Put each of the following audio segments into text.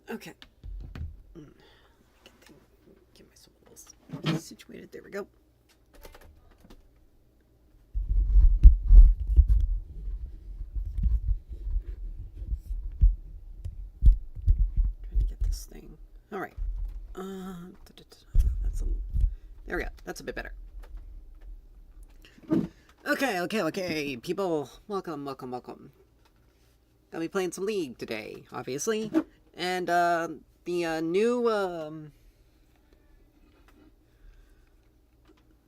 Okay. Get myself a little situated. There we go. Trying to get this thing. All right. That's a. There we go. That's a bit better. Okay. People, welcome. Gonna be playing some League today, obviously, and the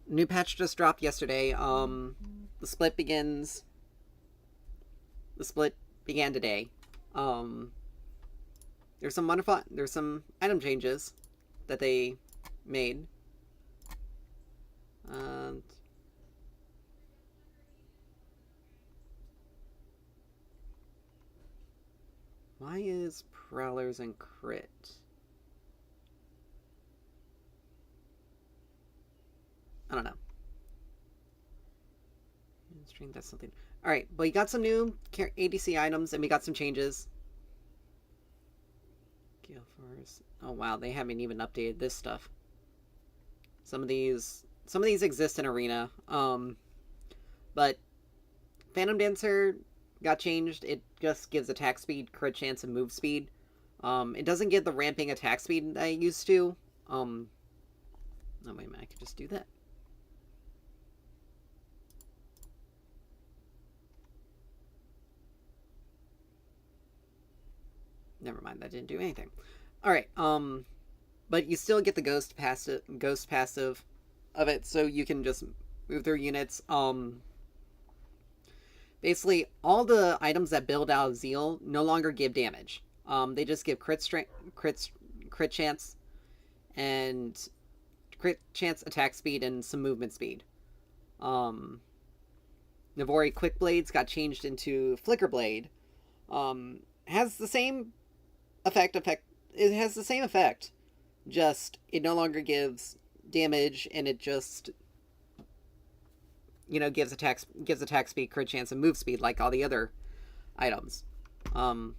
new patch just dropped yesterday. The split begins. The split began today. Um, there's some item changes that they made. Um, why is Prowlers and Crit? I don't know. String, that's something. All right, but we got some new ADC items and we got some changes. Gale Force. Oh wow, they haven't even updated this stuff. Some of these exist in Arena. But Phantom Dancer got changed. It just gives attack speed, crit chance, and move speed. It doesn't get the ramping attack speed that it used to. No, wait a minute, I could just do that. Never mind, that didn't do anything. All right, but you still get the ghost passive of it, so you can just move through units. Basically, all the items that build out of Zeal no longer give damage. They just give crit strength, crit chance, and crit chance, attack speed, and some movement speed. Um, Navori Quick Blades got changed into Flicker Blade. Has the same effect. It has the same effect. Just it no longer gives damage, and it just gives attack speed, crit chance, and move speed like all the other items. Um,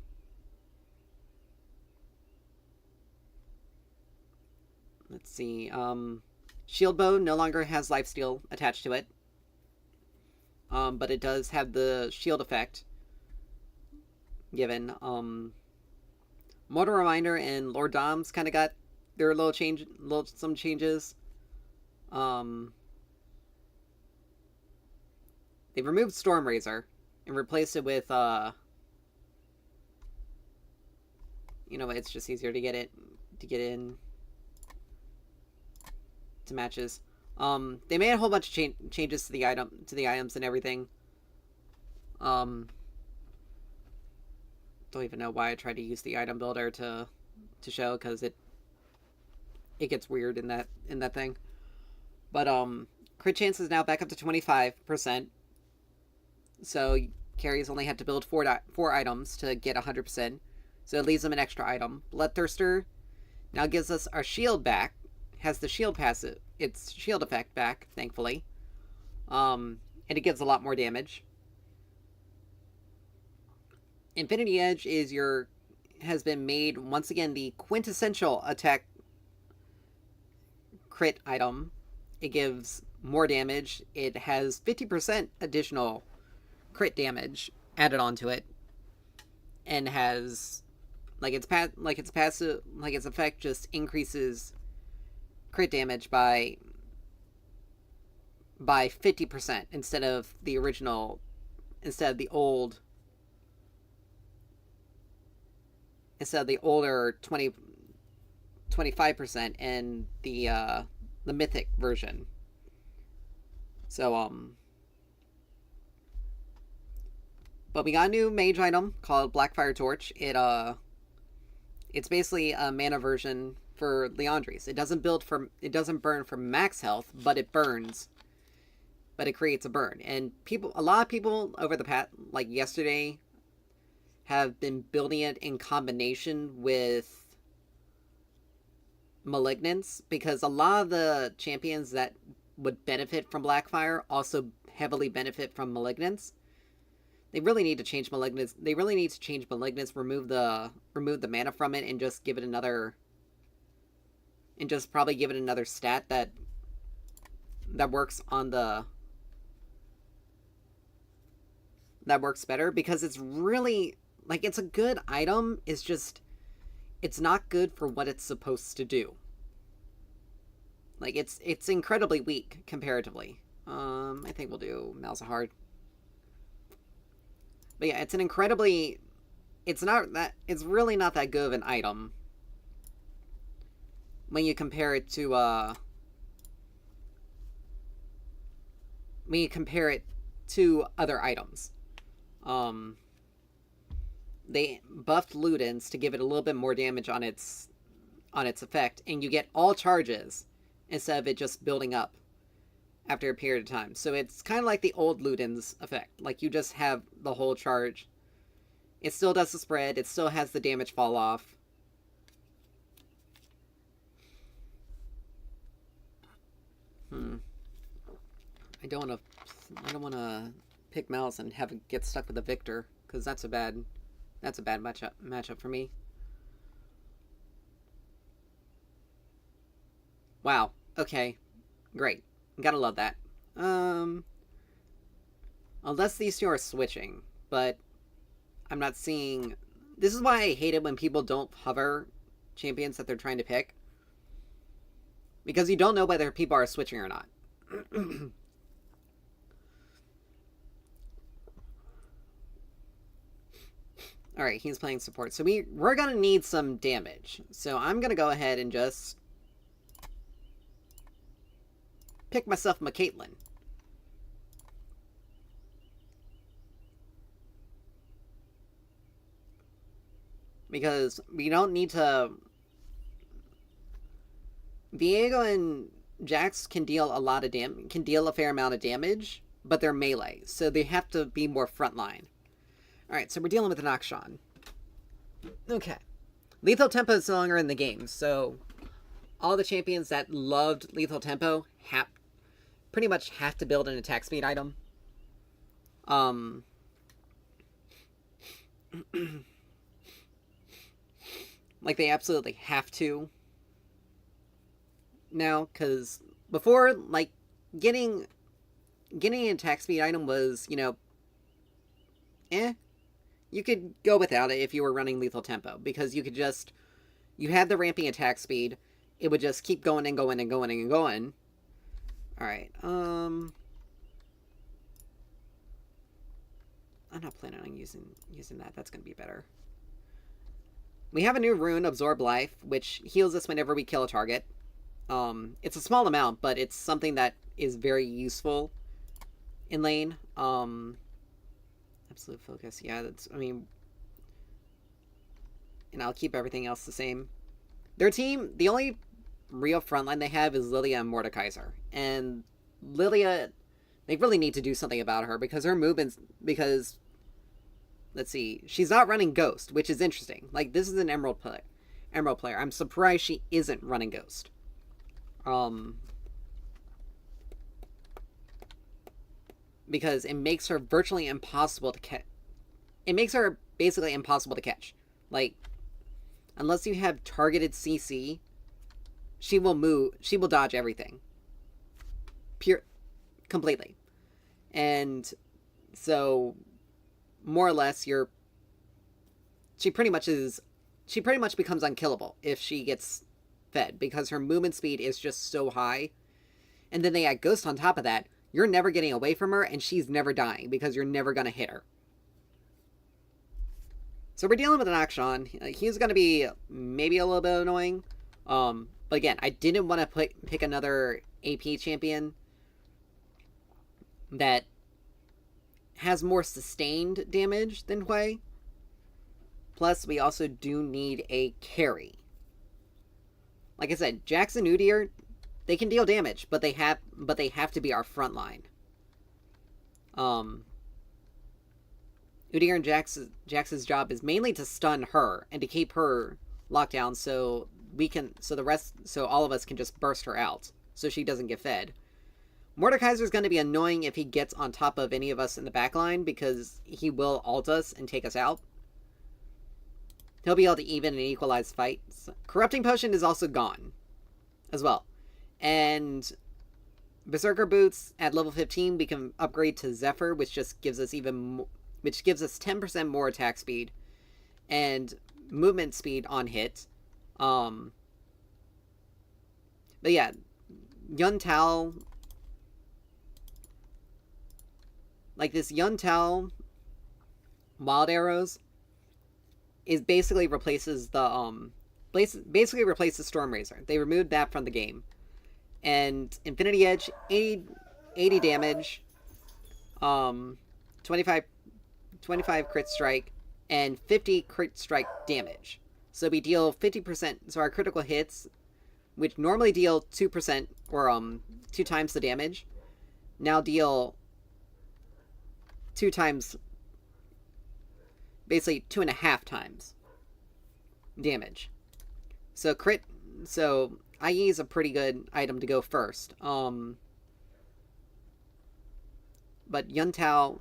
let's see. Shield Bow no longer has lifesteal attached to it, but it does have the shield effect given. Mortal Reminder and Lord Dom's kind of got their some changes. They've removed Stormrazor and replaced it with it's just easier to get in to matches. They made a whole bunch of changes to the items and everything. Don't even know why I tried to use the item builder to show, because it gets weird in that thing. But crit chance is now back up to 25%. So carries only had to build four items to get 100%. So it leaves them an extra item. Bloodthirster now gives us our shield back. Has the shield passive, its shield effect back, thankfully. And it gives a lot more damage. Infinity Edge has been made once again the quintessential attack crit item. It gives more damage. It has 50% additional crit damage added onto it, and has its effect just increases crit damage by 50% instead of the older 25% and the mythic version. So but we got a new mage item called Blackfire Torch. It's basically a mana version for Liandry's. It doesn't burn for max health, but it burns. But it creates a burn. And a lot of people over the past, like yesterday, have been building it in combination with Malignance, because a lot of the champions that would benefit from Blackfire also heavily benefit from Malignance. They really need to change Malignus. They really need to change Malignus, remove the mana from it, and just give it another, and just probably give it another stat that works on the that works better, because it's really, like, it's a good item. It's just, it's not good for what it's supposed to do. Like, it's incredibly weak comparatively. I think we'll do Malzahar. But yeah, it's an incredibly, it's really not that good of an item when you compare it to other items. They buffed Ludens to give it a little bit more damage on its effect, and you get all charges instead of it just building up after a period of time. So it's kind of like the old Ludens effect. Like, you just have the whole charge. It still does the spread. It still has the damage fall off. I don't want to pick Mouse and have it get stuck with a Victor, because that's a bad matchup for me. Wow. Okay. Great. Gotta love that. Unless these two are switching, but I'm not seeing. This is why I hate it when people don't hover champions that they're trying to pick, because you don't know whether people are switching or not. Alright, he's playing support. So we're gonna need some damage. So I'm gonna go ahead and just pick myself my Caitlyn. Because we don't need to. Viego and Jax can deal a fair amount of damage, but they're melee, so they have to be more frontline. Alright, so we're dealing with an Akshan. Okay. Lethal Tempo is no longer in the game, so all the champions that loved Lethal Tempo pretty much have to build an attack speed item. Like, they absolutely have to now, because before, like, getting an attack speed item was, you could go without it if you were running Lethal Tempo, because you had the ramping attack speed. It would just keep going and going and going and going. Alright, I'm not planning on using that. That's going to be better. We have a new rune, Absorb Life, which heals us whenever we kill a target. It's a small amount, but it's something that is very useful in lane. Absolute Focus, yeah, and I'll keep everything else the same. Their team, the only real frontline they have is Lilia and Mordekaiser. And Lilia, they really need to do something about her, because her movements, let's see, she's not running Ghost, which is interesting. Like, this is an Emerald player. I'm surprised she isn't running Ghost. Because it makes her virtually impossible to catch. It makes her basically impossible to catch. Like, unless you have targeted CC, she will dodge everything. Completely. And so, more or less, she pretty much becomes unkillable if she gets fed, because her movement speed is just so high. And then they add Ghost on top of that. You're never getting away from her, and she's never dying, because you're never going to hit her. So we're dealing with an Akshan. He's going to be maybe a little bit annoying. But again, I didn't want to pick another AP champion that has more sustained damage than Hui. Plus, we also do need a carry. Like I said, Jax and Udyr, they can deal damage, but they have to be our front line. Udyr and Jax's job is mainly to stun her and to keep her locked down, so all of us can just burst her out, so she doesn't get fed. Mordekaiser's going to be annoying if he gets on top of any of us in the back line, because he will ult us and take us out. He'll be able to even and equalize fights. Corrupting Potion is also gone as well. And Berserker Boots at level 15, we can upgrade to Zephyr, which just gives us which gives us 10% more attack speed and movement speed on hit. But yeah, Yun Tao, like this Yun Tao Wild Arrows is basically replaces the basically replaces Storm Razor. They removed that from the game. And Infinity Edge, 80 damage, 25 crit strike, and 50 crit strike damage. So we deal 50%, so our critical hits, which normally deal 2%, or 2 times the damage, now deal 2 times, basically 2.5 times damage. So IE is a pretty good item to go first. But Yun Tao,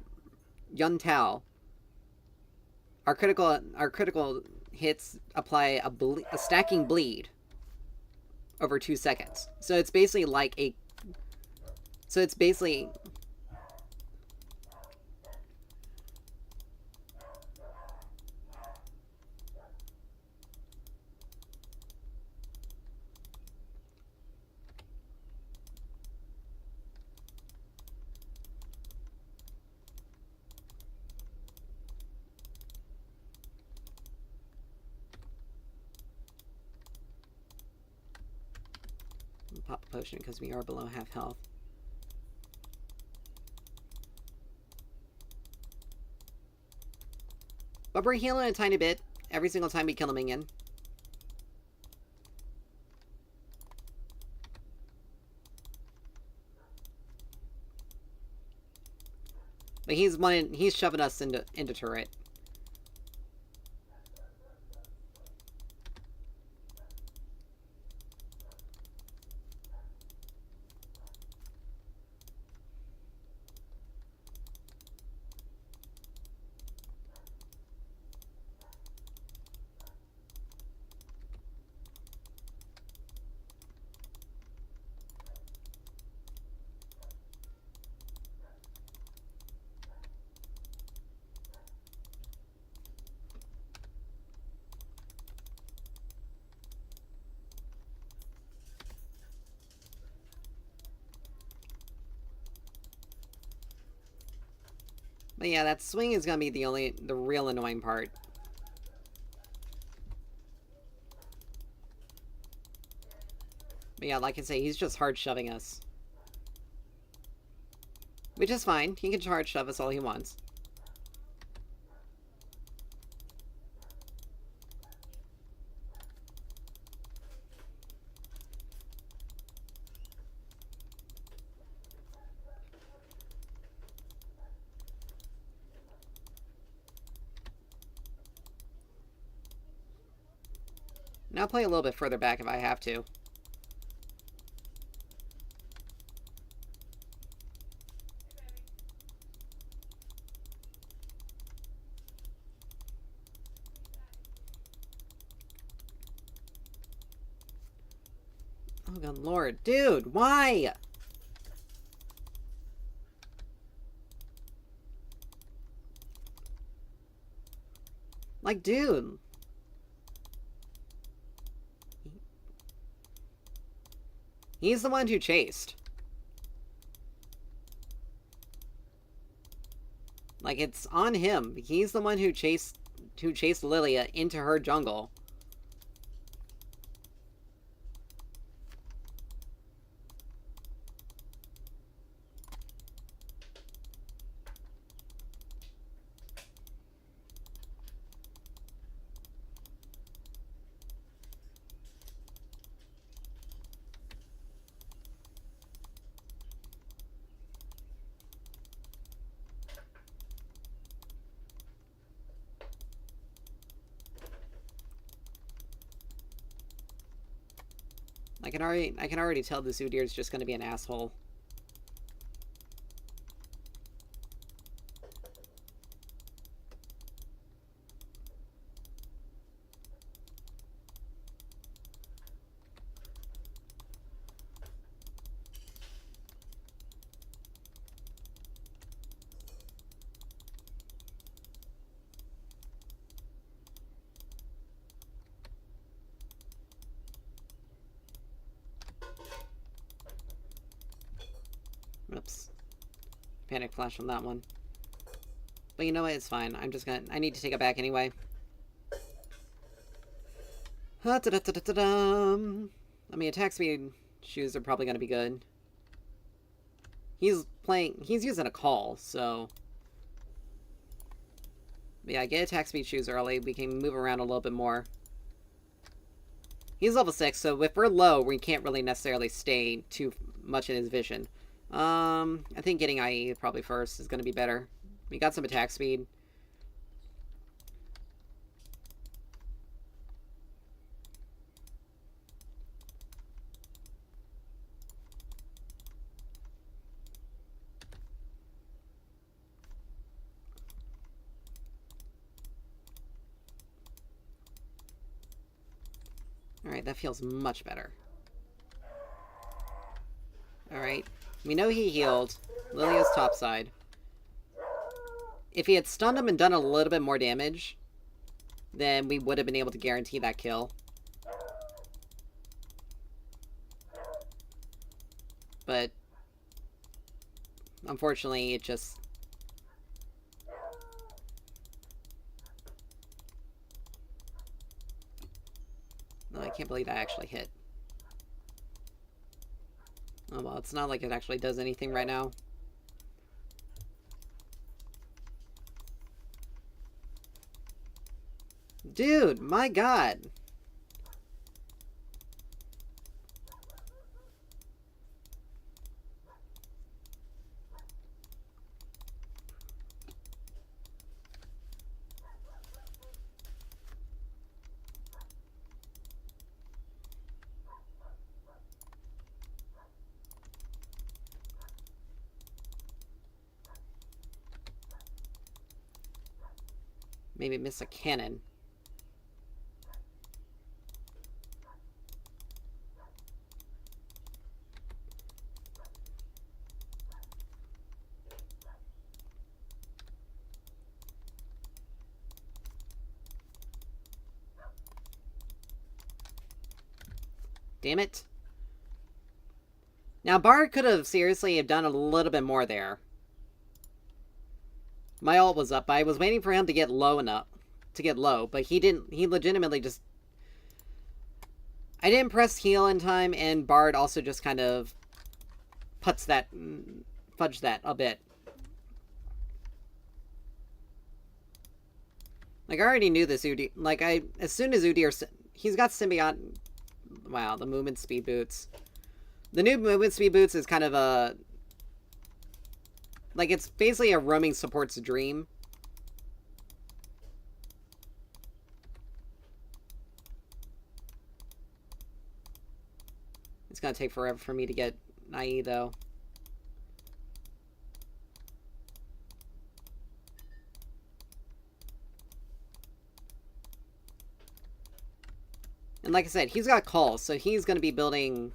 our critical hits apply a stacking bleed over 2 seconds. So it's basically pop a potion because we are below half health. But we're healing a tiny bit every single time we kill a minion. But he's shoving us into turret. But yeah, that swing is gonna be the real annoying part. But yeah, like I say, he's just hard shoving us. Which is fine. He can hard shove us all he wants. Now I'll play a little bit further back if I have to. Oh good lord. Dude, why? Like, dude. He's the one who chased. Like, it's on him. He's the one who chased Lilia into her jungle. I can already tell this Udyr's just gonna be an asshole. Panic Flash on that one. But you know what? It's fine. I'm just gonna... I need to take it back anyway. I mean, attack speed shoes are probably gonna be good. He's using a call, so... But yeah, get attack speed shoes early. We can move around a little bit more. He's level 6, so if we're low, we can't really necessarily stay too much in his vision. I think getting IE probably first is going to be better. We got some attack speed. Alright, that feels much better. Alright. We know he healed. Lilia's topside. If he had stunned him and done a little bit more damage, then we would have been able to guarantee that kill. But unfortunately, it just... No, I can't believe that actually hit. Oh well, it's not like it actually does anything right now. Dude, my god! Maybe miss a cannon. Damn it. Now, Bard could have seriously have done a little bit more there. My ult was up. I was waiting for him to get low enough. To get low, but he didn't. He legitimately just... I didn't press heal in time, and Bard also just kind of... fudged that a bit. Like, I already knew this Udyr... Like, as soon as Udyr... He's got symbiote... Wow, the movement speed boots. The new movement speed boots is kind of a... Like, it's basically a roaming support's dream. It's gonna take forever for me to get IE, though. And like I said, he's got calls, so he's gonna be building...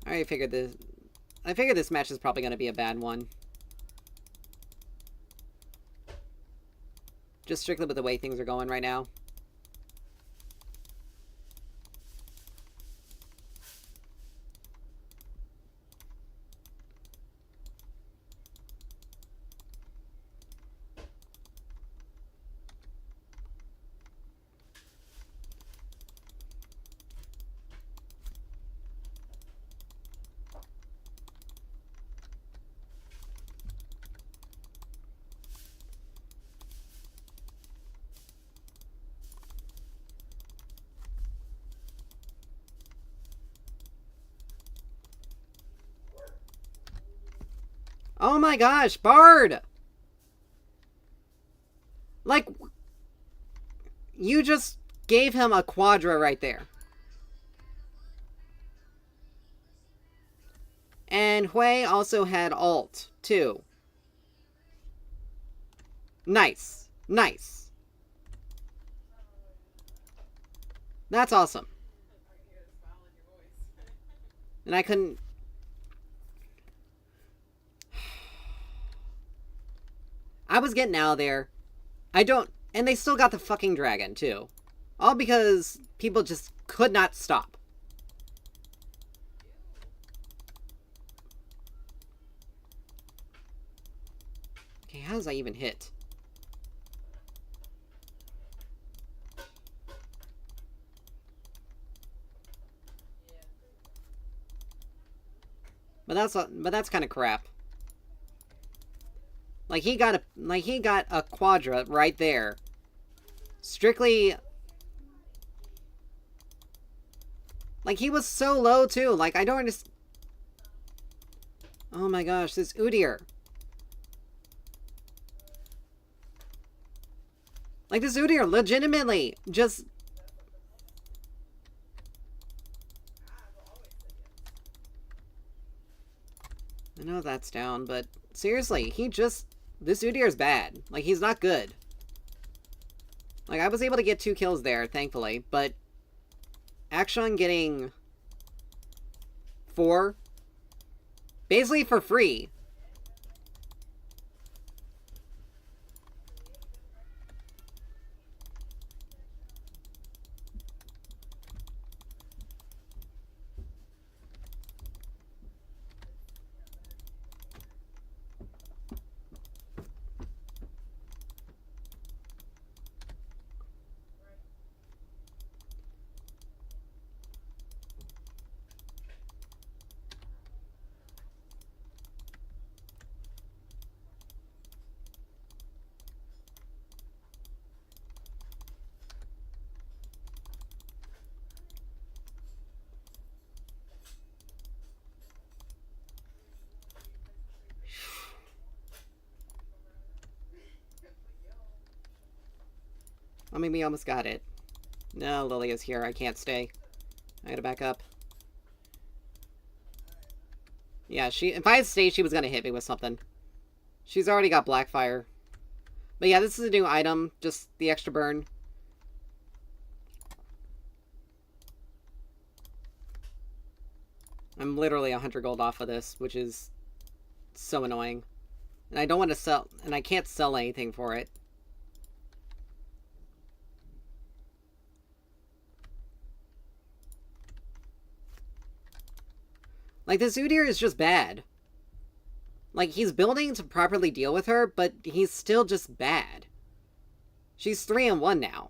I figured this match is probably going to be a bad one. Just strictly with the way things are going right now. Oh my gosh, Bard! Like, you just gave him a quadra right there. And Hui also had ult, too. Nice. Nice. That's awesome. And I couldn't... I was getting out of there. I don't... And they still got the fucking dragon, too. All because people just could not stop. Okay, how does that even hit? But that's kind of crap. Like he got a Quadra right there. Strictly, like he was so low too. Like I don't understand. Oh my gosh, this Udyr. Like this Udyr legitimately just. I know that's down, but seriously, this Udyr is bad. Like, he's not good. Like, I was able to get 2 kills there, thankfully, but Akshan getting 4, basically for free. I mean, we almost got it. No, Lilia's here. I can't stay. I gotta back up. Yeah, if I had stayed, she was gonna hit me with something. She's already got Blackfire. But yeah, this is a new item. Just the extra burn. I'm literally 100 gold off of this, which is so annoying. And I don't want to sell, and I can't sell anything for it. Like, this Udyr is just bad. Like, he's building to properly deal with her, but he's still just bad. She's 3-1 now.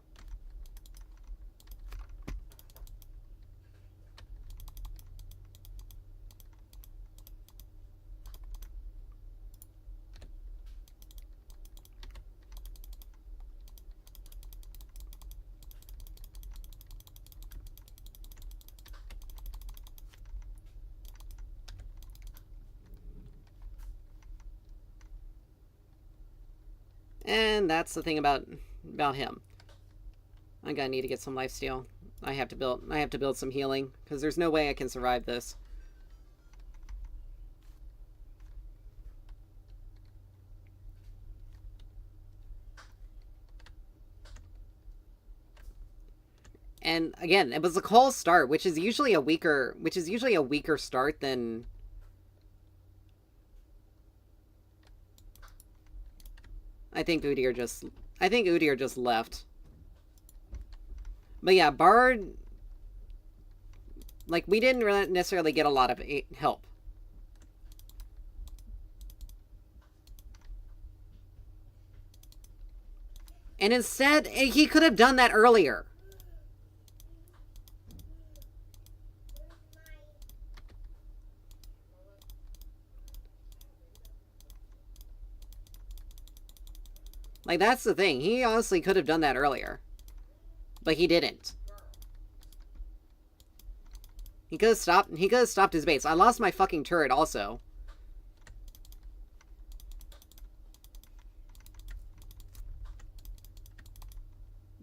And that's the thing about him. I'm gonna need to get some lifesteal. I have to build some healing, because there's no way I can survive this. And again, it was a cold start, which is usually a weaker start than. I think Udyr just left. But yeah, Bard, like, we didn't really necessarily get a lot of help. And instead, he could have done that earlier. Like, that's the thing. He honestly could have done that earlier. But he didn't. He could have stopped his base. I lost my fucking turret also.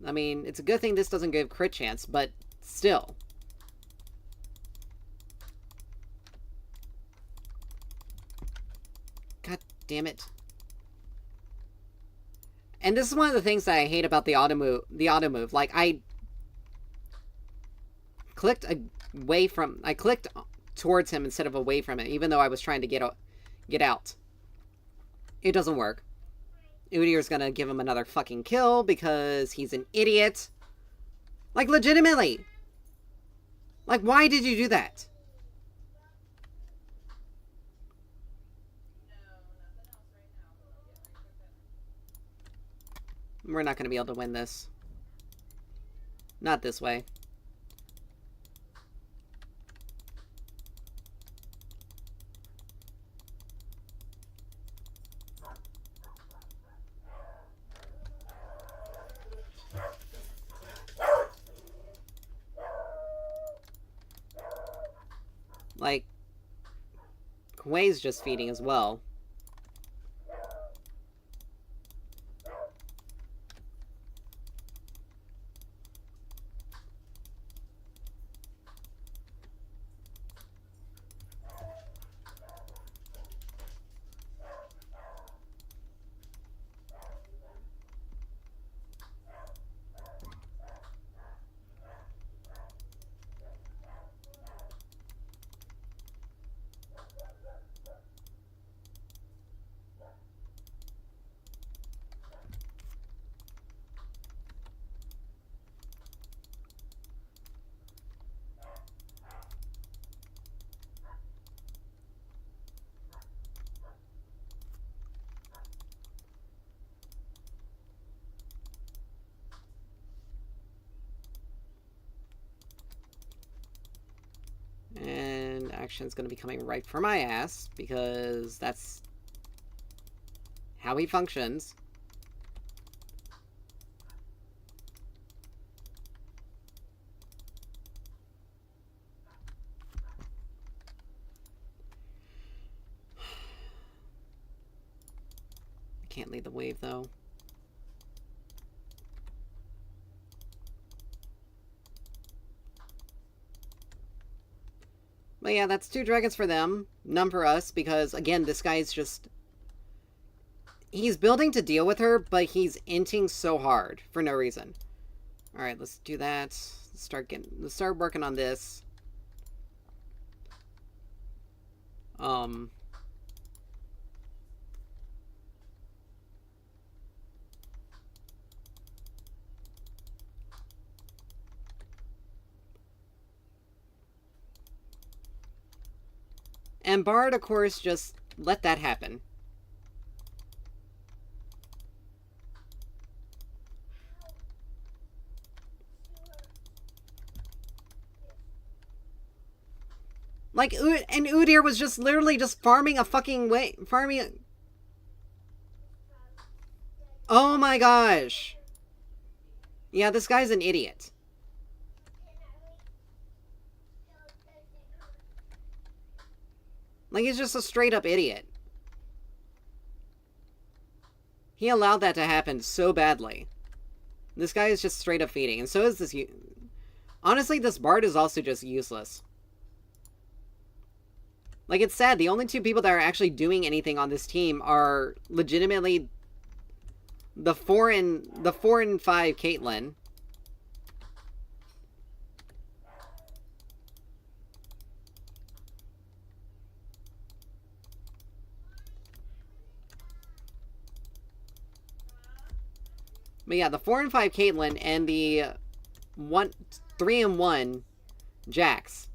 I mean, it's a good thing this doesn't give crit chance, but still. God damn it. And this is one of the things that I hate about the auto move. Like, I clicked towards him instead of away from it, even though I was trying to get out. It doesn't work. Udyr's gonna give him another fucking kill because he's an idiot. Like, legitimately. Like, why did you do that? We're not going to be able to win this. Not this way. Like, Kuei's just feeding as well. And action's going to be coming right for my ass, because that's how he functions. I can't lead the wave, though. But yeah, that's 2 dragons for them. None for us, because, again, this guy's just... He's building to deal with her, but he's inting so hard for no reason. Alright, let's do that. Let's start working on this. And Bard, of course, just let that happen. Like, and Udyr was just literally just farming a fucking way. Farming a... Oh my gosh. Yeah, this guy's an idiot. Like, he's just a straight up idiot. He allowed that to happen so badly. This guy is just straight up feeding, and so is this... Honestly, this Bard is also just useless. Like, it's sad. The only 2 people that are actually doing anything on this team are legitimately the 4 and 5 Caitlyn. But yeah, the 4 and 5 Caitlyn and the 3 and 1 Jax.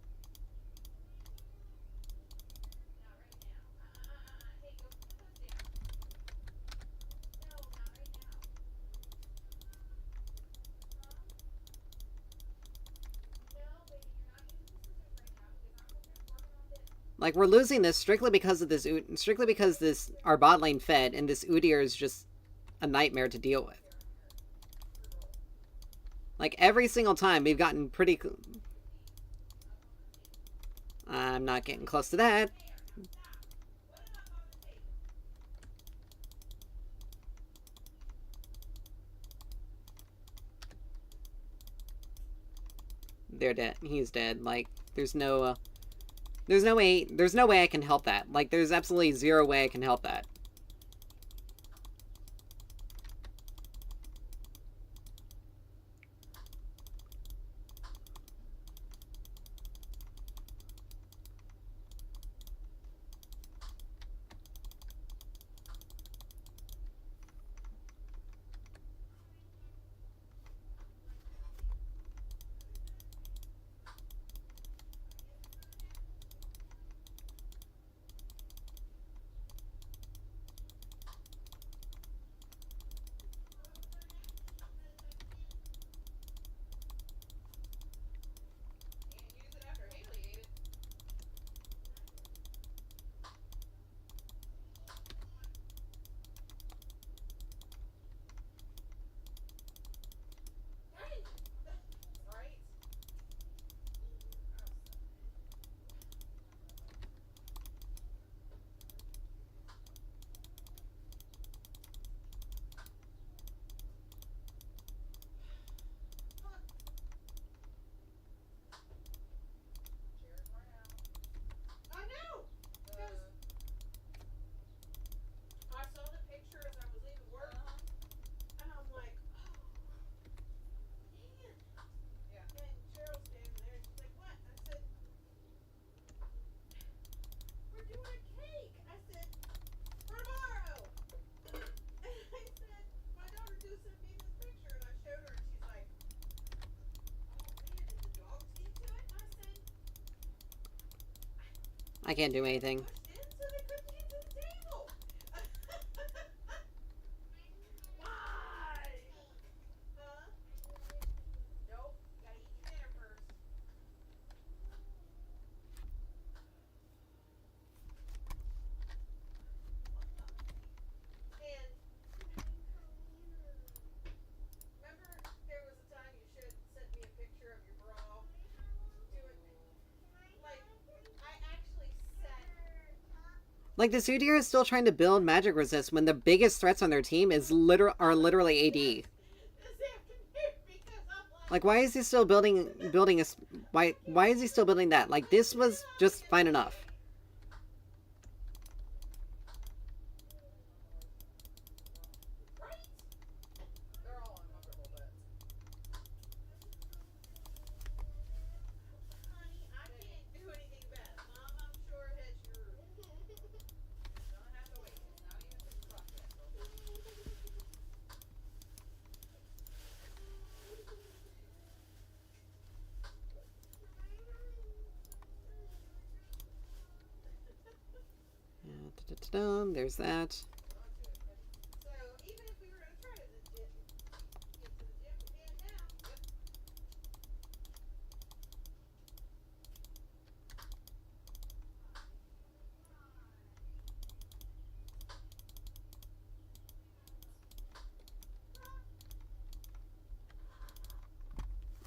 Like, we're losing this strictly because of this, strictly because this, our bot lane fed, and this Udyr is just a nightmare to deal with. Like, every single time we've gotten pretty... I'm not getting close to that. They're dead. He's dead. Like, there's no way I can help that. Like, there's absolutely 0 way I can help that. I can't do anything. Like, the Udyr is still trying to build magic resist when the biggest threats on their team are literally AD. Like, why is he still building a why is he still building that? Like, this was just fine enough. There's that.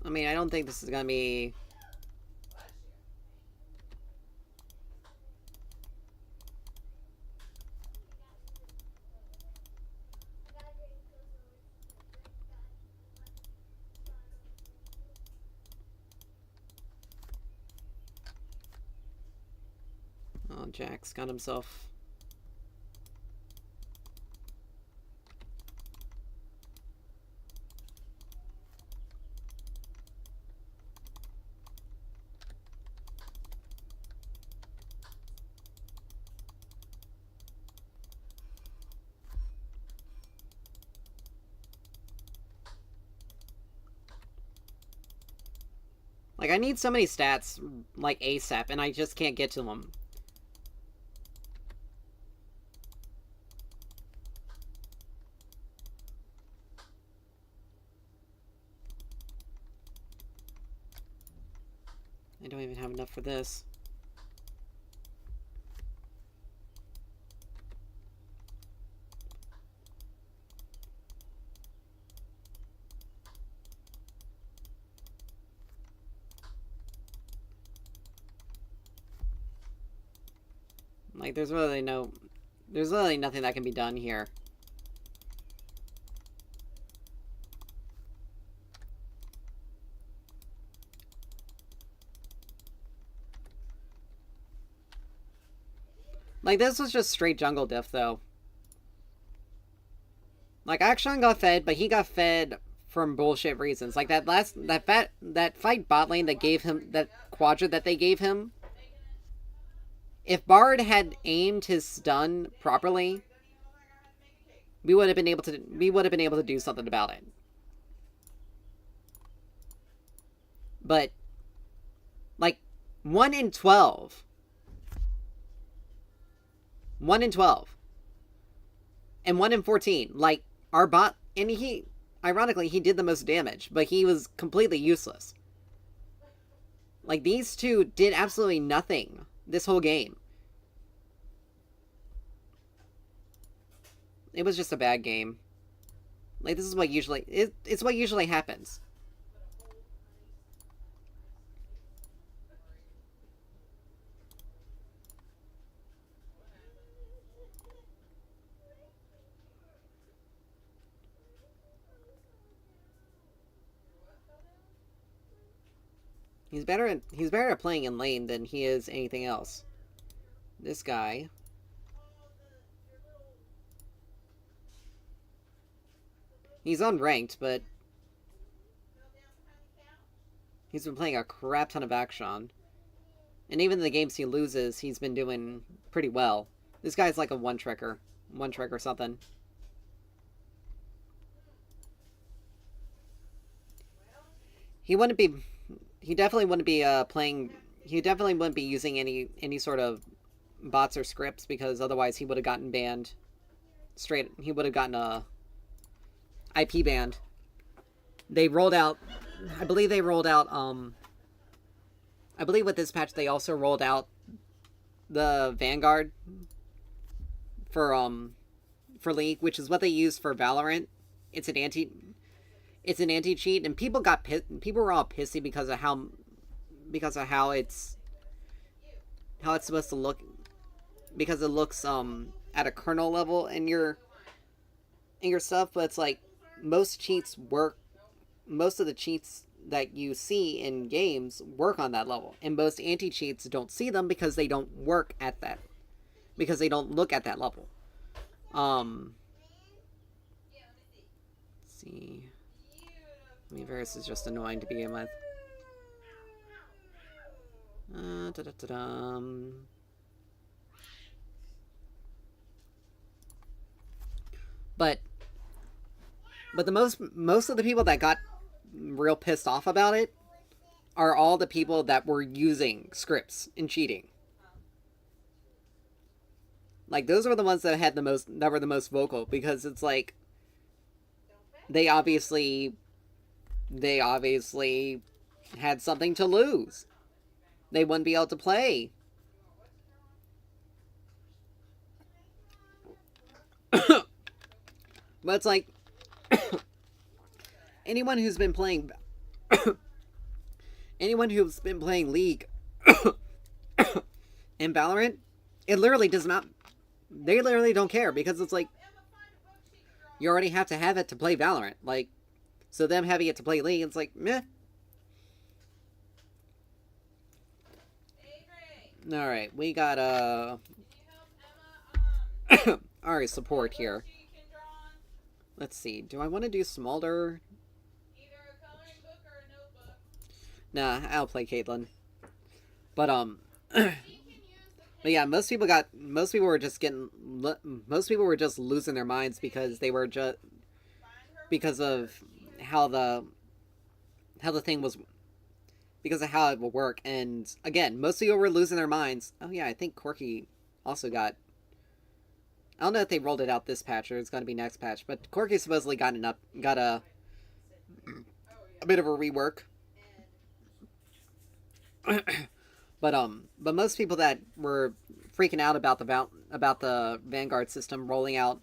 I mean, I don't think this is gonna be... Oh, Jax got himself... Like, I need so many stats, like, ASAP, and I just can't get to them. I don't even have enough for this. Like, there's really nothing that can be done here. Like, this was just straight jungle diff, though. Like, Akshan got fed, but he got fed from bullshit reasons. Like, that fight bot lane that gave him, that quadra that they gave him, if Bard had aimed his stun properly, we would have been able to do something about it. But, like, 1 in 12. 1 in 12. And 1 in 14. Like, our bot, and ironically, he did the most damage, but he was completely useless. Like, these two did absolutely nothing this whole game. It was just a bad game. Like, this is what usually... It's what usually happens. He's better at playing in lane than he is anything else. This guy... He's unranked, but... He's been playing a crap ton of Akshan. And even in the games he loses, he's been doing pretty well. This guy's like a one-tricker. One-trick or something. He wouldn't be... He definitely wouldn't be playing... He definitely wouldn't be using any sort of bots or scripts, because otherwise he would have gotten banned straight. He would have gotten a IP banned. They rolled out, I believe they rolled out, I believe with this patch they also rolled out the Vanguard for League, which is what they used for Valorant. It's an anti cheat, and people were all pissy because of how it's supposed to look, because it looks at a kernel level in your stuff. But it's like most of the cheats that you see in games work on that level, and most anti-cheats don't see them because they don't work at that, because they don't look at that level. Let's see. I mean, Varus is just annoying to begin with. But the most of the people that got real pissed off about it are all the people that were using scripts and cheating. Like, those were the ones that were the most vocal, because it's like they obviously had something to lose. They wouldn't be able to play. But it's like anyone who's been playing League and Valorant, they literally don't care, because it's like you already have to have it to play Valorant. Like, so them having it to play League, it's like, meh. Alright, we got our support here. Let's see, do I want to do Smolder? Nah, I'll play Caitlyn. But but yeah, most people were just losing their minds because they were because of how the thing was, because of how it will work. And again, most people were losing their minds. Oh yeah, I think Corki also got, I don't know if they rolled it out this patch or it's going to be next patch, but Corki supposedly got a bit of a rework. But most people that were freaking out about the Vanguard system rolling out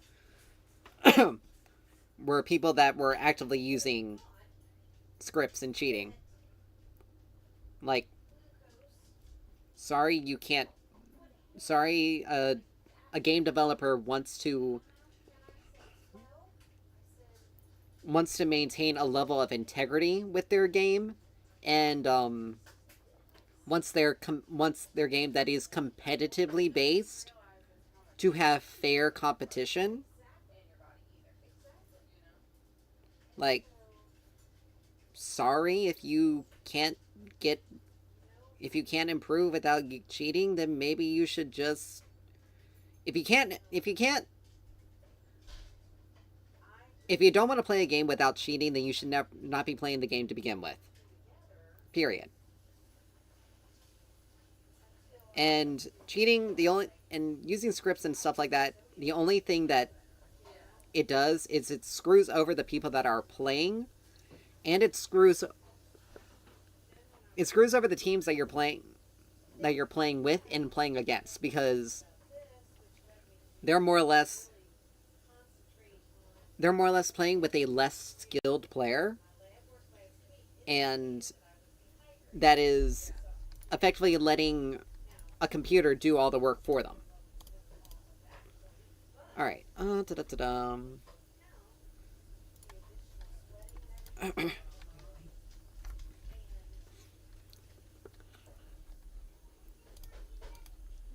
were people that were actively using scripts and cheating. Like, sorry, you can't. Sorry, a game developer wants to maintain a level of integrity with their game, and once their game that is competitively based, to have fair competition. Like, sorry, if you can't improve without cheating, then maybe you should just, if you don't want to play a game without cheating, then you should not be playing the game to begin with. Period. And cheating, and using scripts and stuff like that, the only thing that it does is it screws over the people that are playing, and it screws over the teams that you're playing with and playing against, because they're more or less playing with a less skilled player, and that is effectively letting a computer do all the work for them. Alright.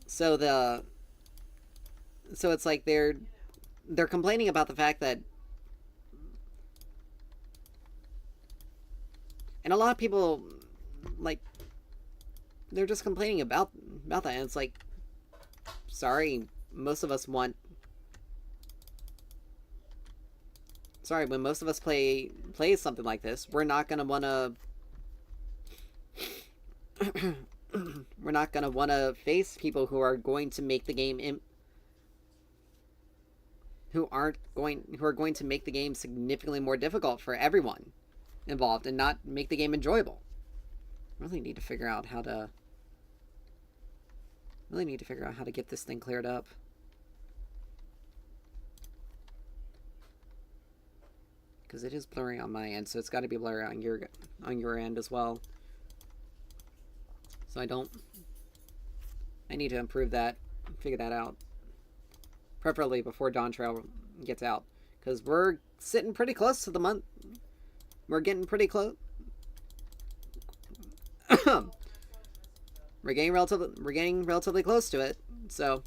So it's like they're complaining about the fact that, and a lot of people, like, they're just complaining about that, and it's like, sorry, most of us want, sorry, when most of us play something like this, we're not gonna wanna we're not gonna want to face people who are going to make the game who are going to make the game significantly more difficult for everyone involved and not make the game enjoyable. Really need to figure out how to get this thing cleared up. Because it is blurry on my end, so it's got to be blurry on your end as well. So I need to improve that, figure that out. Preferably before Dawntrail gets out. Because we're sitting pretty close to the month. We're getting pretty close. We're getting relatively close to it, so.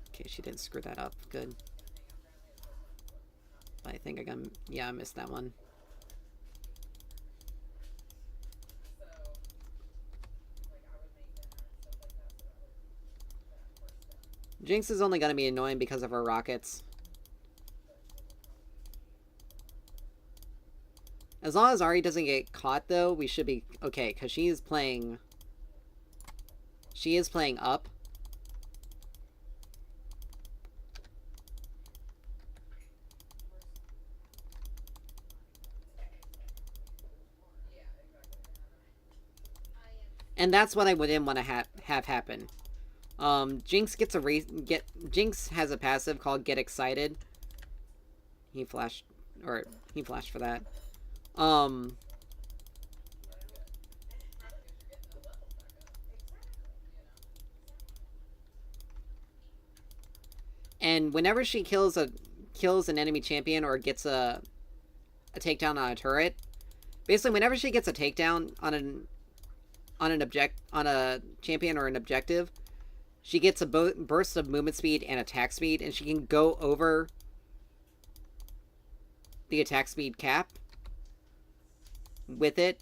Okay, she didn't screw that up. Good. I think I missed that one. Jinx is only going to be annoying because of her rockets. As long as Ahri doesn't get caught, though, we should be okay, because she is playing up. And that's what I wouldn't want to have happen. Jinx gets Jinx has a passive called Get Excited. He flashed for that. And whenever she kills an enemy champion or gets a takedown on a turret, basically whenever she gets a takedown on a champion or an objective, she gets a burst of movement speed and attack speed, and she can go over the attack speed cap with it.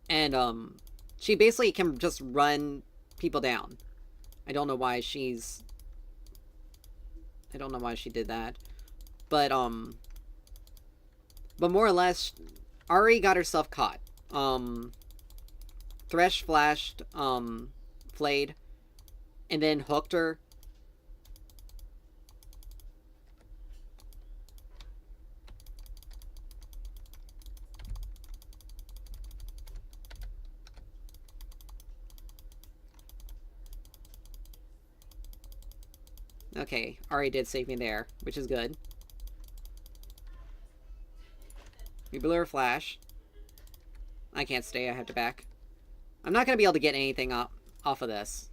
And she basically can just run people down. I don't know why she did that. But more or less, Ahri got herself caught. Thresh flashed Flayed, and then hooked her. Okay, Ahri did save me there, which is good. We blew her flash. I can't stay, I have to back. I'm not going to be able to get anything off of this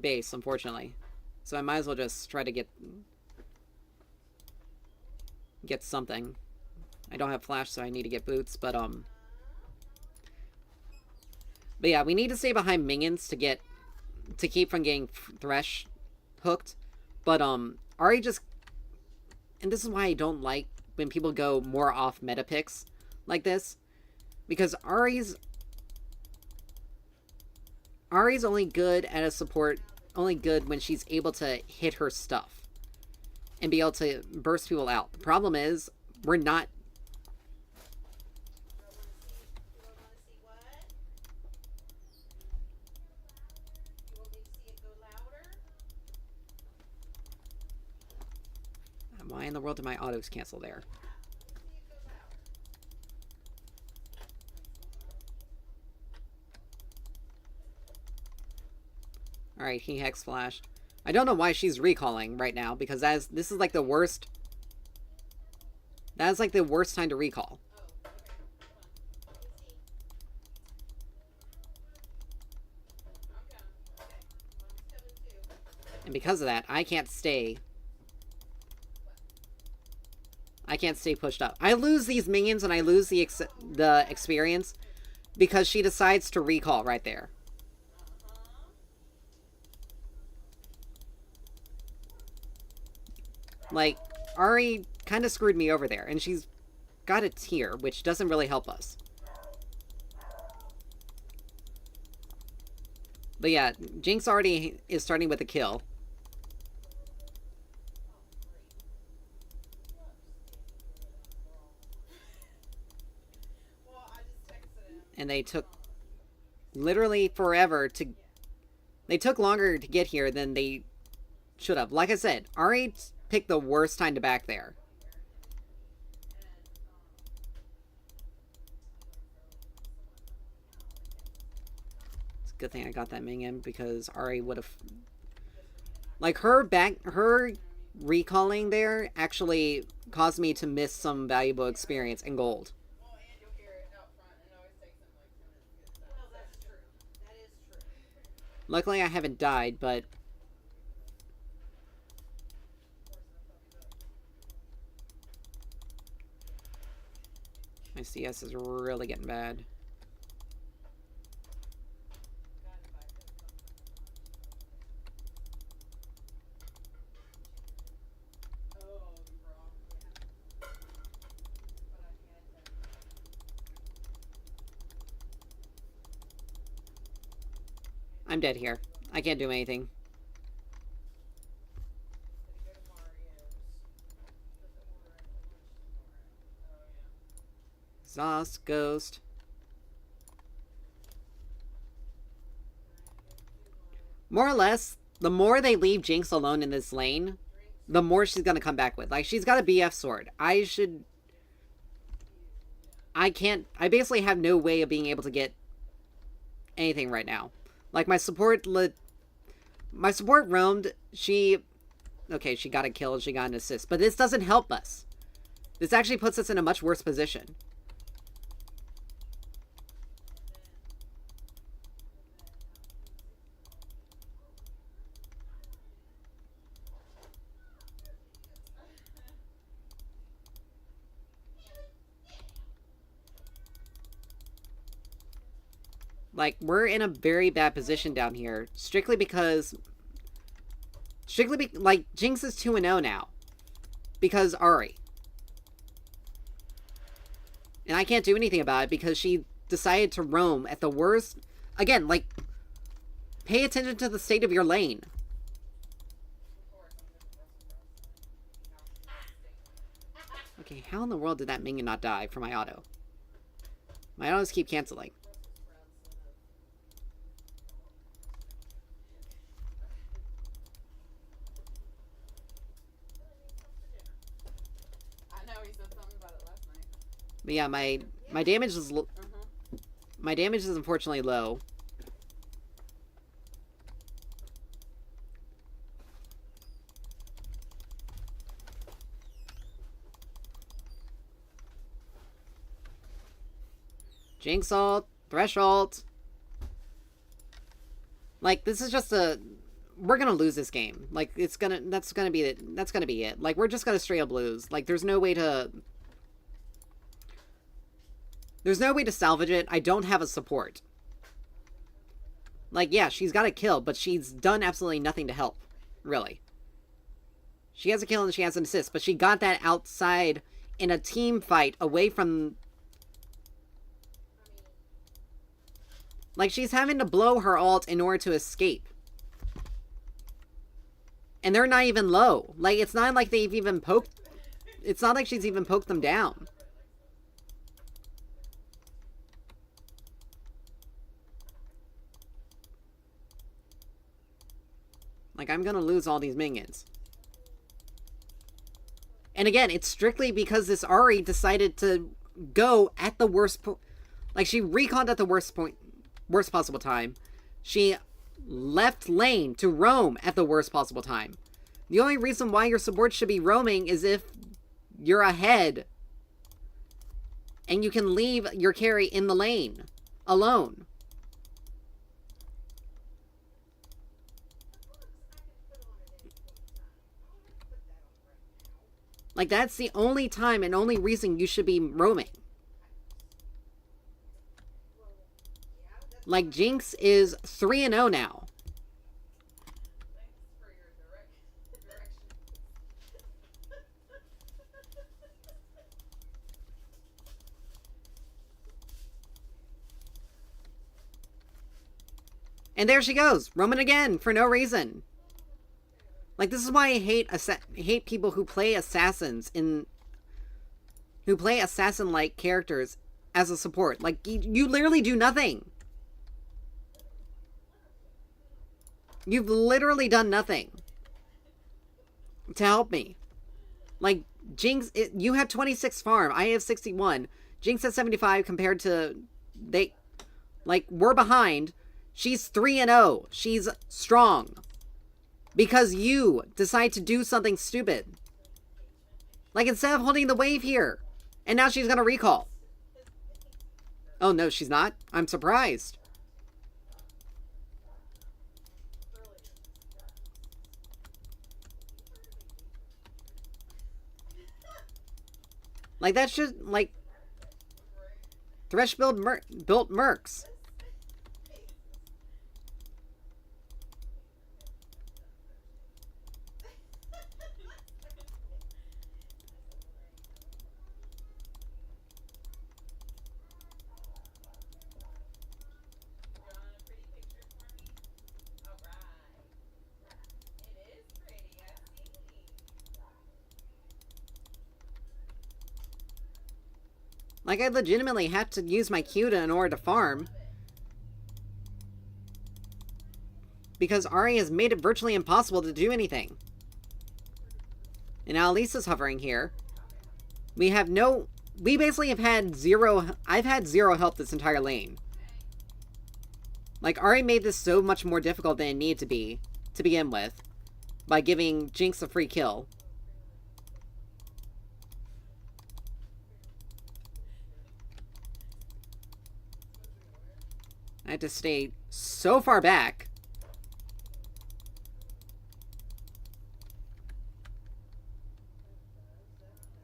base, unfortunately. So I might as well just try to get something. I don't have flash, so I need to get boots, but yeah, we need to stay behind minions to keep from getting Thresh hooked. But Ahri just, and this is why I don't like when people go more off meta picks like this, because Ahri's only good at a support, only good when she's able to hit her stuff and be able to burst people out. The problem is, we're not. Why in the world did my autos cancel there? Alright, he hex flashed. I don't know why she's recalling right now, because this is like the worst. That is like the worst time to recall. And because of that, I can't stay pushed up. I lose these minions and I lose the experience because she decides to recall right there. Like, Ahri kind of screwed me over there, and she's got a tier, which doesn't really help us. But yeah, Jinx already is starting with a kill. And they took literally forever to... They took longer to get here than they should have. Like I said, Ahri picked the worst time to back there. It's a good thing I got that minion because Ahri would have... Like, her recalling there actually caused me to miss some valuable experience and gold. Luckily, I haven't died, but... My CS is really getting bad. I'm dead here. I can't do anything. Exhaust, Ghost. More or less, the more they leave Jinx alone in this lane, the more she's gonna come back with. Like, she's got a BF sword. I basically have no way of being able to get anything right now. Like, my support roamed, okay, she got a kill, she got an assist, but this doesn't help us. This actually puts us in a much worse position. Like, we're in a very bad position down here, like, Jinx is 2-0 now. Because Ahri. And I can't do anything about it because she decided to roam at the worst... Again, like, pay attention to the state of your lane. Okay, how in the world did that minion not die for my auto? My autos keep canceling. But yeah, my damage is my damage is unfortunately low. Jinx ult, Thresh ult. Like, this is just a... We're gonna lose this game. Like, that's gonna be it. Like, we're just gonna straight up lose. Like, there's no way to salvage it. I don't have a support. Like, yeah, she's got a kill, but she's done absolutely nothing to help. Really. She has a kill and she has an assist, but she got that outside in a team fight away from... Like, she's having to blow her ult in order to escape. And they're not even low. Like, it's not like they've even poked... It's not like she's even poked them down. Like, I'm gonna lose all these minions. And again, it's strictly because this Ahri decided to go at the worst point. Like, she reconned at the worst possible time. She left lane to roam at the worst possible time. The only reason why your support should be roaming is if you're ahead and you can leave your carry in the lane alone. Like, that's the only time and only reason you should be roaming. Like, Jinx is 3-0 now. And there she goes, roaming again for no reason. Like, this is why I hate people who play assassins who play assassin-like characters as a support. Like, you literally do nothing. You've literally done nothing to help me. Like, Jinx, you have 26 farm. I have 61. Jinx has 75 compared to... Like, we're behind. She's 3-0. She's strong. Because you decide to do something stupid. Like, instead of holding the wave here. And now she's gonna recall. Oh, no, she's not? I'm surprised. Like, that's just, like... Thresh built Mercs. Like, I legitimately had to use my Q in order to farm. Because Ahri has made it virtually impossible to do anything. And now Lisa's hovering here. We basically have had zero... I've had zero help this entire lane. Like, Ahri made this so much more difficult than it needed to be, to begin with. By giving Jinx a free kill. I had to stay so far back.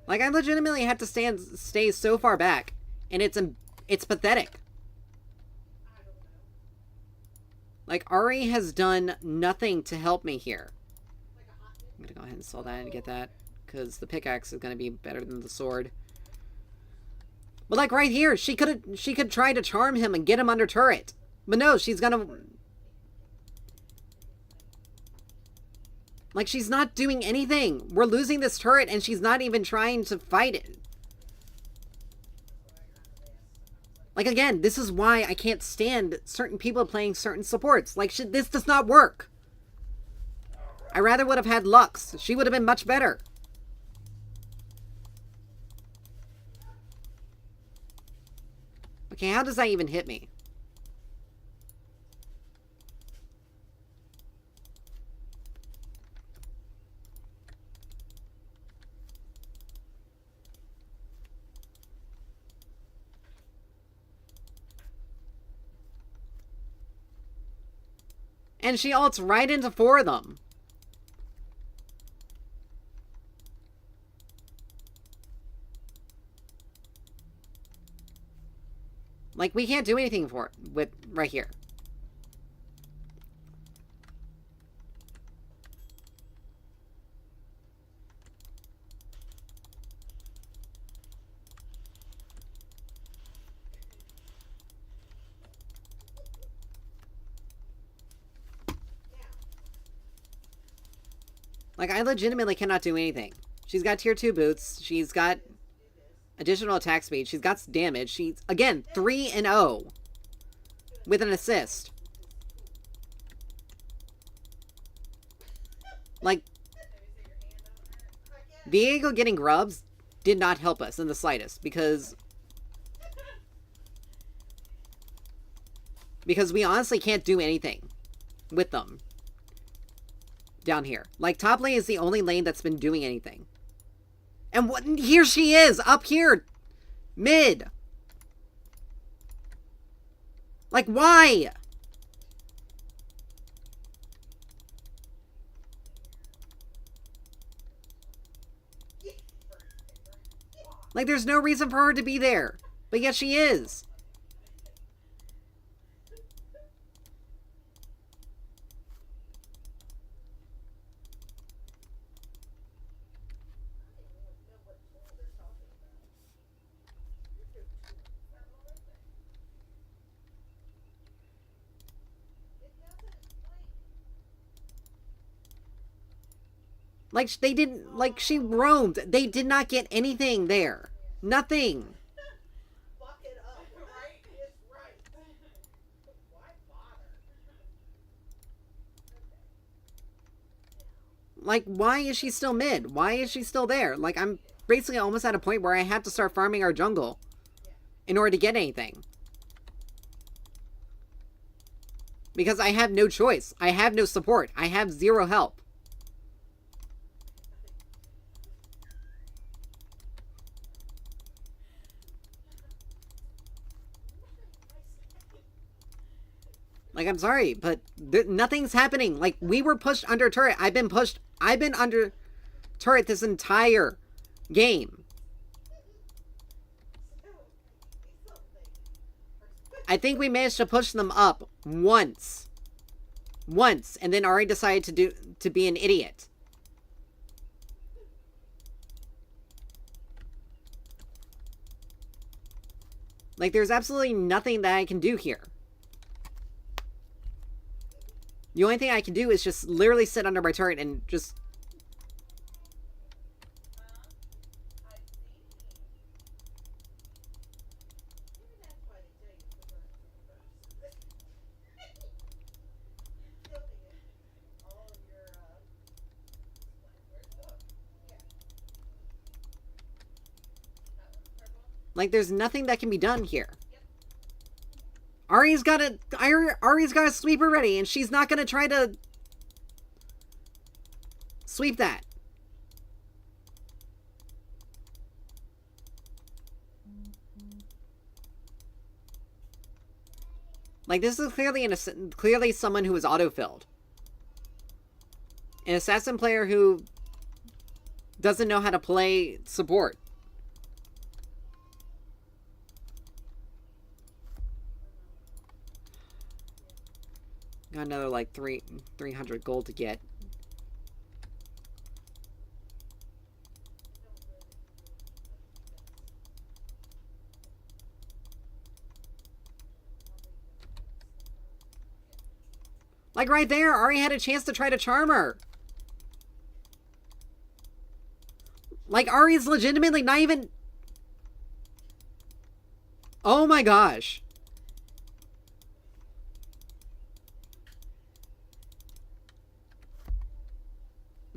Like, I legitimately had to stay so far back. And it's pathetic. Like, Ahri has done nothing to help me here. I'm gonna go ahead and sell that and get that. Because the pickaxe is gonna be better than the sword. But like right here, she could try to charm him and get him under turret. But no, she's gonna... Like, she's not doing anything. We're losing this turret and she's not even trying to fight it. Like, again, this is why I can't stand certain people playing certain supports. Like, this does not work. I rather would have had Lux. She would have been much better. Okay, how does that even hit me? And she ults right into 4 of them. Like, we can't do anything for it with right here. Like, I legitimately cannot do anything. She's got tier 2 boots. She's got additional attack speed. She's got damage. She's, again, 3-0 with an assist. Like, Viego getting grubs did not help us in the slightest because we honestly can't do anything with them down here. Like, top lane is the only lane that's been doing anything. And here she is, up here, mid. Like, why? Like, there's no reason for her to be there, but yet she is. Like, they didn't, like, she roamed. They did not get anything there. Nothing. Fuck it up. Right? It's right. Why bother? Like, why is she still mid? Why is she still there? Like, I'm basically almost at a point where I have to start farming our jungle in order to get anything. Because I have no choice. I have no support. I have zero help. Like, I'm sorry, but nothing's happening. Like, we were pushed under turret. I've been pushed. I've been under turret this entire game. I think we managed to push them up once. Once. And then Ahri decided to be an idiot. Like, there's absolutely nothing that I can do here. The only thing I can do is just literally sit under my turret and just... Like, there's nothing that can be done here. Ahri's got a sweeper ready, and she's not gonna try to sweep that. Like, this is clearly someone who is auto-filled. An assassin player who doesn't know how to play support. Got another, like, 300 gold to get. Like, right there, Ahri had a chance to try to charm her. Like, Ahri's legitimately not even... Oh my gosh.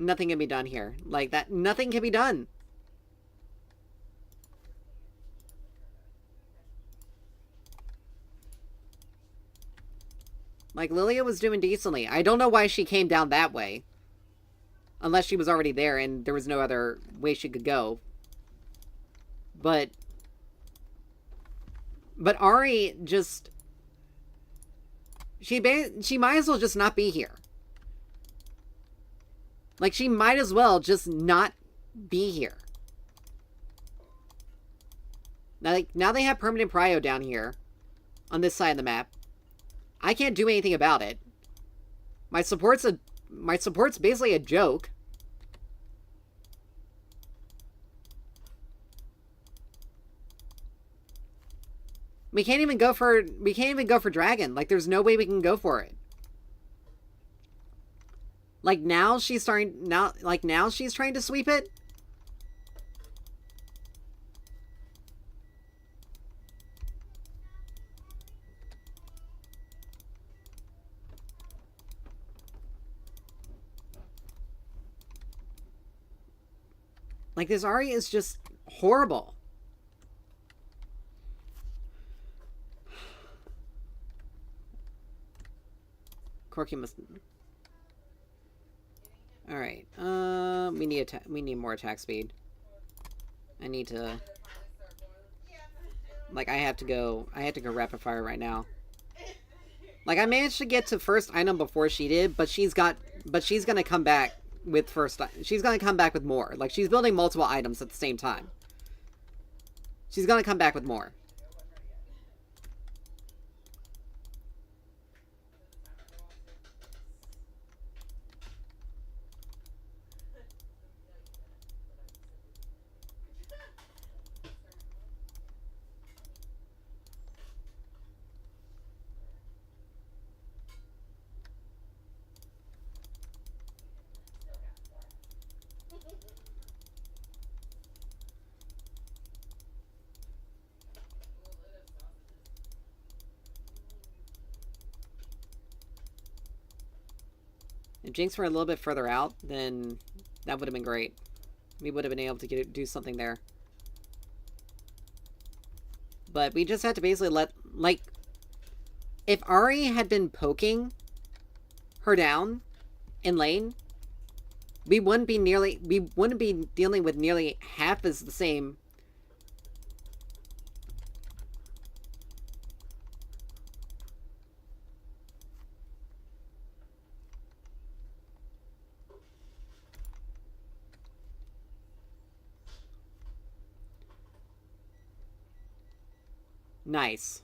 Nothing can be done here. Like, that, nothing can be done. Like, Lilia was doing decently. I don't know why she came down that way. Unless she was already there and there was no other way she could go. But Ahri just... She might as well just not be here. Like, she might as well just not be here. Now they have permanent prio down here. On this side of the map. I can't do anything about it. My support's basically a joke. We can't even go for dragon. Like, there's no way we can go for it. Like, now she's trying to sweep it. Like, this Ahri is just horrible. Corki must... Alright, we need more attack speed. I need to... Like, I have to go rapid fire right now. Like, I managed to get to first item before she did, but she's gonna come back with she's gonna come back with more. Like, she's building multiple items at the same time. She's gonna come back with more. If Jinx were a little bit further out, then that would have been great. We would have been able to do something there. But we just had to basically let, like, if Ahri had been poking her down in lane, we wouldn't be dealing with nearly half as the same. Nice.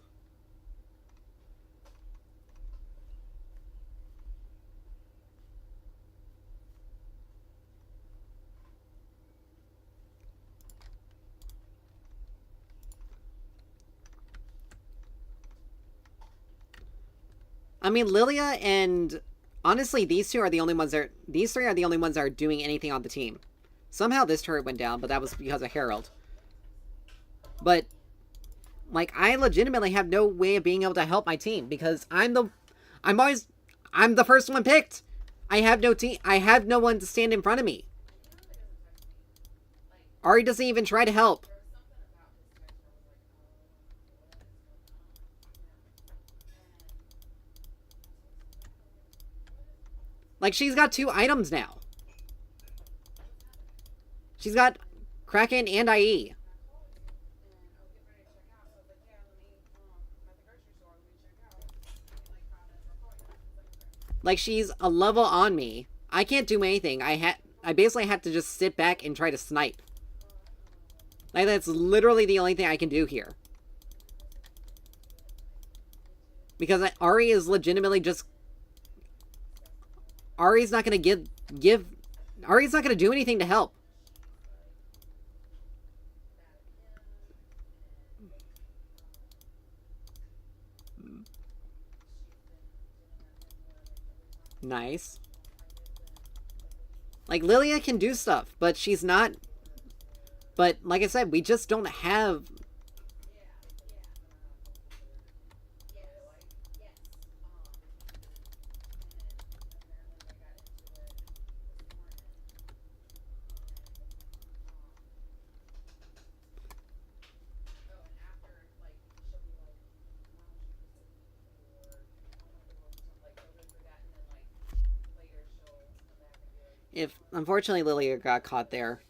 I mean, Lilia and honestly, these three are the only ones that are doing anything on the team. Somehow this turret went down, but that was because of Herald. But like, I legitimately have no way of being able to help my team because I'm the first one picked. I have no team. I have no one to stand in front of me. Ahri doesn't even try to help. Like, she's got 2 items now. She's got Kraken and IE. Like, she's a level on me. I can't do anything. I basically have to just sit back and try to snipe. Like, that's literally the only thing I can do here. Because Ahri is legitimately just... Ahri's not gonna Ahri's not gonna do anything to help. Nice. Like, Lilia can do stuff, but she's not... But, like I said, we just don't have... Unfortunately, Lilia got caught there.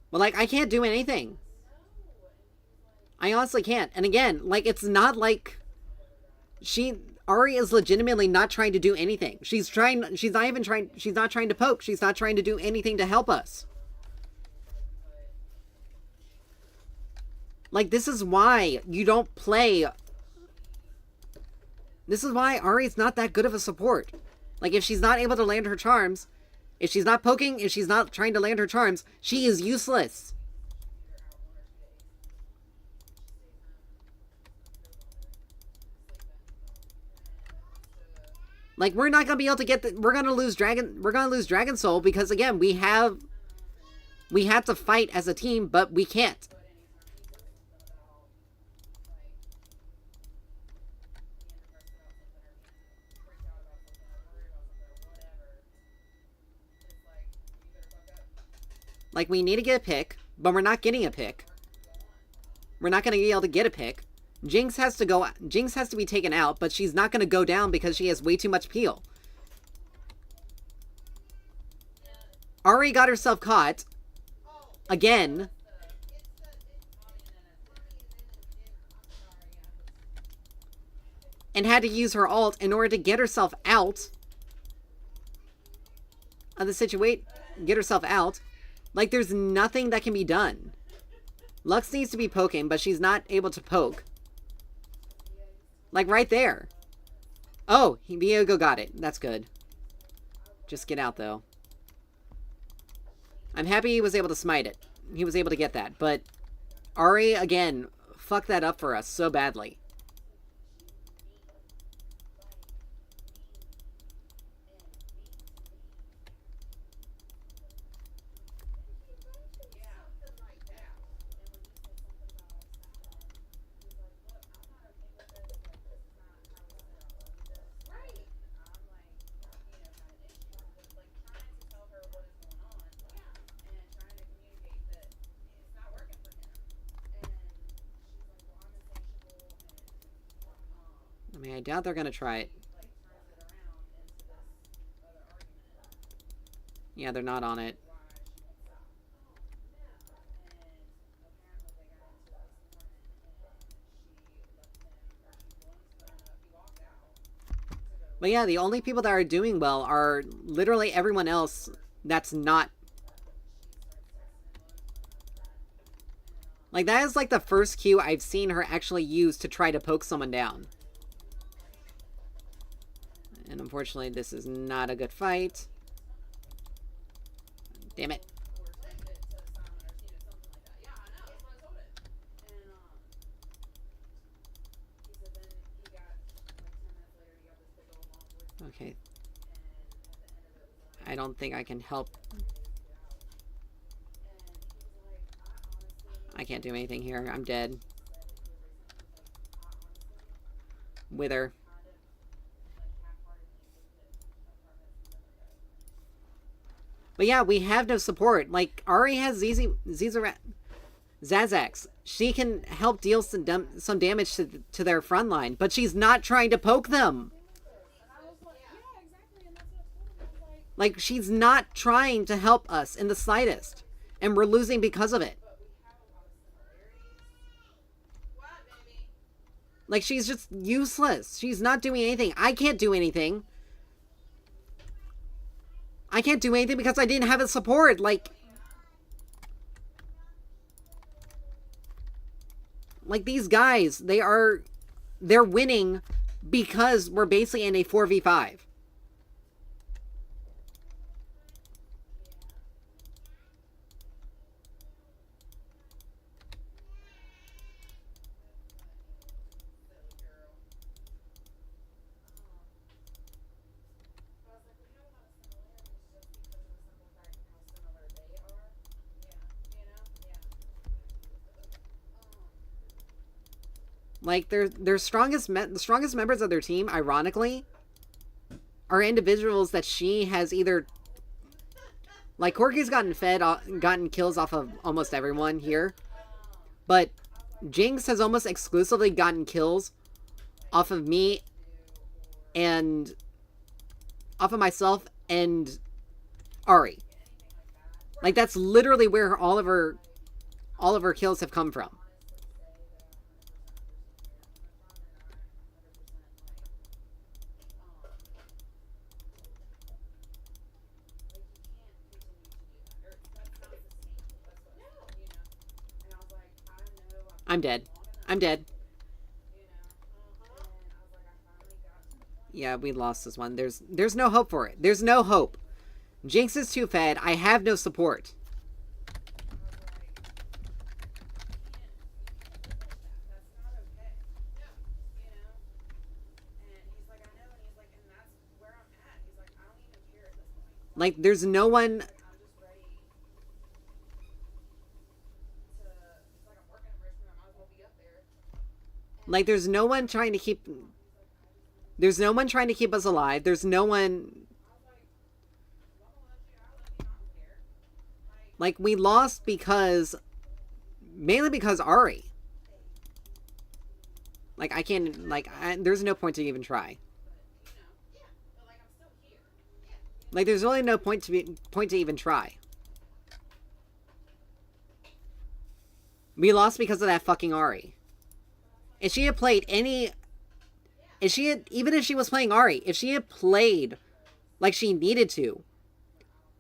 But, like, I can't do anything. I honestly can't. And again, like, it's not like... Ahri is legitimately not trying to do anything. She's not trying to poke. She's not trying to do anything to help us. Like, this is why you don't play... This is why Ahri's not that good of a support. Like, if she's not able to land her charms, if she's not poking, if she's not trying to land her charms, she is useless. Like, we're not gonna be able to get we're gonna lose Dragon Soul because, again, we have to fight as a team, but we can't. Like, we need to get a pick, but we're not getting a pick. We're not going to be able to get a pick. Jinx has to be taken out, but she's not going to go down because she has way too much peel. Ahri got herself caught. Again. And had to use her ult in order to get herself out of the situation. Get herself out. Like, there's nothing that can be done. Lux needs to be poking, but she's not able to poke. Like, right there. Oh, Viego got it. That's good. Just get out, though. I'm happy he was able to smite it. He was able to get that. But Ahri, again, fucked that up for us so badly. I mean, I doubt they're gonna try it. Yeah, they're not on it. But yeah, the only people that are doing well are literally everyone else that's not. Like, that is like the first cue I've seen her actually use to try to poke someone down. And unfortunately, this is not a good fight. Damn it. Okay. I don't think I can help. I can't do anything here. I'm dead. Wither. But yeah, we have no support. Like, Ari has Zazax. She can help deal some damage to their front line, but she's not trying to poke them. Like, she's not trying to help us in the slightest. And we're losing because of it. Like, she's just useless. She's not doing anything. I can't do anything. I can't do anything because I didn't have a support. Like these guys, they're winning because we're basically in a 4v5. Like, the strongest members of their team, ironically, are individuals that she has either... Like, Corki's gotten kills off of almost everyone here. But Jinx has almost exclusively gotten kills off of me and... off of myself and Ari. Like, that's literally where all of her kills have come from. I'm dead. I'm dead. Yeah, we lost this one. There's no hope for it. There's no hope. Jinx is too fed. I have no support. Like, there's no one... Like, there's no one trying to keep... There's no one trying to keep us alive. There's no one... Like, we lost because... Mainly because Ari. Like, I can't... Like, there's no point to even try. Like, there's really no point to even try. We lost because of that fucking Ari. If she had played any... Even if she was playing Ari, if she had played like she needed to,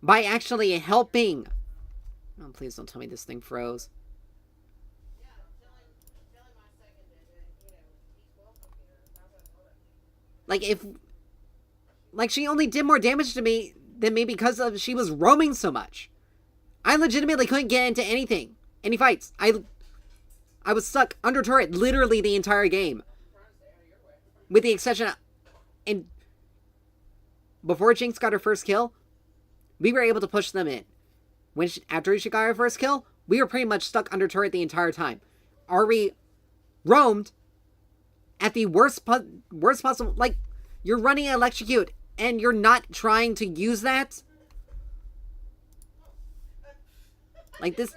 by actually helping... Oh, please don't tell me this thing froze. Like, if... Like, she only did more damage to me than me because of she was roaming so much. I legitimately couldn't get into anything. Any fights. I was stuck under turret literally the entire game. With the exception of... And before Jinx got her first kill, we were able to push them in. After she got her first kill, we were pretty much stuck under turret the entire time. Ari roamed at the worst possible... Like, you're running an electrocute, and you're not trying to use that? Like, this...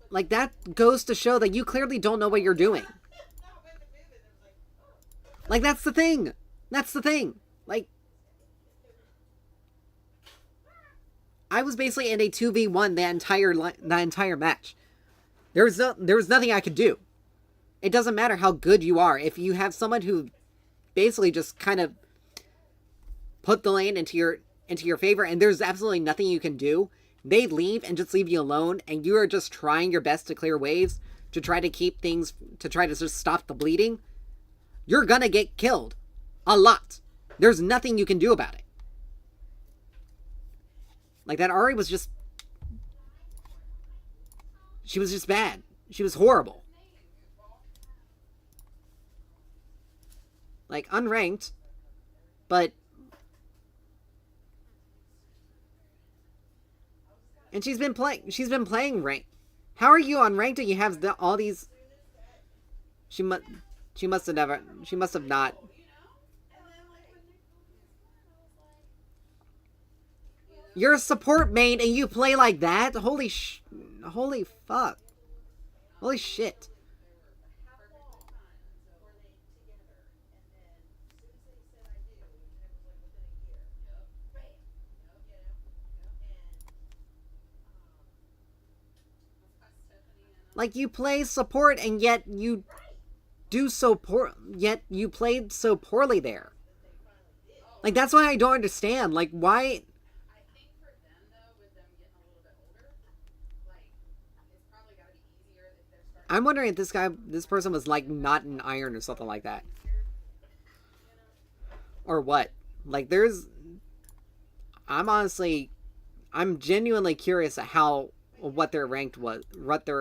Like, that goes to show that you clearly don't know what you're doing. Like, that's the thing. That's the thing. Like, I was basically in a 2v1 that entire match. There was nothing I could do. It doesn't matter how good you are. If you have someone who basically just kind of put the lane into your favor and there's absolutely nothing you can do, they leave and just leave you alone, and you are just trying your best to clear waves to try to keep things, to try to just stop the bleeding, you're gonna get killed. A lot. There's nothing you can do about it. Like, that Ahri was just... She was just bad. She was horrible. Like, unranked, but... And she's been playing ranked. How are you unranked and you have all these... She must have not... You're a support main and you play like that? Holy fuck. Holy shit. Like, you play support and yet you do so poor, yet you played so poorly there. Like, that's why I don't understand. Like, why... I'm wondering if this person was, like, not an iron or something like that. Or what? Like, I'm genuinely curious at what their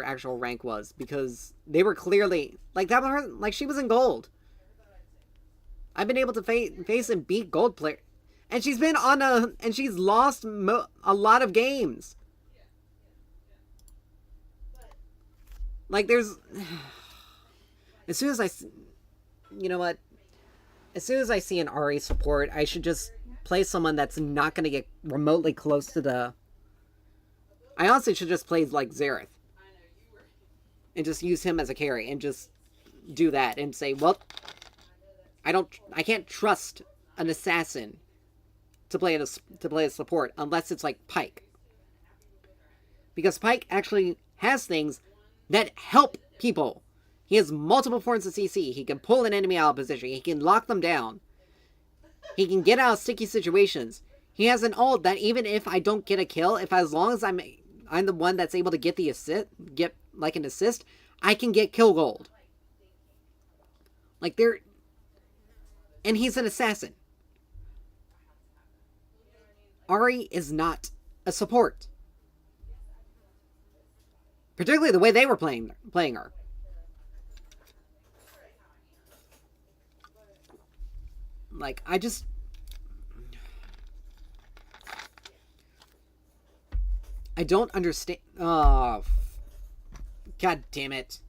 actual rank was, because they were clearly, like, that was, like, she was in gold. I've been able to face and beat gold player, and she's been and she's lost a lot of games. Like, there's... As soon as you know what? As soon as I see an Ahri support, I should just play someone that's not going to get remotely close to the... I honestly should just play, like, Xerath. And just use him as a carry, and just do that, and say, well... I can't trust an assassin to play a support, unless it's, like, Pyke. Because Pyke actually has things that help people. He has multiple forms of CC. He can pull an enemy out of position. He can lock them down. He can get out of sticky situations. He has an ult that even if I don't get a kill, as long as I'm the one that's able to get the assist, an assist, I can get kill gold. Like, and he's an assassin. Ahri is not a support. Particularly the way they were playing her. Like, I don't understand. Oh, god damn it.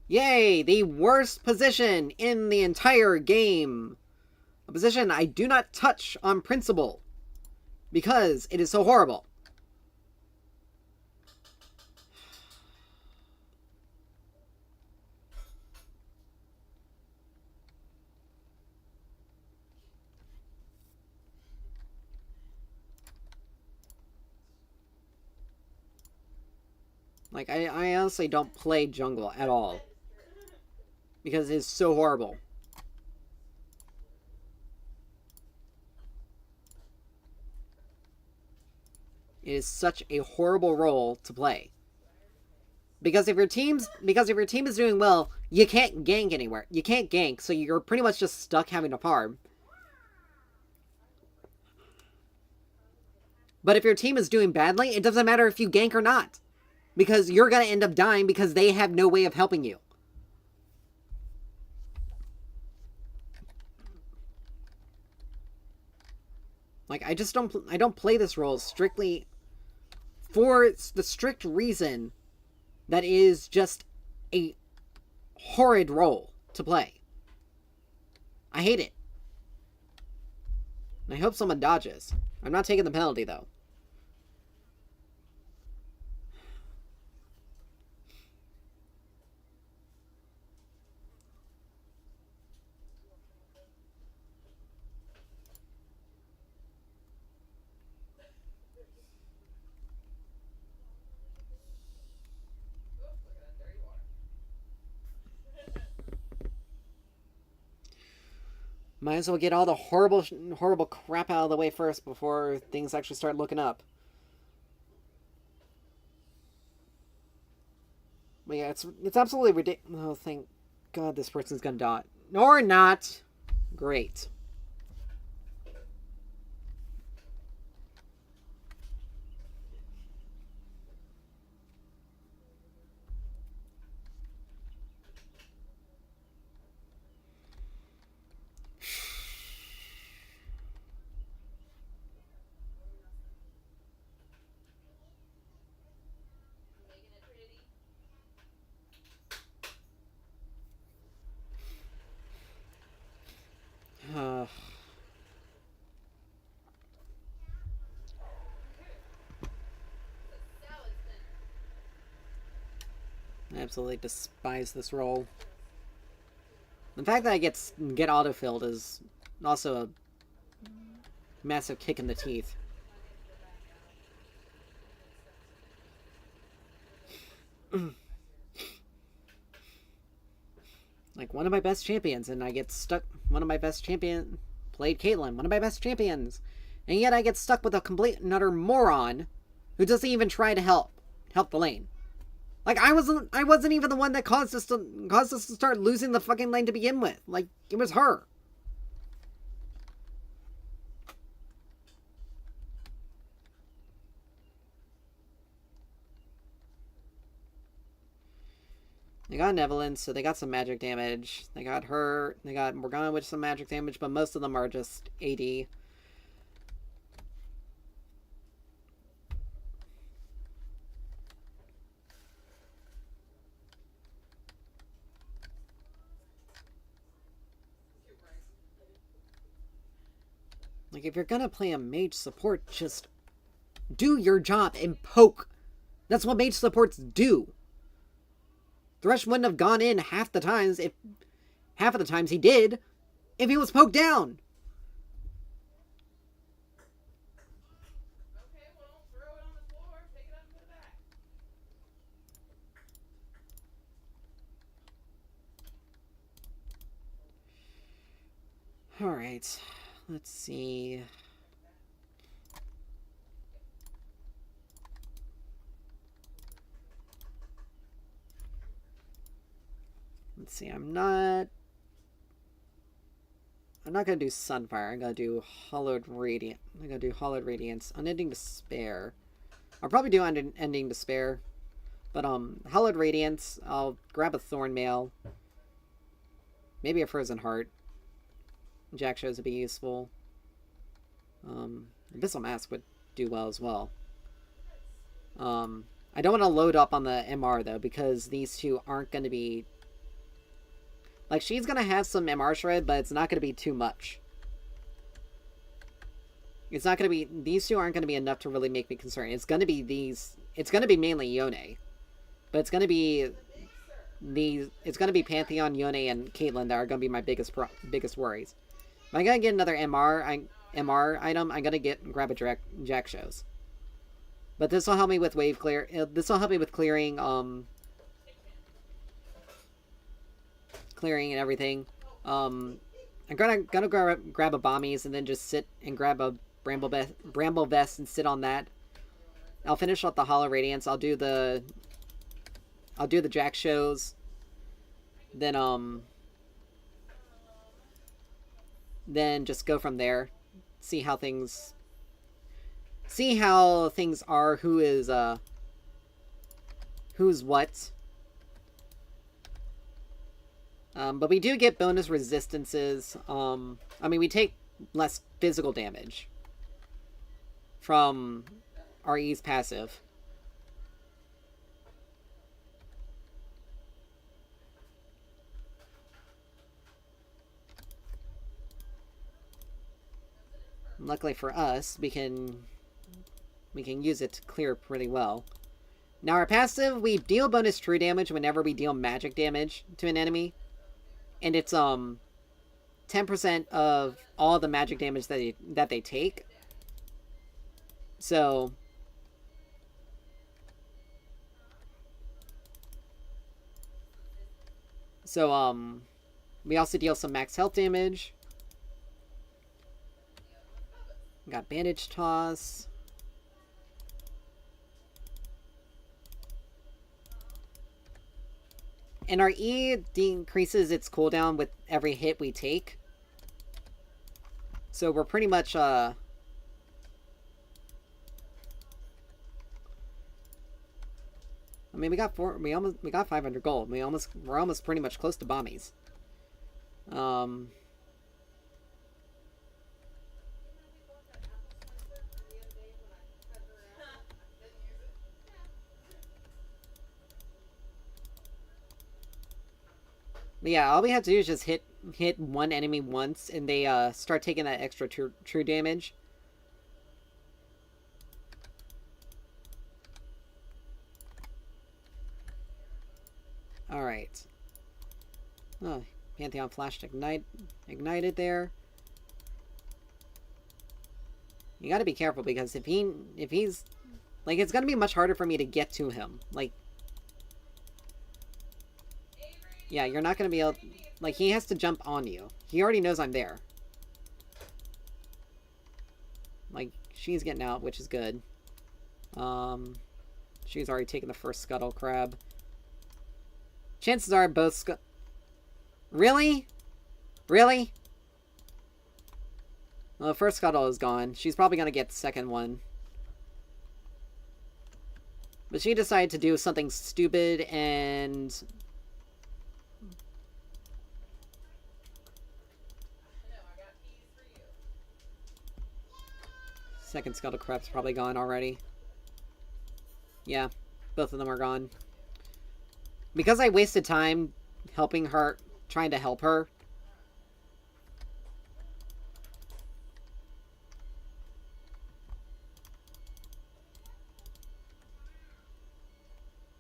Yay, the worst position in the entire game. A position I do not touch on principle, because it is so horrible. Like, I honestly don't play jungle at all, because it's so horrible. It is such a horrible role to play. Because if your team is doing well, you can't gank anywhere. You can't gank, so you're pretty much just stuck having to farm. But if your team is doing badly, it doesn't matter if you gank or not. Because you're going to end up dying because they have no way of helping you. Like, I don't play this role strictly for the strict reason that is just a horrid role to play. I hate it. And I hope someone dodges. I'm not taking the penalty, though. Might as well get all the horrible, horrible crap out of the way first before things actually start looking up. But yeah, it's absolutely ridiculous. Oh, thank God this person's gonna die. Or not. Great. I absolutely despise this role. The fact that I get autofilled is also a massive kick in the teeth. Like, one of my best champions, and I get stuck. One of my best champion played Caitlyn, one of my best champions, and yet I get stuck with a complete and utter moron who doesn't even try to help the lane. Like, I wasn't even the one that caused us to start losing the fucking lane to begin with. Like, it was her. They got Evelyn, so they got some magic damage. They got her. They got Morgana with some magic damage, but most of them are just AD. Like, if you're gonna play a mage support, just do your job and poke. That's what mage supports do. Thresh wouldn't have gone in half of the times he did if he was poked down. Okay, well, throw it on the floor, pick it up and put it back. Alright. Let's see. Let's see, I'm not gonna do Sunfire. I'm gonna do Hollowed Radiant. I'm gonna do Hollowed Radiance. Unending Despair. I'll probably do Unending Despair. But Hollowed Radiance, I'll grab a Thornmail. Maybe a Frozen Heart. Jak'Sho's would be useful. Abyssal Mask would do well as well. I don't want to load up on the MR though, because these two aren't going to be... Like, she's going to have some MR shred, but it's not going to be too much. It's not going to be... These two aren't going to be enough to really make me concerned. It's going to be these... It's going to be mainly Yone. But it's going to be... It's going to be Pantheon, Yone, and Caitlyn that are going to be my biggest worries. If I'm going to get another MR item, I'm going to grab a Jak'Sho's. But this will help me with wave clear. This will help me with clearing, clearing and everything. I'm gonna grab a Bommies and then just sit and grab a Bramble Vest and sit on that. I'll finish up the Hollow Radiance. I'll do the Jak'Sho's. Then just go from there. See how things are, who's what. But we do get bonus resistances. I mean, we take less physical damage from our E's passive. Luckily for us, we can use it to clear pretty well. Now our passive, we deal bonus true damage whenever we deal magic damage to an enemy. And it's 10% of all the magic damage that they take. So we also deal some max health damage. Got bandage toss. And our E decreases its cooldown with every hit we take. So we're pretty much, I mean, we got 500 gold. We're almost pretty much close to bombies. But yeah, all we have to do is just hit one enemy once, and they start taking that extra true damage. All right. Oh, Pantheon flashed ignited there. You got to be careful because if he's like, it's gonna be much harder for me to get to him. Like, yeah, you're not gonna be able. Like, he has to jump on you. He already knows I'm there. Like, she's getting out, which is good. She's already taken the first scuttle crab. Chances are both Really? Really? Well, the first scuttle is gone. She's probably gonna get the second one. But she decided to do something stupid and... Second scuttle crab's probably gone already. Yeah, both of them are gone. Because I wasted time helping her, trying to help her.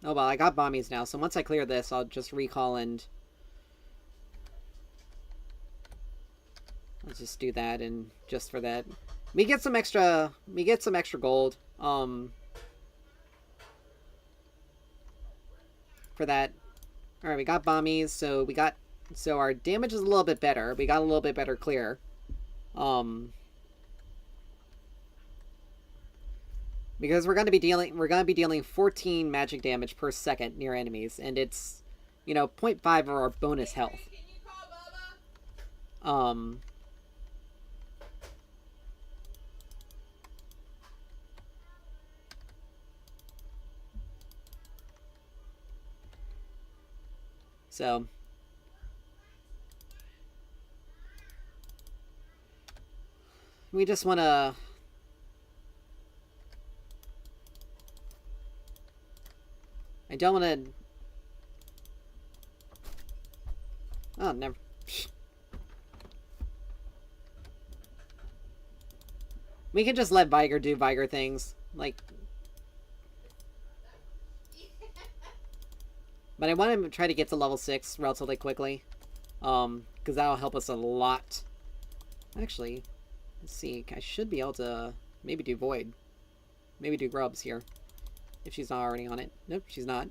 Oh well, I got bombies now, so once I clear this, I'll just recall and... Let's just do that, and just for that... We get some extra gold, for that. Alright, we got bombies, so our damage is a little bit better. We got a little bit better clear. Because we're gonna be dealing 14 magic damage per second near enemies, and it's, you know, 0.5 of our bonus health. So we just want to... I don't want to... Oh, never... We can just let Viger do Viger things. Like... But I want to try to get to level 6 relatively quickly. Because that'll help us a lot. Actually, let's see. I should be able to maybe do Void. Maybe do Grubs here. If she's not already on it. Nope, she's not.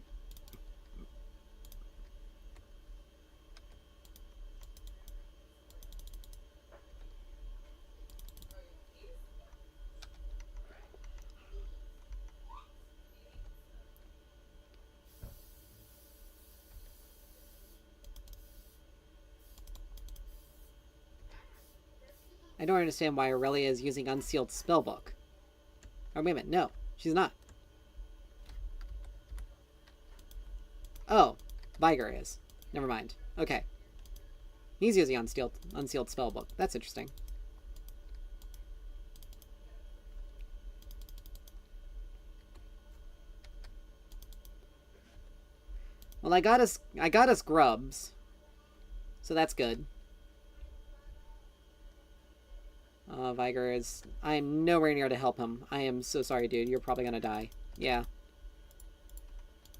I don't understand why Aurelia is using Unsealed Spellbook. Oh, wait a minute. No, she's not. Oh, Viger is. Never mind. Okay. He's using Unsealed Spellbook. That's interesting. Well, I got us Grubs. So that's good. Viger is... I'm nowhere near to help him. I am so sorry, dude. You're probably gonna die. Yeah.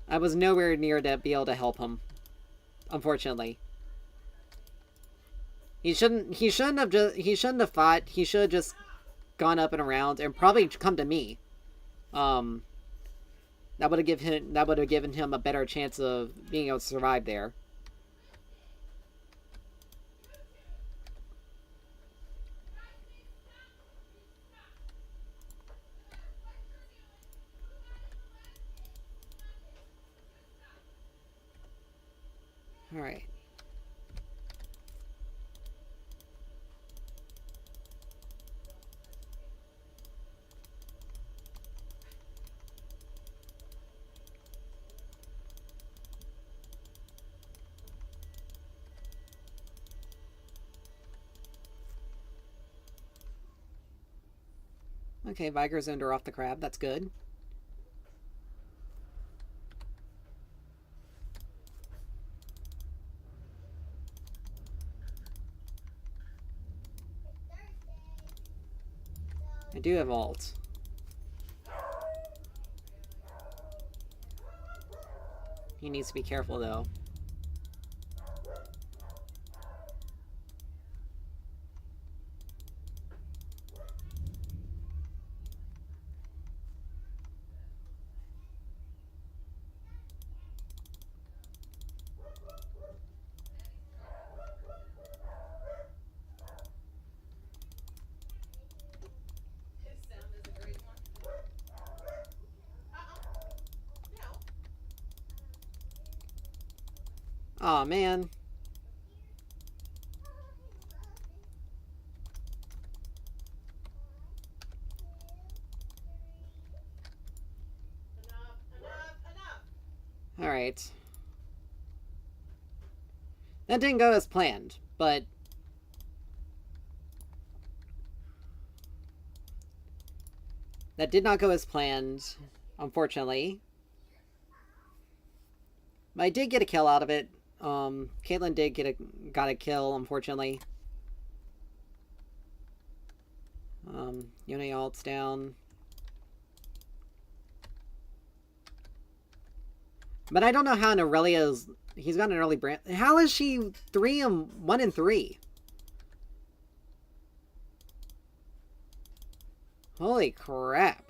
I was nowhere near to be able to help him. Unfortunately. He shouldn't have fought. He should have just gone up and around and probably come to me. That would have given him a better chance of being able to survive there. Alright. Okay, Viger zoned her off the crab. That's good. I do have ult. He needs to be careful, though. His sound is a great one. No. Aw, man. Enough. Alright. That didn't go as planned, but... That did not go as planned, unfortunately. But I did get a kill out of it. Caitlyn did got a kill, unfortunately. Yone ult's down. But I don't know how an Aurelia's... He's got an early brand... How is she 1 and 3? Holy crap.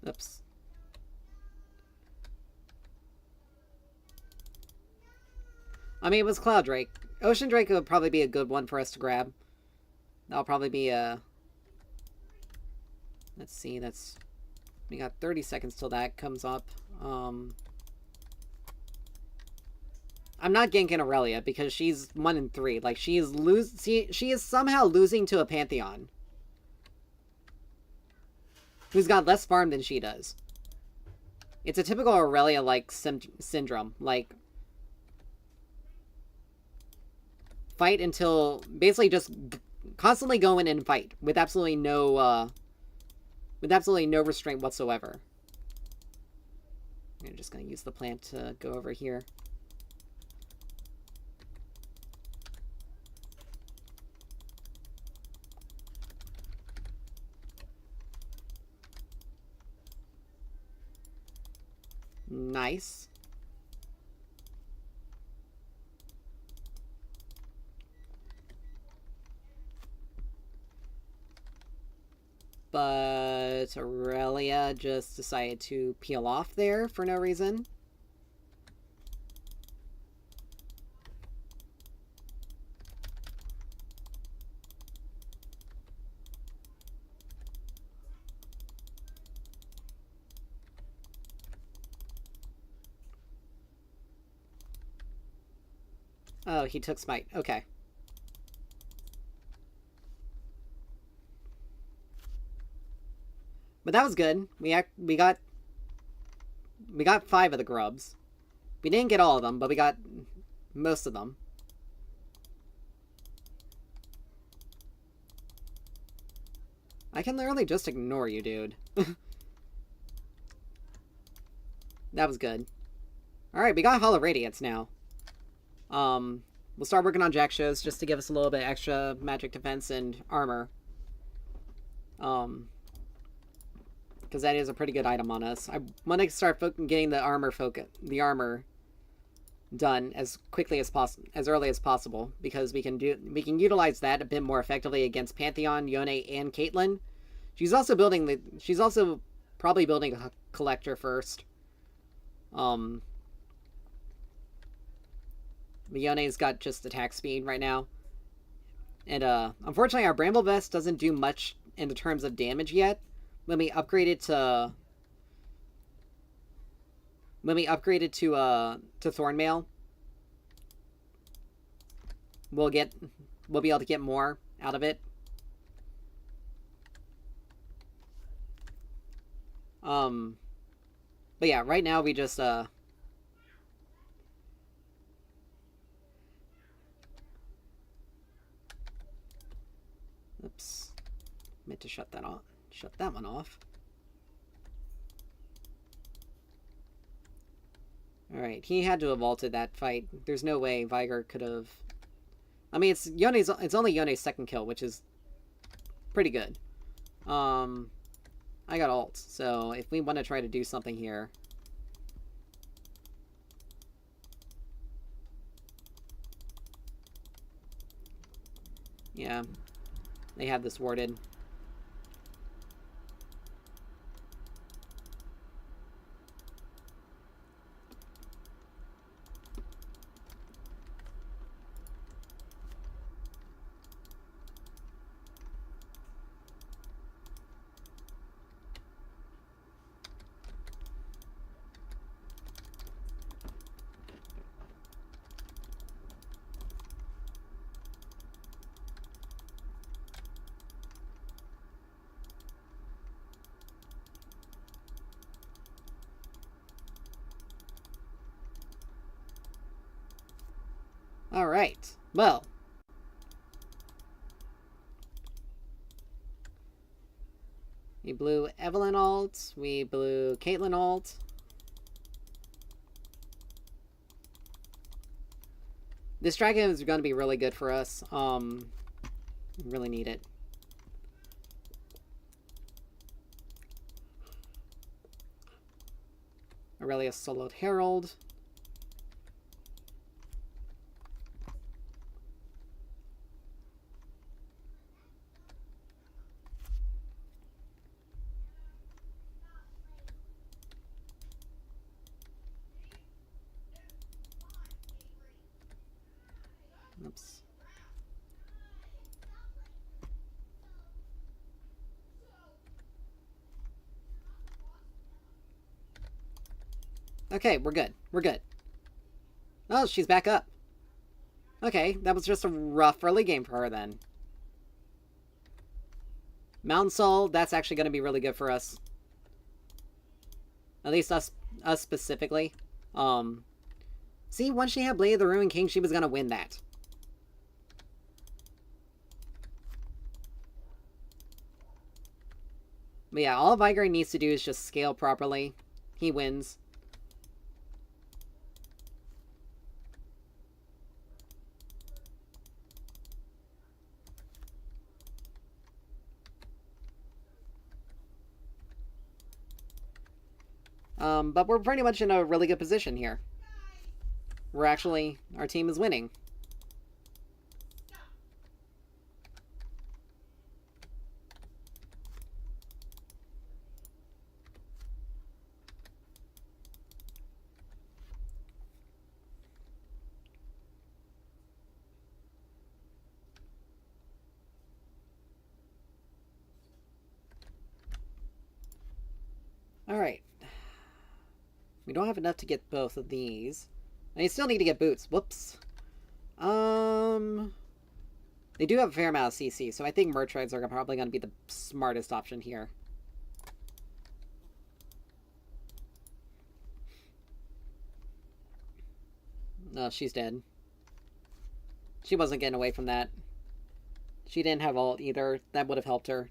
Oops. I mean, it was Cloud Drake. Ocean Drake would probably be a good one for us to grab. That'll probably be a... Let's see, that's... We got 30 seconds till that comes up. I'm not ganking Aurelia because she's 1 and 3. Like, she is somehow losing to a Pantheon who's got less farm than she does. It's a typical Aurelia-like syndrome. Like, fight until... Basically just constantly go in and fight with absolutely no restraint whatsoever. I'm just going to use the plant to go over here. Nice. But Aurelia just decided to peel off there for no reason. Oh, he took smite. Okay. But that was good. We got 5 of the grubs. We didn't get all of them, but we got most of them. I can literally just ignore you, dude. That was good. Alright, we got Hall of Radiance now. We'll start working on Jack shows just to give us a little bit extra magic defense and armor. Because that is a pretty good item on us. I want to start getting the armor done as quickly as possible, as early as possible, because we can utilize that a bit more effectively against Pantheon, Yone, and Caitlyn. She's also probably building a collector first. Yone's got just attack speed right now. And unfortunately our Bramble Vest doesn't do much in the terms of damage yet, when we upgraded to Thornmail, we'll be able to get more out of it. But yeah, right now we just oops, meant to shut that off. Shut that one off. Alright, he had to have vaulted that fight. There's no way Viger could have... I mean, it's only Yone's second kill, which is pretty good. I got ult, so if we want to try to do something here... Yeah, they have this warded. Alright, well. We blew Evelynn ult, we blew Caitlyn ult. This dragon is going to be really good for us. Really need it. Aurelius soloed Herald. Oops. Okay, we're good. We're good. Oh, she's back up. Okay, that was just a rough early game for her then. Mountain Soul, that's actually going to be really good for us. At least us specifically. See, once she had Blade of the Ruined King, she was going to win that. But yeah, all Viger needs to do is just scale properly. He wins. But we're pretty much in a really good position here. Our team is winning. Alright. We don't have enough to get both of these. And you still need to get boots. Whoops. They do have a fair amount of CC, so I think Murtroids are probably going to be the smartest option here. No, she's dead. She wasn't getting away from that. She didn't have ult either. That would have helped her.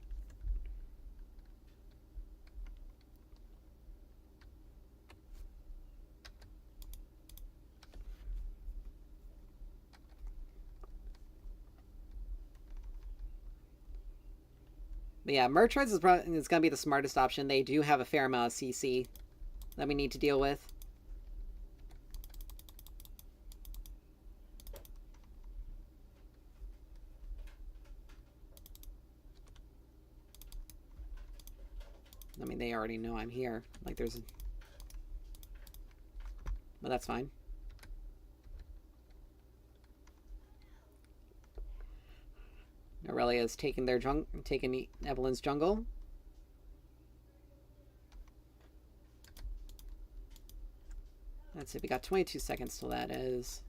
But yeah, Murtroids is going to be the smartest option. They do have a fair amount of CC that we need to deal with. I mean, they already know I'm here. Like, there's... But that's fine. Aurelia is taking Evelynn's jungle. Let's see, we got 22 seconds till that is.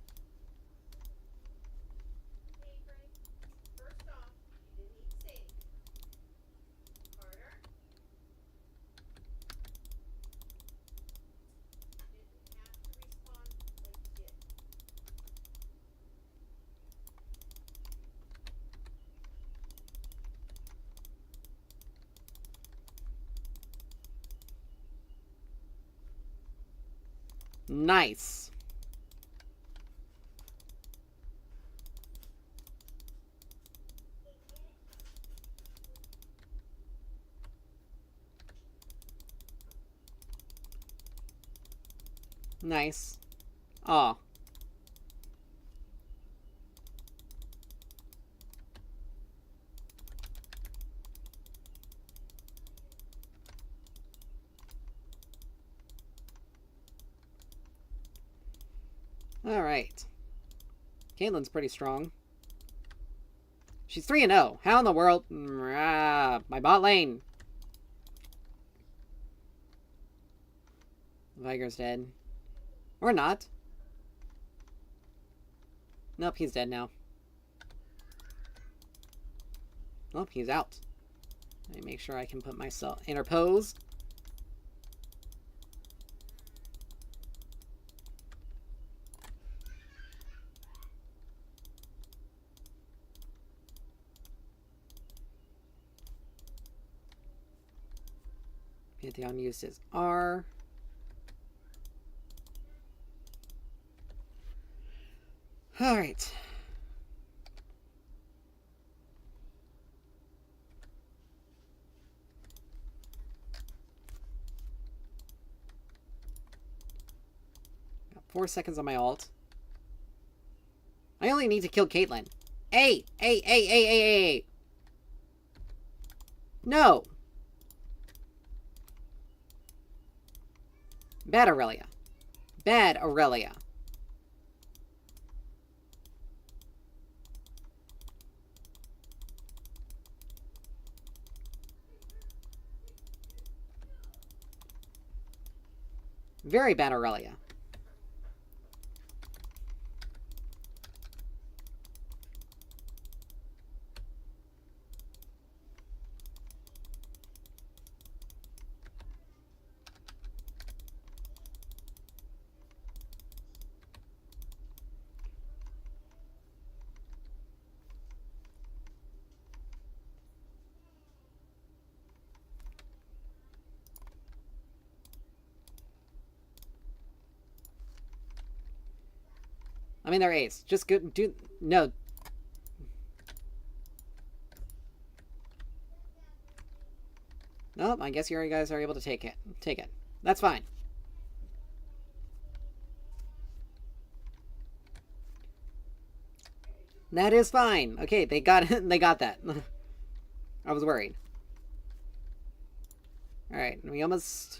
Hey, Frank. First off, you didn't eat steak. Carter. You didn't have to respond like you did. Nice. Nice. Oh. Alright. Caitlyn's pretty strong. She's 3-0. How in the world? My bot lane. Viger's dead. Or not. Nope, he's dead now. Nope, he's out. Let me make sure I can put myself interposed. Pantheon used his R. Alright. Got 4 seconds on my ult. I only need to kill Caitlyn. Hey! Hey, hey, hey, hey, hey! No! Bad Aurelia. Bad Aurelia. Very bad Aurelia. I mean, they're ace. Just go do... No. Nope, I guess you guys are able to take it. Take it. That's fine. That is fine. Okay, they got it. They got that. I was worried. Alright, we almost...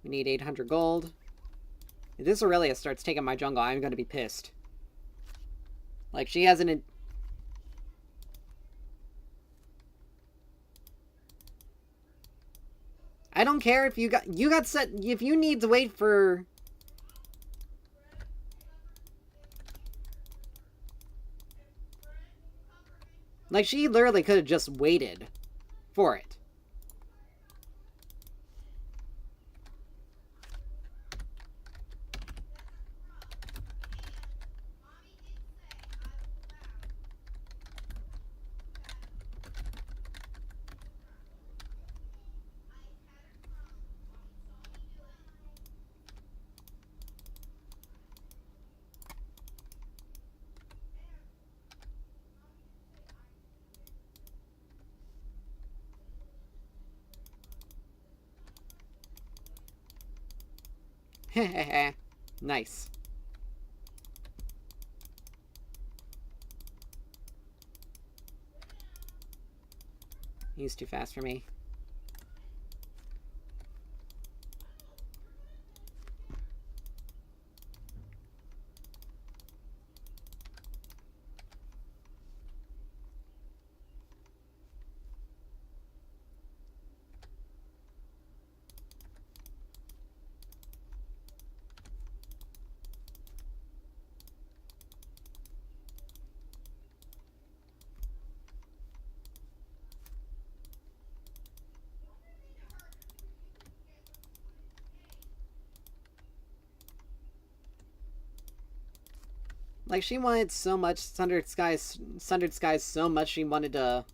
We need 800 gold. If this Aurelia starts taking my jungle, I'm gonna be pissed. Like, she hasn't... I don't care if you got set... If you need to wait for... Like, she literally could have just waited for it. Nice. He's too fast for me. Like, she wanted so much Sundered Skies so much she wanted to...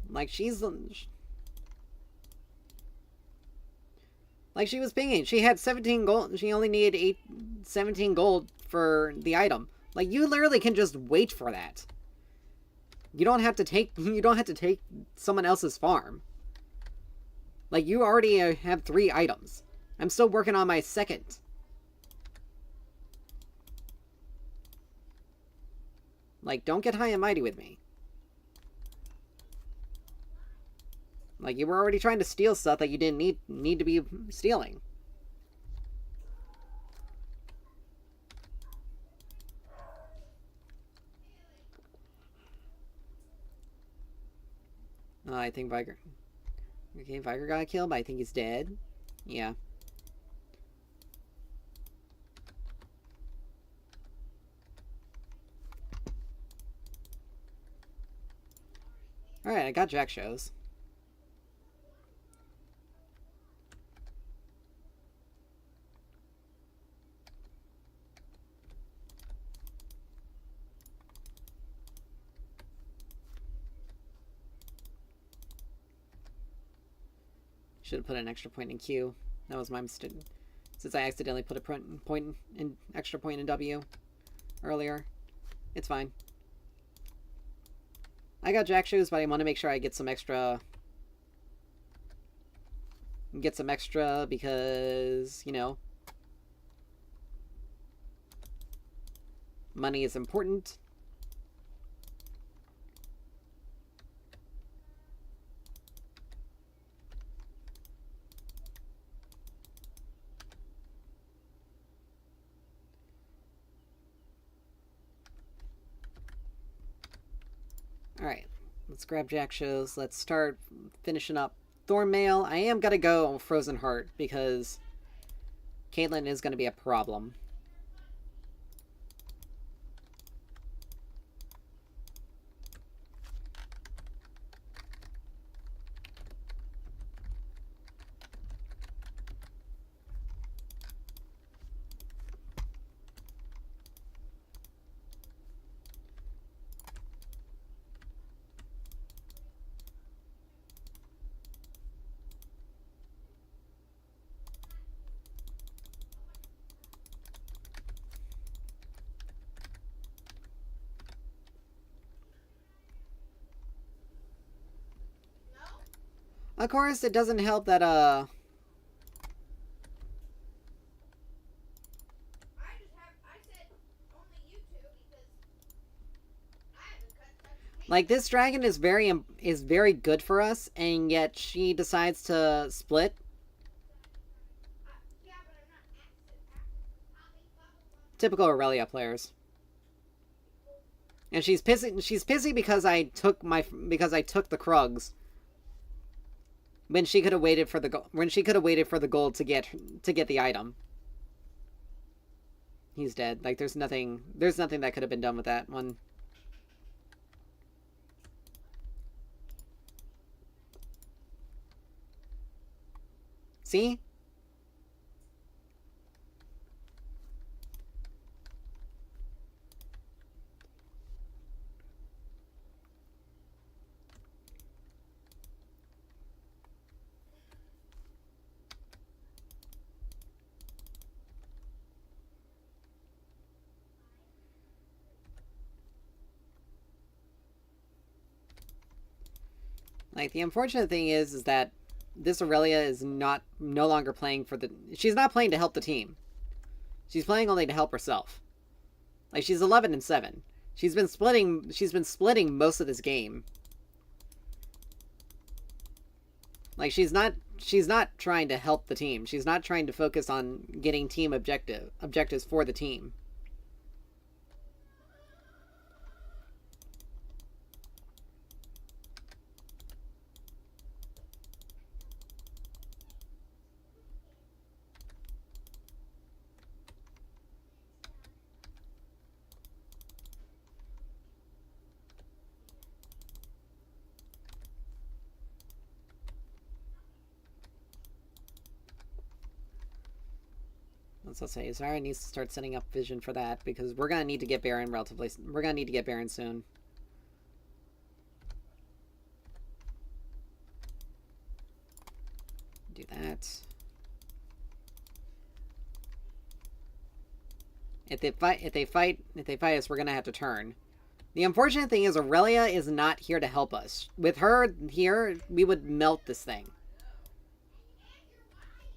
Like, she's... Like, she was pinging. She had 17 gold. She only needed 17 gold for the item. Like, you literally can just wait for that. You don't have to take someone else's farm. Like, you already have 3 items. I'm still working on my second. Like, don't get high and mighty with me. Like, you were already trying to steal stuff that you didn't need to be stealing. I think Viger... Okay, Viger got killed, but I think he's dead. Yeah. Alright, I got Jack shows. Should have put an extra point in Q. That was my mistake. Since I accidentally put a extra point in W earlier. It's fine. I got Jack shoes, but I want to make sure I get some extra. Get some extra because, you know, money is important. Alright, let's grab Jack shows. Let's start finishing up Thornmail. I am gonna go Frozen Heart because Caitlyn is gonna be a problem. Of course, it doesn't help that, like, this dragon is very good for us, and yet she decides to split. Typical Aurelia players. And she's pissy because I took the Krugs. When she could have waited for the gold to get the item. He's dead. Like, there's nothing that could have been done with that one. See? Like, the unfortunate thing is that this Aurelia is no longer playing for the... She's not playing to help the team. She's playing only to help herself. Like, she's 11-7. She's been splitting most of this game. Like, she's not trying to help the team. She's not trying to focus on getting team objectives for the team. So say Zara needs to start setting up vision for that because we're gonna need to get Baron relatively. We're gonna need to get Baron soon. Do that. If they fight us, we're gonna have to turn. The unfortunate thing is Aurelia is not here to help us. With her here, we would melt this thing.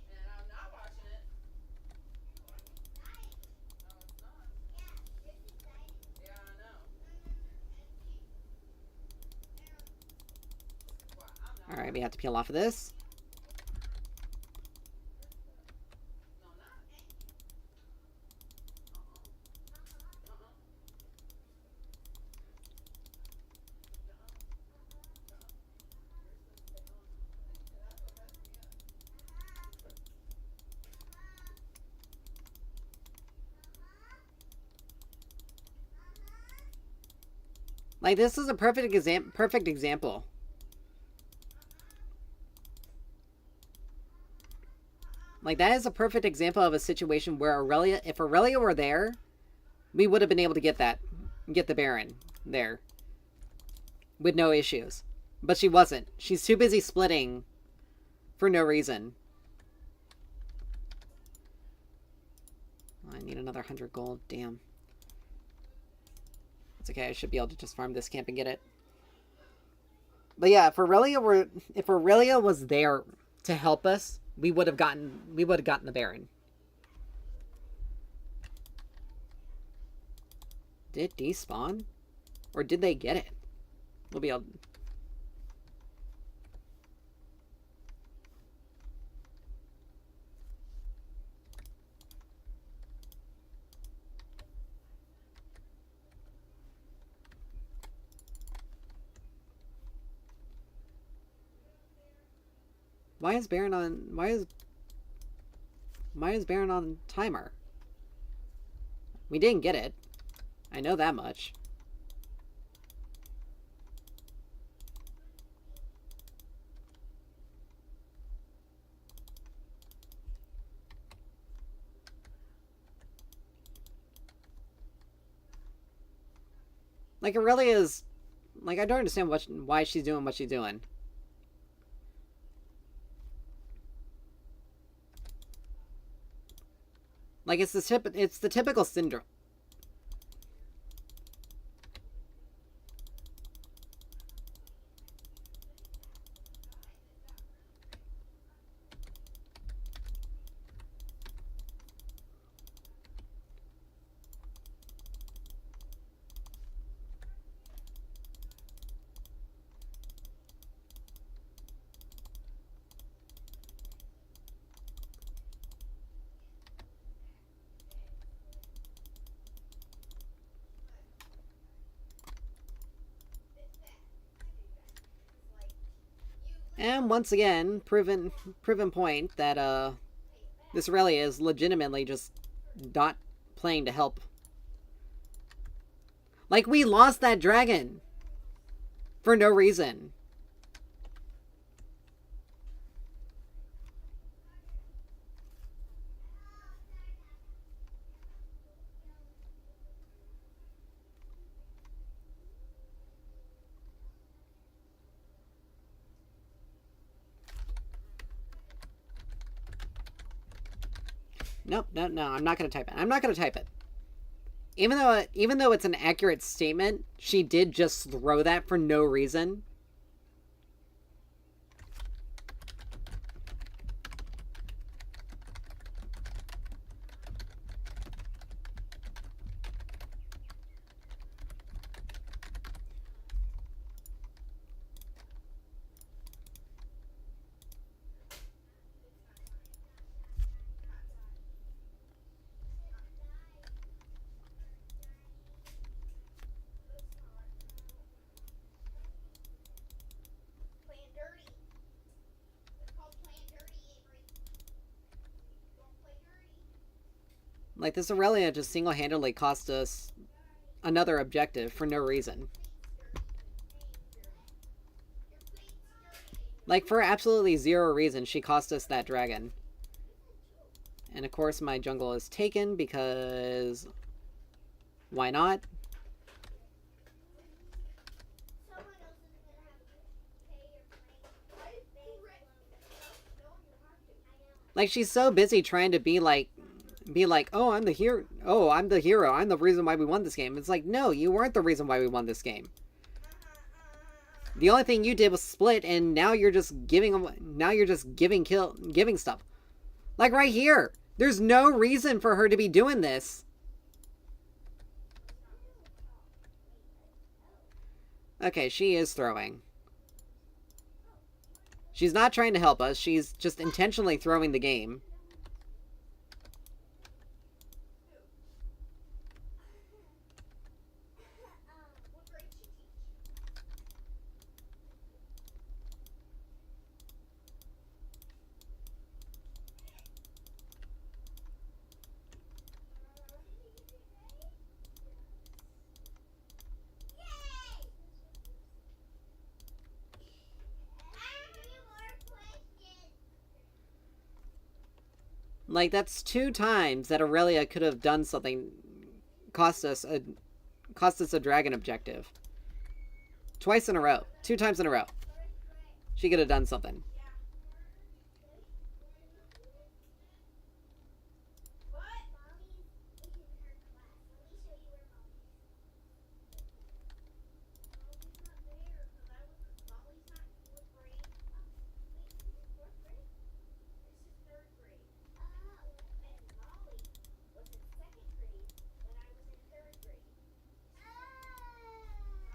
And I'm not watching it. No, it's not. Yeah, I know. Well, I'm not. Alright, we have to peel off of this. No, I'm not. Like, this is a perfect example. Like, that is a perfect example of a situation where Aurelia, if Aurelia were there, we would have been able to get the Baron there. With no issues. But she wasn't. She's too busy splitting for no reason. I need another 100 gold. Damn. It's okay. I should be able to just farm this camp and get it. But yeah, if Aurelia was there to help us, we would have gotten the Baron. Did it despawn? Or did they get it? We'll be able... Why is Baron on timer? We didn't get it. I know that much. Like, it really is... Like, I don't understand why she's doing what she's doing. Like, it's the typical syndrome. And once again, proven point that this Aurelia is legitimately just not playing to help. Like, we lost that dragon for no reason. Nope, no, I'm not gonna type it. I'm not gonna type it. Even though it's an accurate statement, she did just throw that for no reason. Like, this Aurelia just single-handedly cost us another objective for no reason. Like, for absolutely zero reason, she cost us that dragon. And of course my jungle is taken because why not? Like, she's so busy trying to be like, oh, I'm the hero. Oh, I'm the hero. I'm the reason why we won this game. It's like, no, you weren't the reason why we won this game. The only thing you did was split, and now you're just giving. Now you're just giving stuff. Like right here, there's no reason for her to be doing this. Okay, she is throwing. She's not trying to help us. She's just intentionally throwing the game. Like, that's 2 times that Aurelia could have done something, cost us a dragon objective. Twice in a row. 2 times in a row. She could have done something.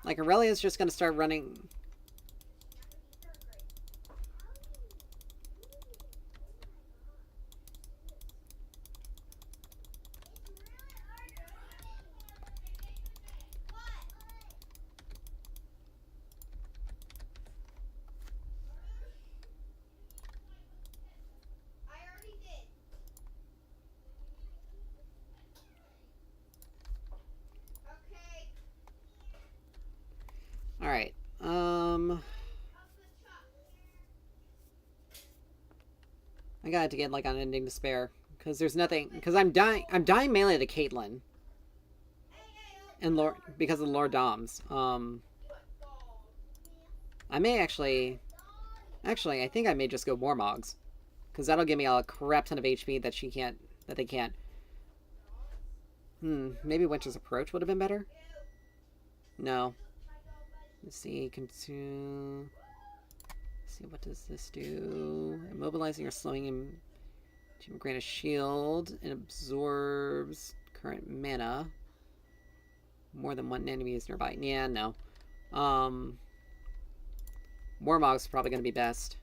Like, Aurelia's just gonna start running. Alright. I got to get like Unending Despair. Because there's nothing. Because I'm dying mainly to Caitlyn. And Lord, because of Lord Doms. I may actually, I think I may just go Warmogs. Because that'll give me a crap ton of HP that they can't. Maybe Winter's Approach would have been better? No. Let's see, consume. Let's see, what does this do? Immobilizing or slowing him to grant a shield and absorbs current mana. More than one enemy is nearby. Yeah, no. Warmog's probably going to be best.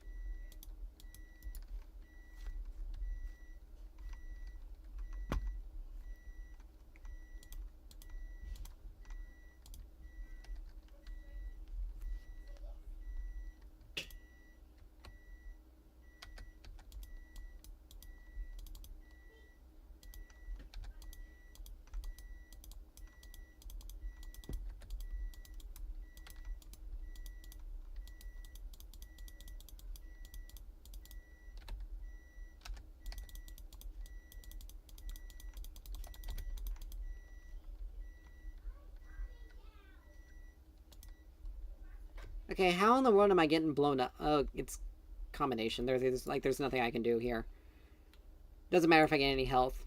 Okay, how in the world am I getting blown up? Oh, it's combination. There's nothing I can do here. Doesn't matter if I get any health.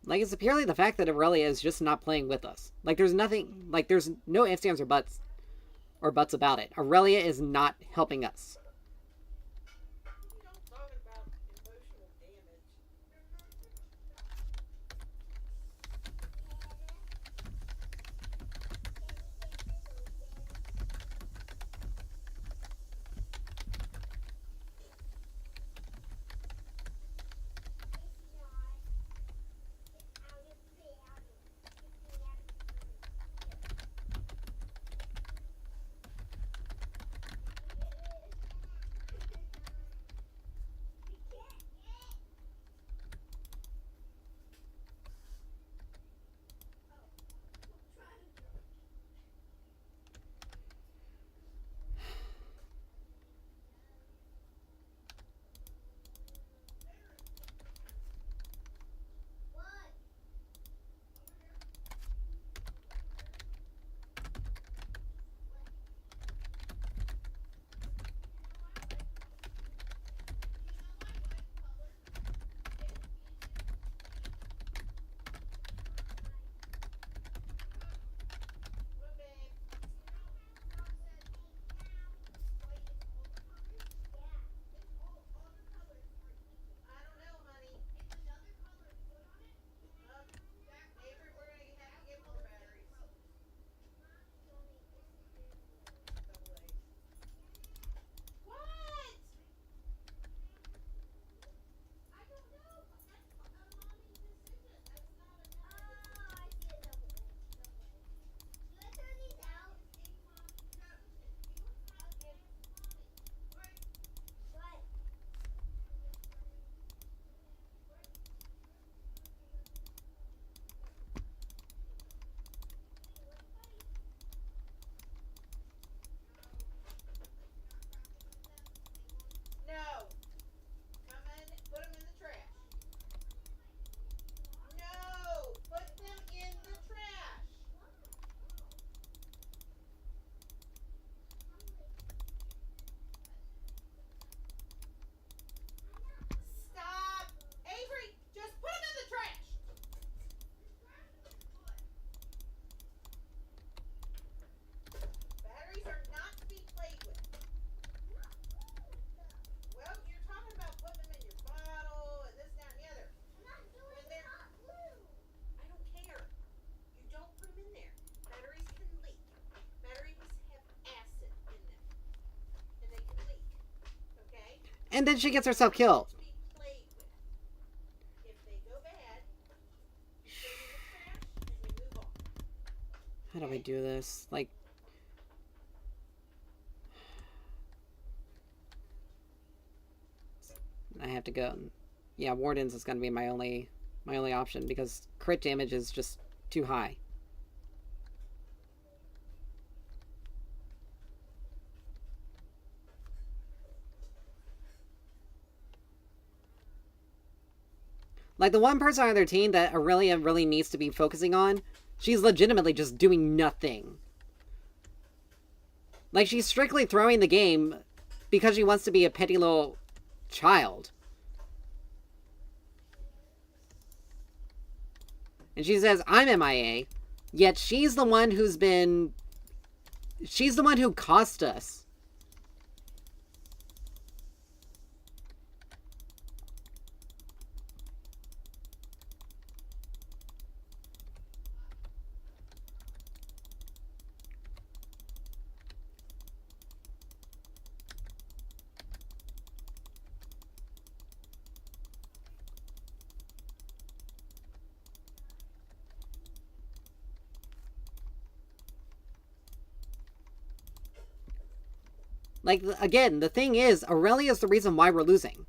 Like, it's purely the fact that Aurelia is just not playing with us. Like, there's nothing, like, there's no ifs, ands, or buts about it. Aurelia is not helping us. And then she gets herself killed. To be played with. If they go bad, you throw them in the trash and you move on. How do I do this? Like, I have to go. Yeah, Wardens is going to be my only option because crit damage is just too high. Like, the one person on their team that Aurelia really needs to be focusing on, she's legitimately just doing nothing. Like, she's strictly throwing the game because she wants to be a petty little child. And she says, I'm MIA, yet she's the one who's been... She's the one who cost us. Like, again, the thing is, Aurelia is the reason why we're losing.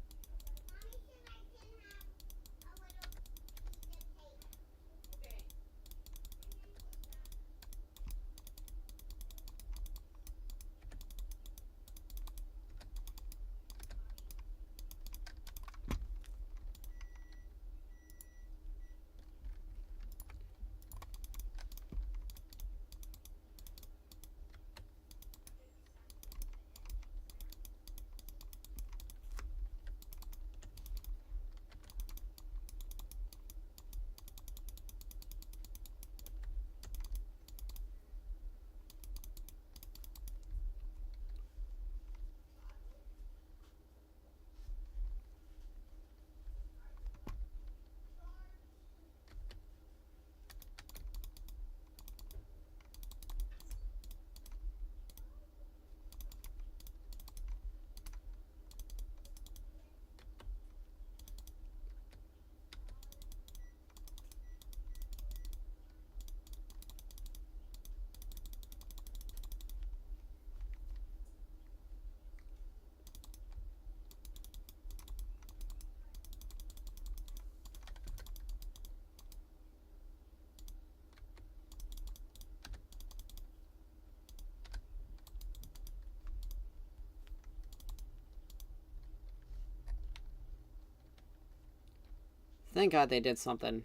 Thank God they did something.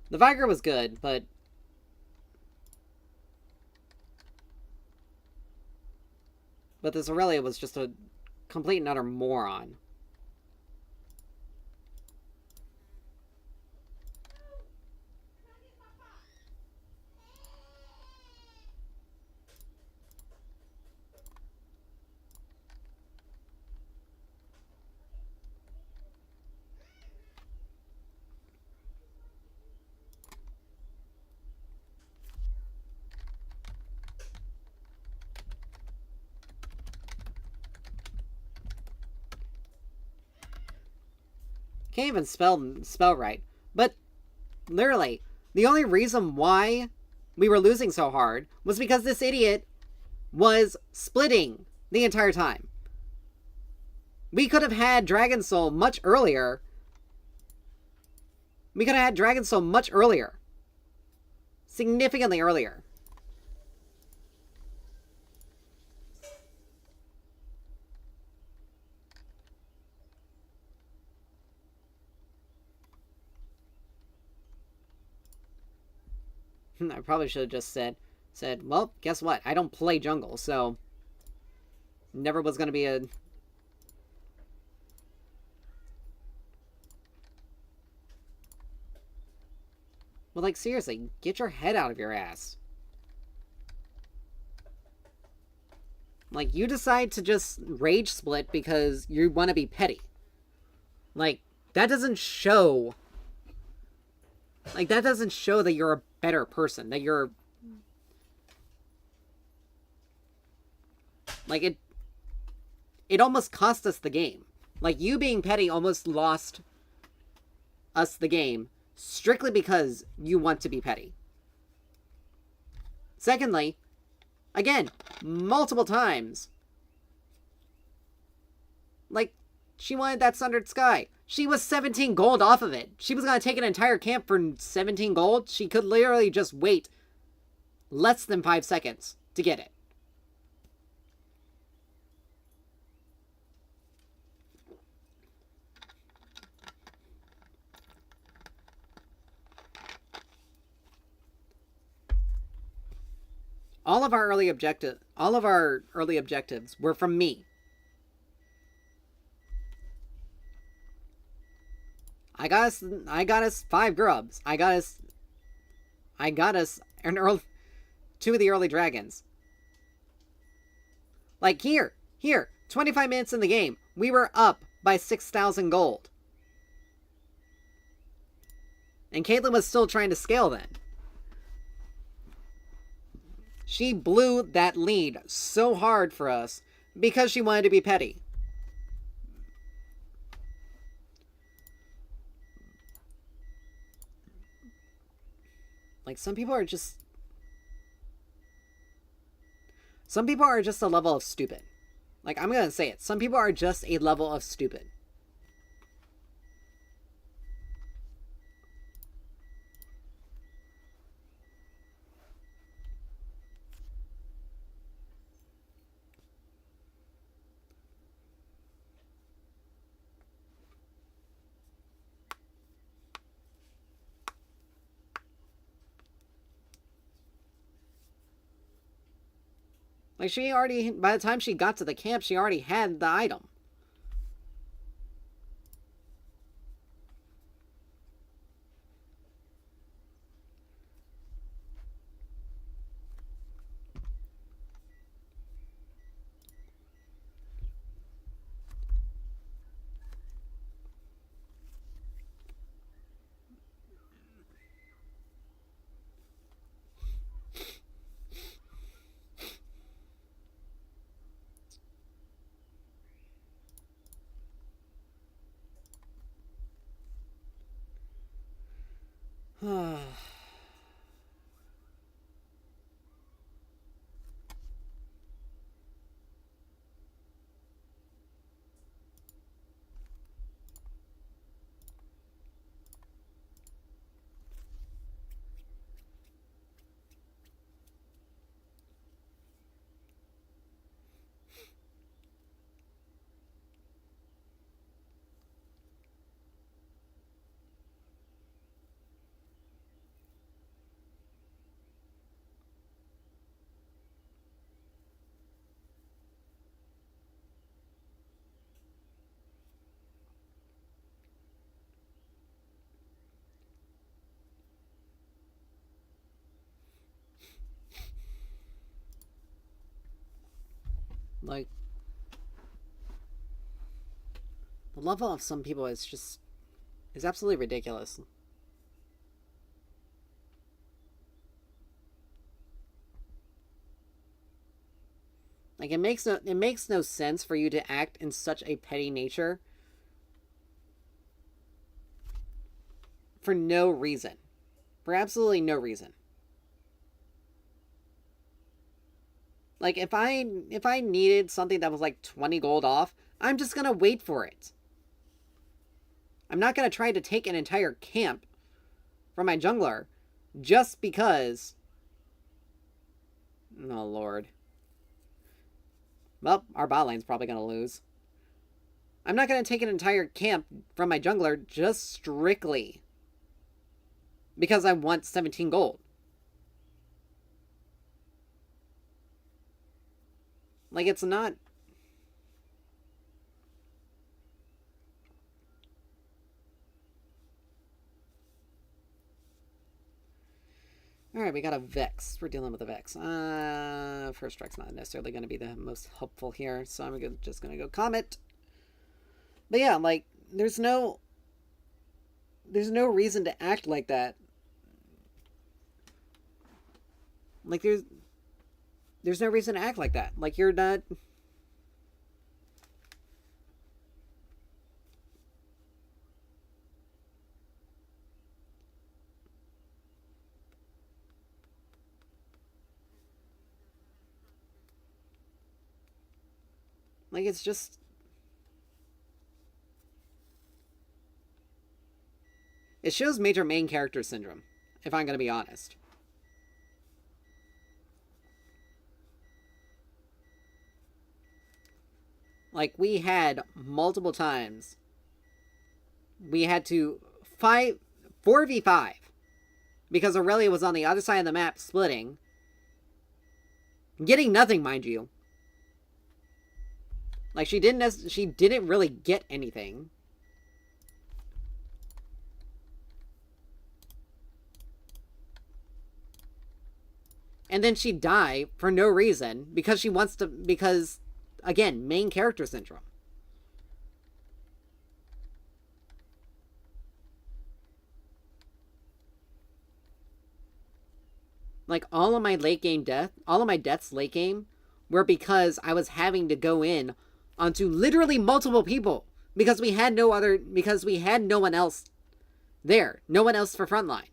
The Viger was good, but... But this Aurelia was just a complete and utter moron. Can't even spell right. But literally, the only reason why we were losing so hard was because this idiot was splitting the entire time. We could have had Dragon Soul much earlier. We could have had Dragon Soul much earlier. Significantly earlier. I probably should have just said, well, guess what? I don't play jungle, so... Never was going to be a... Well, like, seriously, get your head out of your ass. Like, you decide to just rage split because you want to be petty. Like, that doesn't show... Like, that doesn't show that you're a better person, that you're... Like, it almost cost us the game. Like, you being petty almost lost us the game strictly because you want to be petty. Secondly, again, multiple times, like, she wanted that Sundered Sky. She was 17 gold off of it. She was going to take an entire camp for 17 gold. She could literally just wait less than 5 seconds to get it. All of our early objectives were from me. I got us 5 grubs. I got us an early 2 of the early dragons. Like, here, 25 minutes in the game, we were up by 6,000 gold. And Caitlyn was still trying to scale then. She blew that lead so hard for us because she wanted to be petty. Like, some people are just a level of stupid. Like, I'm gonna say it. Some people are just a level of stupid. Like, she already, by the time she got to the camp, she already had the item. Like, the level of some people is absolutely ridiculous. Like, it makes no sense for you to act in such a petty nature for no reason. For absolutely no reason. Like, if I needed something that was like 20 gold off, I'm just gonna wait for it. I'm not gonna try to take an entire camp from my jungler just because... Oh, Lord. Well, our bot lane's probably gonna lose. I'm not gonna take an entire camp from my jungler just strictly because I want 17 gold. Like, it's not... Alright, we got a Vex. We're dealing with a Vex. First Strike's not necessarily going to be the most helpful here, so I'm just going to go Comet. But yeah, like, there's no reason to act like that. Like, there's no reason to act like that. Like, you're not... Like, it's just... It shows major main character syndrome, if I'm going to be honest. Like, we had multiple times, we had to fight 4v5 because Aurelia was on the other side of the map splitting, getting nothing, mind you. Like, she didn't really get anything. And then she'd die for no reason because she wants to, because, again, main character syndrome. Like, all of my deaths late game were because I was having to go in onto literally multiple people because we had no one else there. No one else for frontline.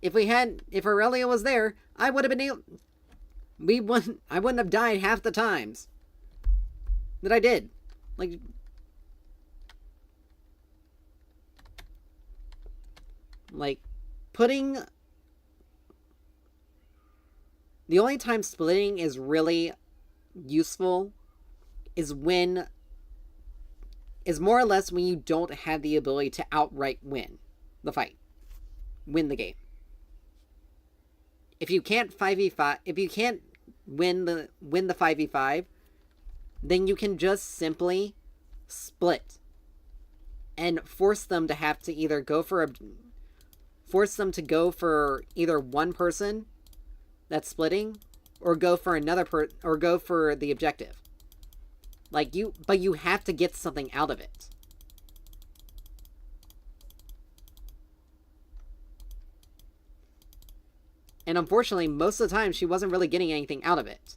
If Aurelia was there, I would have been able... I wouldn't have died half the times that I did. Like, putting... The only time splitting is really useful is more or less when you don't have the ability to outright win the fight. Win the game. If you can't 5v5, if you can't win the 5v5, then you can just simply split and force them to have to either go for either one person that's splitting or go for the objective. But you have to get something out of it. And unfortunately, most of the time, she wasn't really getting anything out of it.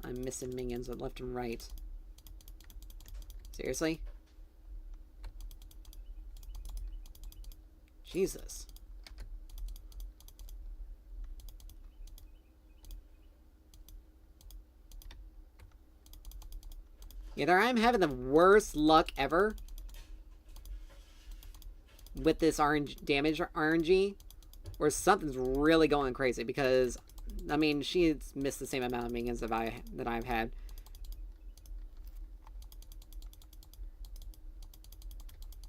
I'm missing minions on left and right. Seriously? Jesus. Either I'm having the worst luck ever with this damage RNG, or something's really going crazy, because, I mean, she's missed the same amount of minions that I've had.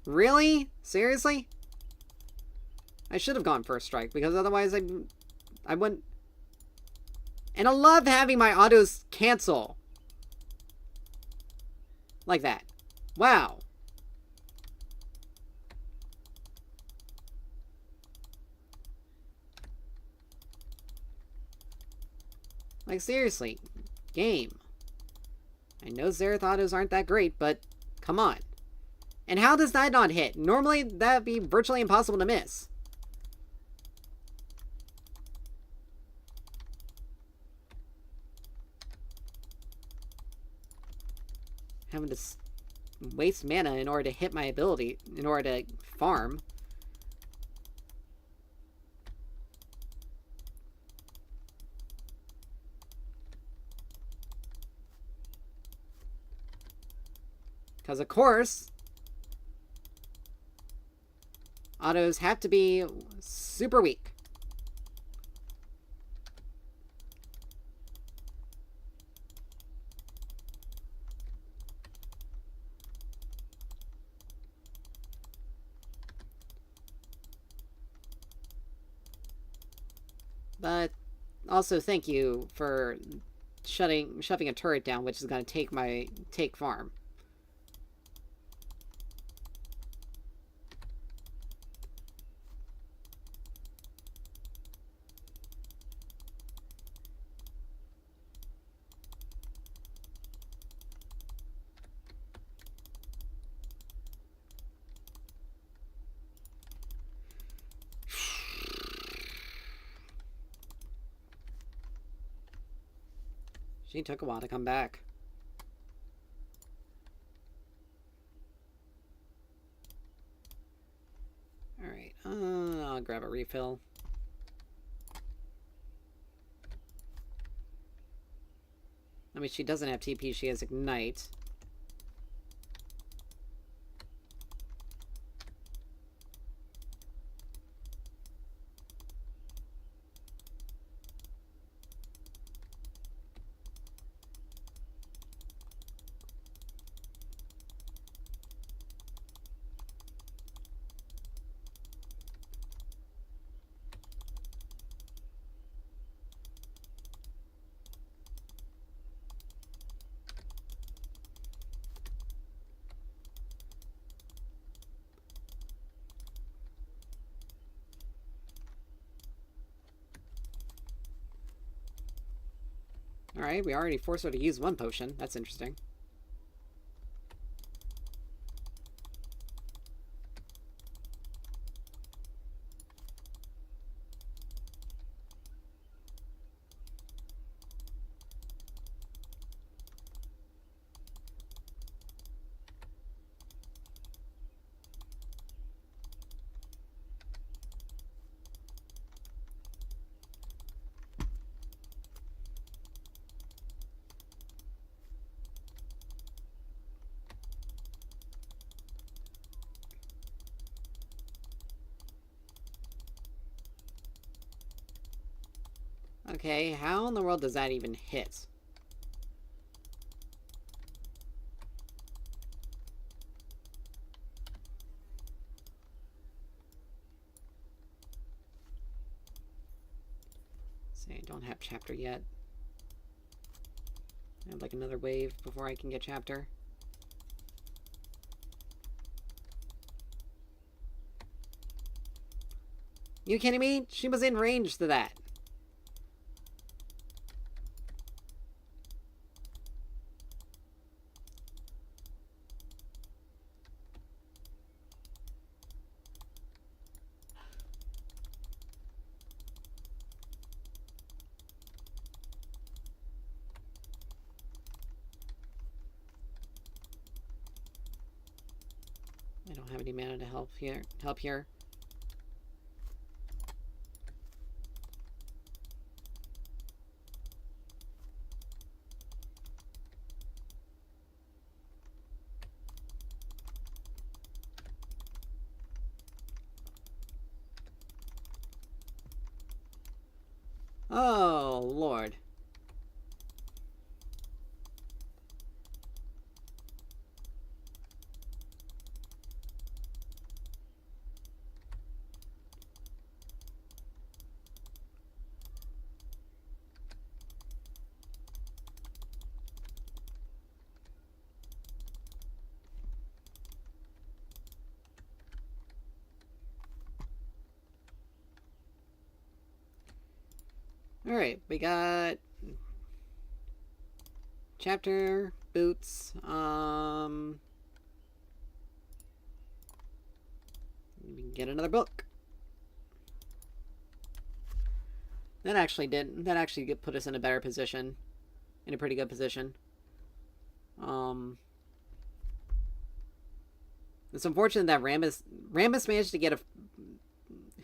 Really? Seriously? I should have gone first strike, because otherwise I wouldn't... And I love having my autos cancel. Like that. Wow. Like, seriously. Game. I know Xerath autos aren't that great, but come on. And how does that not hit? Normally, that'd be virtually impossible to miss. Having to waste mana in order to hit my ability, in order to farm. Because, of course, autos have to be super weak. But also thank you for shoving a turret down, which is going to take farm. She took a while to come back. a refill. I mean, she doesn't have TP, she has Ignite. Alright, we already forced her to use one potion. That's interesting. Okay, how in the world does that even hit? See, I don't have chapter yet. I have like another wave before I can get chapter. You kidding me? She was in range to that. I don't have any mana to help here. Oh, Lord. Alright, we got chapter, boots, we can get another book. That actually put us in a better position. In a pretty good position. It's unfortunate that Rammus managed to get a...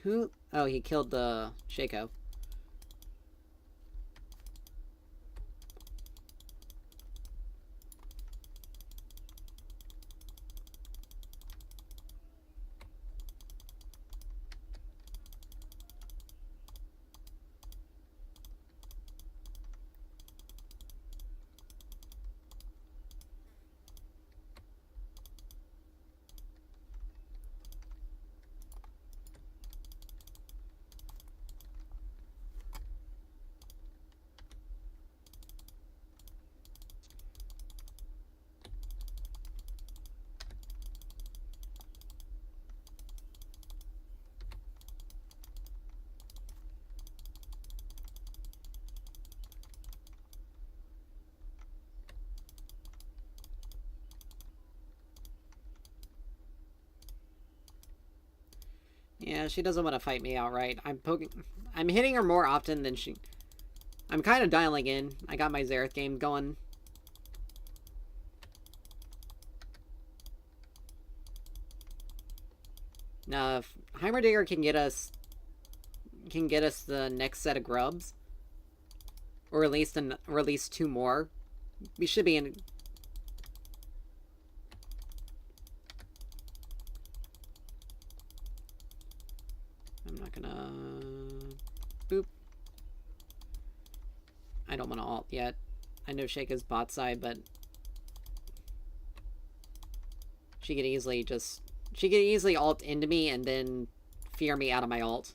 Who? Oh, he killed the Shaco. Yeah, she doesn't want to fight me outright. I'm hitting her more often than she... I'm kind of dialing in. I got my Xerath game going. Now, if Heimerdinger can get us can get us the next set of grubs, or at least or at least 2 more, we should be in. I'm not gonna boop. I don't want to alt yet. I know Sheikah's bot side, but she could easily alt into me and then fear me out of my alt.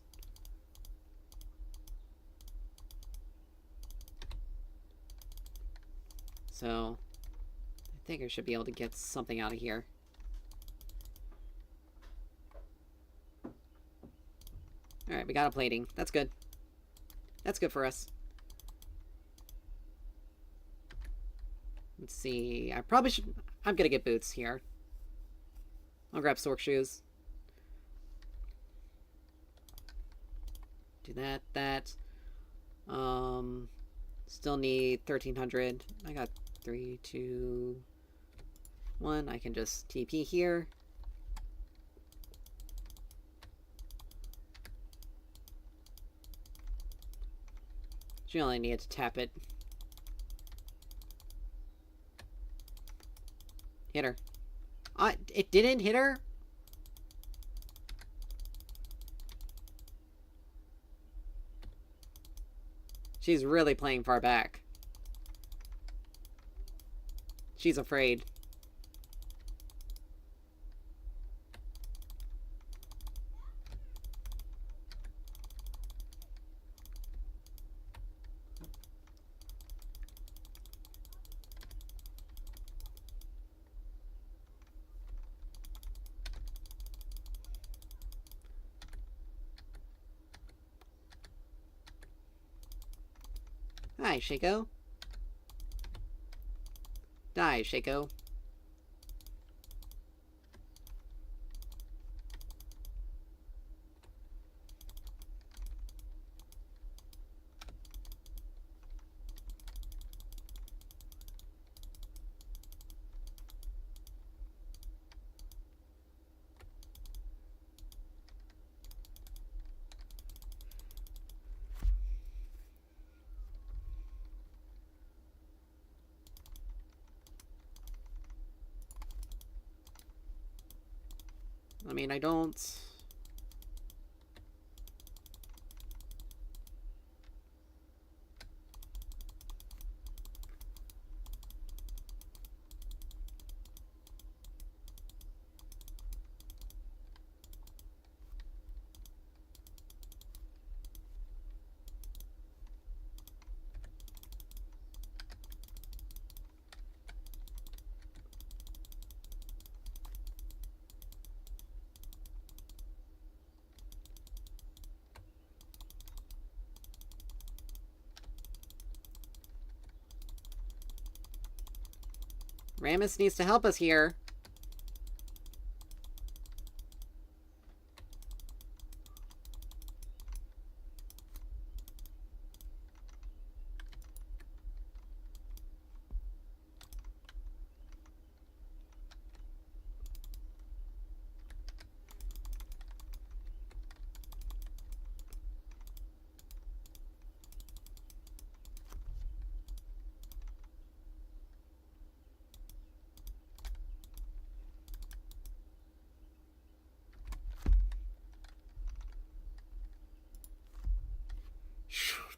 So I think I should be able to get something out of here. Alright, we got a plating. That's good. That's good for us. Let's see. I probably should... I'm gonna get boots here. I'll grab Sork shoes. Do that. Still need 1300. I got 3, 2, 1. I can just TP here. She only needed to tap it. Hit her. It didn't hit her? She's really playing far back. She's afraid. Hi, Shaco. Die, Shaco. I mean, I don't... Rammus needs to help us here.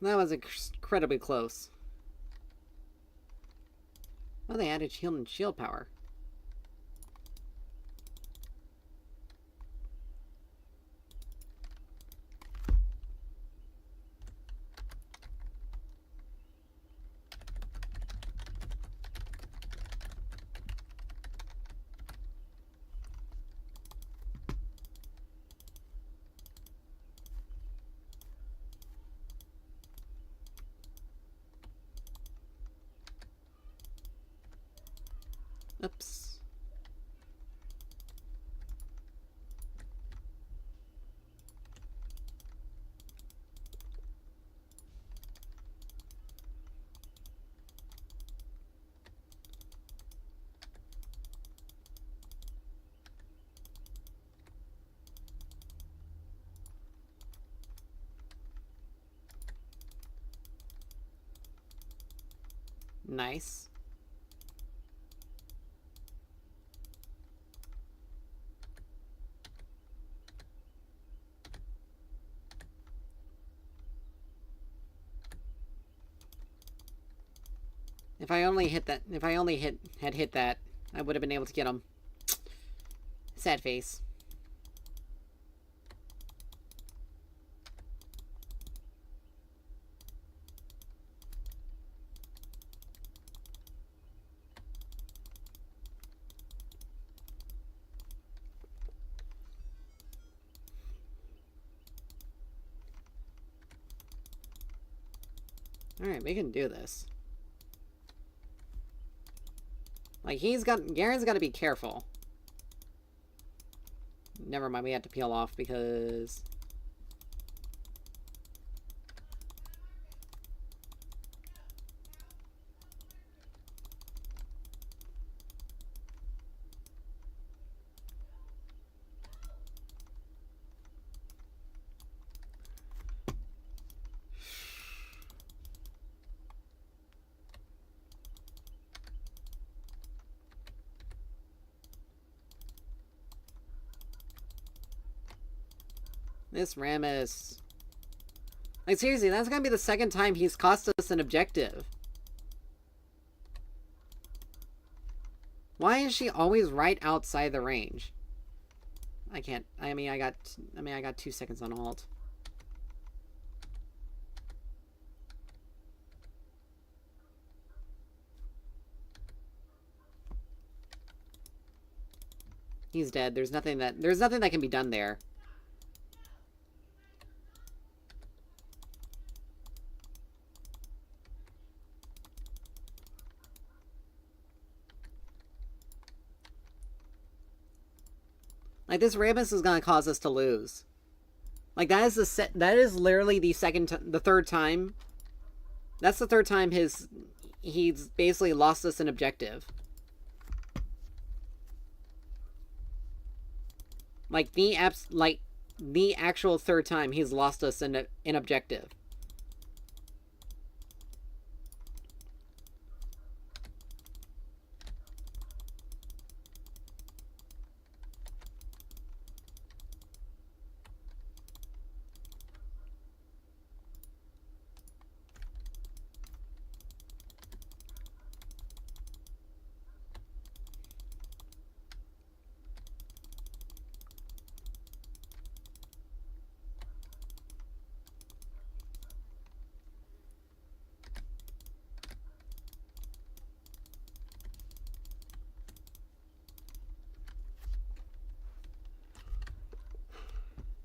That was incredibly close. Oh, they added shield and shield power. Oops. Nice. If I only hit that, if I only had hit that, I would have been able to get him. Sad face. Alright, we can do this. Like, Garen's got to be careful. Never mind, we have to peel off because... This Rammus... Like, seriously, that's gonna be the second time he's cost us an objective. Why is she always right outside the range? I can't... I got 2 seconds on alt. He's dead. There's nothing that can be done there. Like, this Rammus is gonna cause us to lose. Like, that is literally the third time. That's the third time he's basically lost us an objective. Like, the actual third time he's lost us an objective.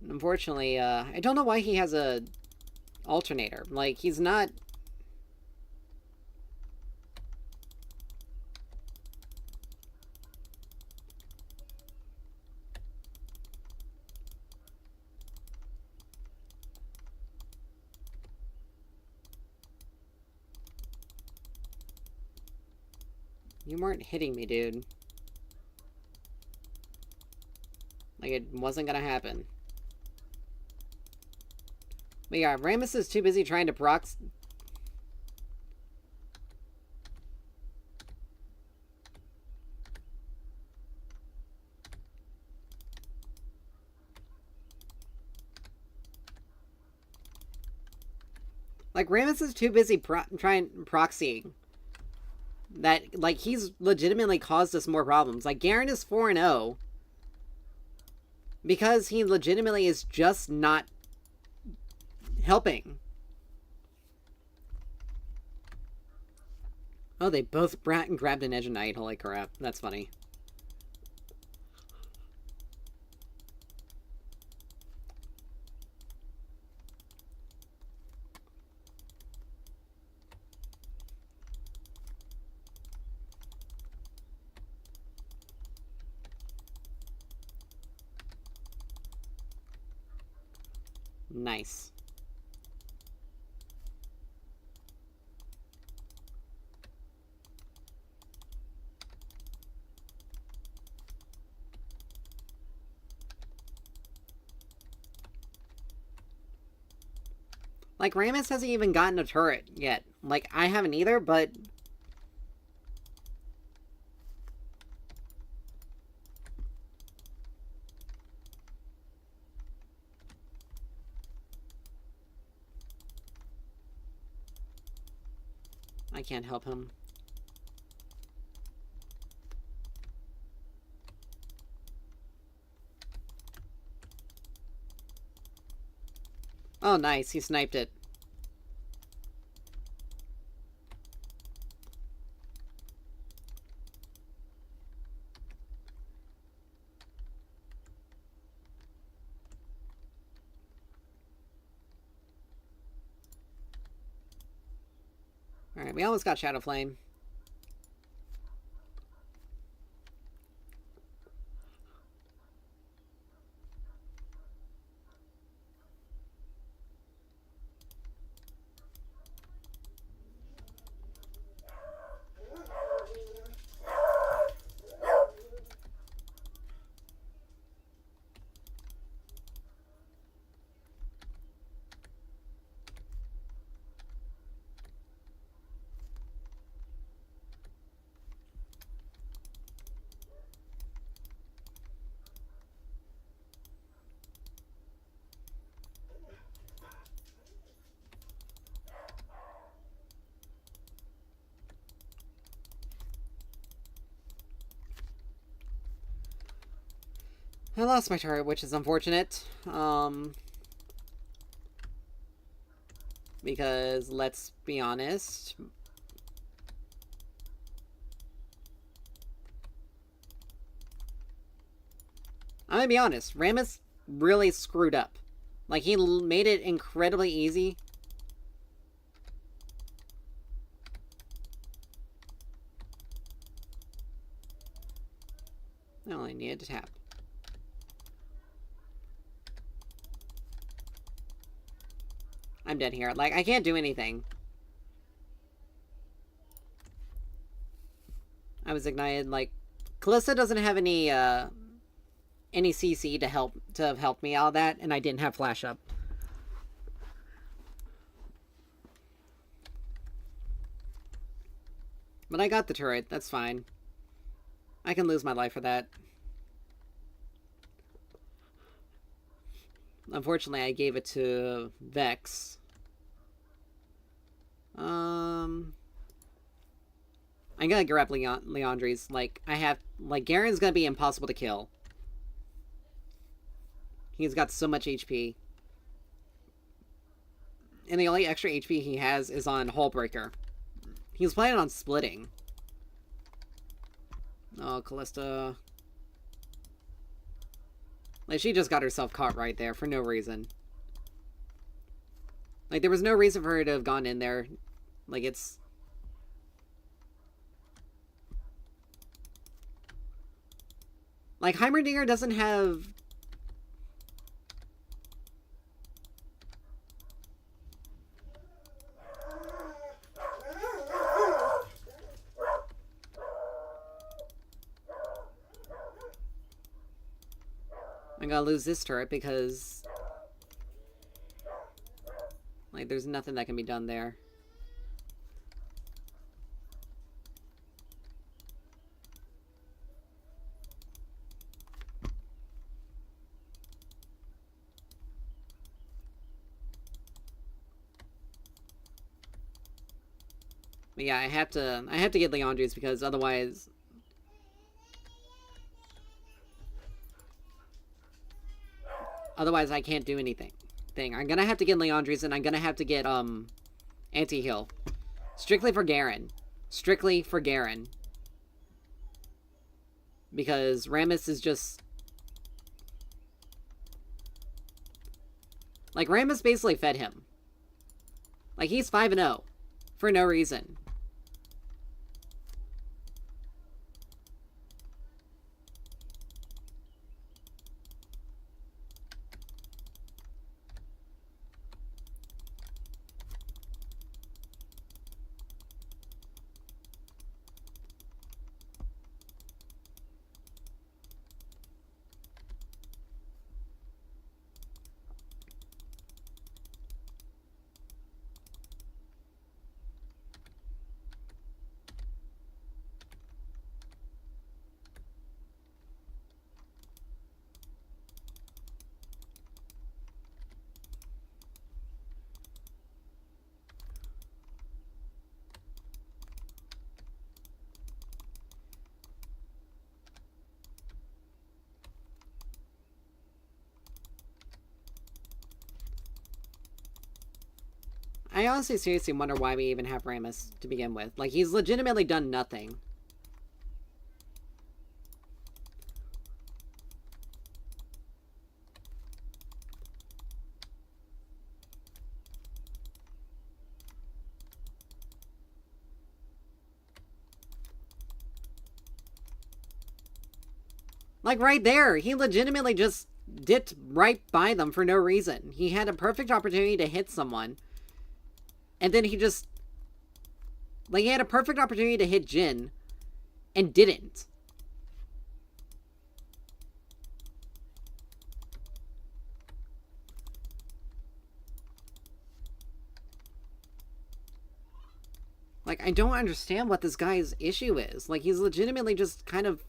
Unfortunately, I don't know why he has a alternator. Like, he's not... You weren't hitting me, dude. Like, it wasn't gonna happen. But yeah, Rammus is too busy trying to prox... Like, Rammus is too busy trying proxying. That, like, he's legitimately caused us more problems. Like, Garen is 4-0. Because he legitimately is just not helping. Oh, they both grabbed an Edge of Night. Holy crap. That's funny. Nice. Like, Rammus hasn't even gotten a turret yet. Like, I haven't either, but I can't help him. Oh, nice. He sniped it. Alright, we almost got Shadow Flame. I lost my turret, which is unfortunate. Because, let's be honest... I'm gonna be honest, Rammus really screwed up. Like, he made it incredibly easy. I only needed to tap. I'm dead here. Like, I can't do anything. I was ignited. Like, Kalista doesn't have any CC to have helped me out of that, and I didn't have flash up. But I got the turret. That's fine. I can lose my life for that. Unfortunately, I gave it to Vex. I'm gonna grab Leandri's. Like, Garen's gonna be impossible to kill. He's got so much HP. And the only extra HP he has is on Hullbreaker. He's planning on splitting. Oh, Kalista. Like, she just got herself caught right there for no reason. Like, there was no reason for her to have gone in there. Like, it's... Like, Heimerdinger doesn't have... I'm gonna lose this turret because... Like, there's nothing that can be done there. But yeah, I have to get Leandri's because otherwise... Otherwise, I can't do anything. I'm gonna have to get Leandri's, and I'm gonna have to get, anti-heal. Strictly for Garen. Strictly for Garen. Because Rammus is just... Like, Rammus basically fed him. Like, he's 5-0. For no reason. I honestly seriously wonder why we even have Rammus to begin with. Like, he's legitimately done nothing. Like, right there, he legitimately just dipped right by them for no reason. He had a perfect opportunity to hit someone. And then he just... Like, he had a perfect opportunity to hit Jin. And didn't. Like, I don't understand what this guy's issue is. Like, he's legitimately just kind of...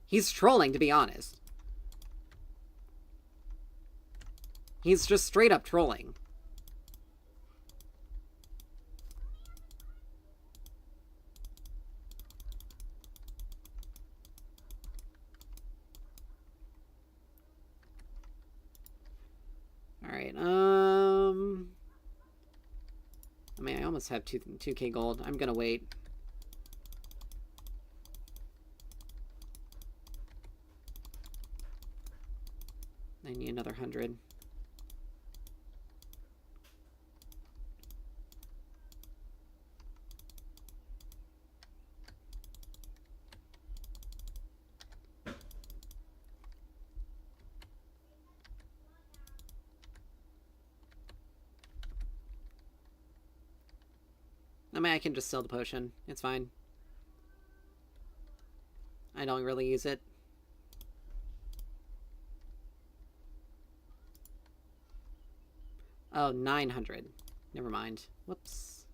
He's trolling, to be honest. He's just straight up trolling. Alright, I mean, I almost have 2k gold. I'm gonna wait. I need another 100. I mean, I can just sell the potion. It's fine. I don't really use it. Oh, 900. Never mind. Whoops.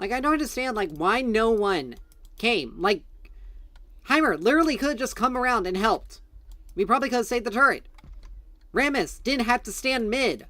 Like, I don't understand, like, why no one came. Like, Heimer literally could have just come around and helped. We probably could have saved the turret. Rammus didn't have to stand mid.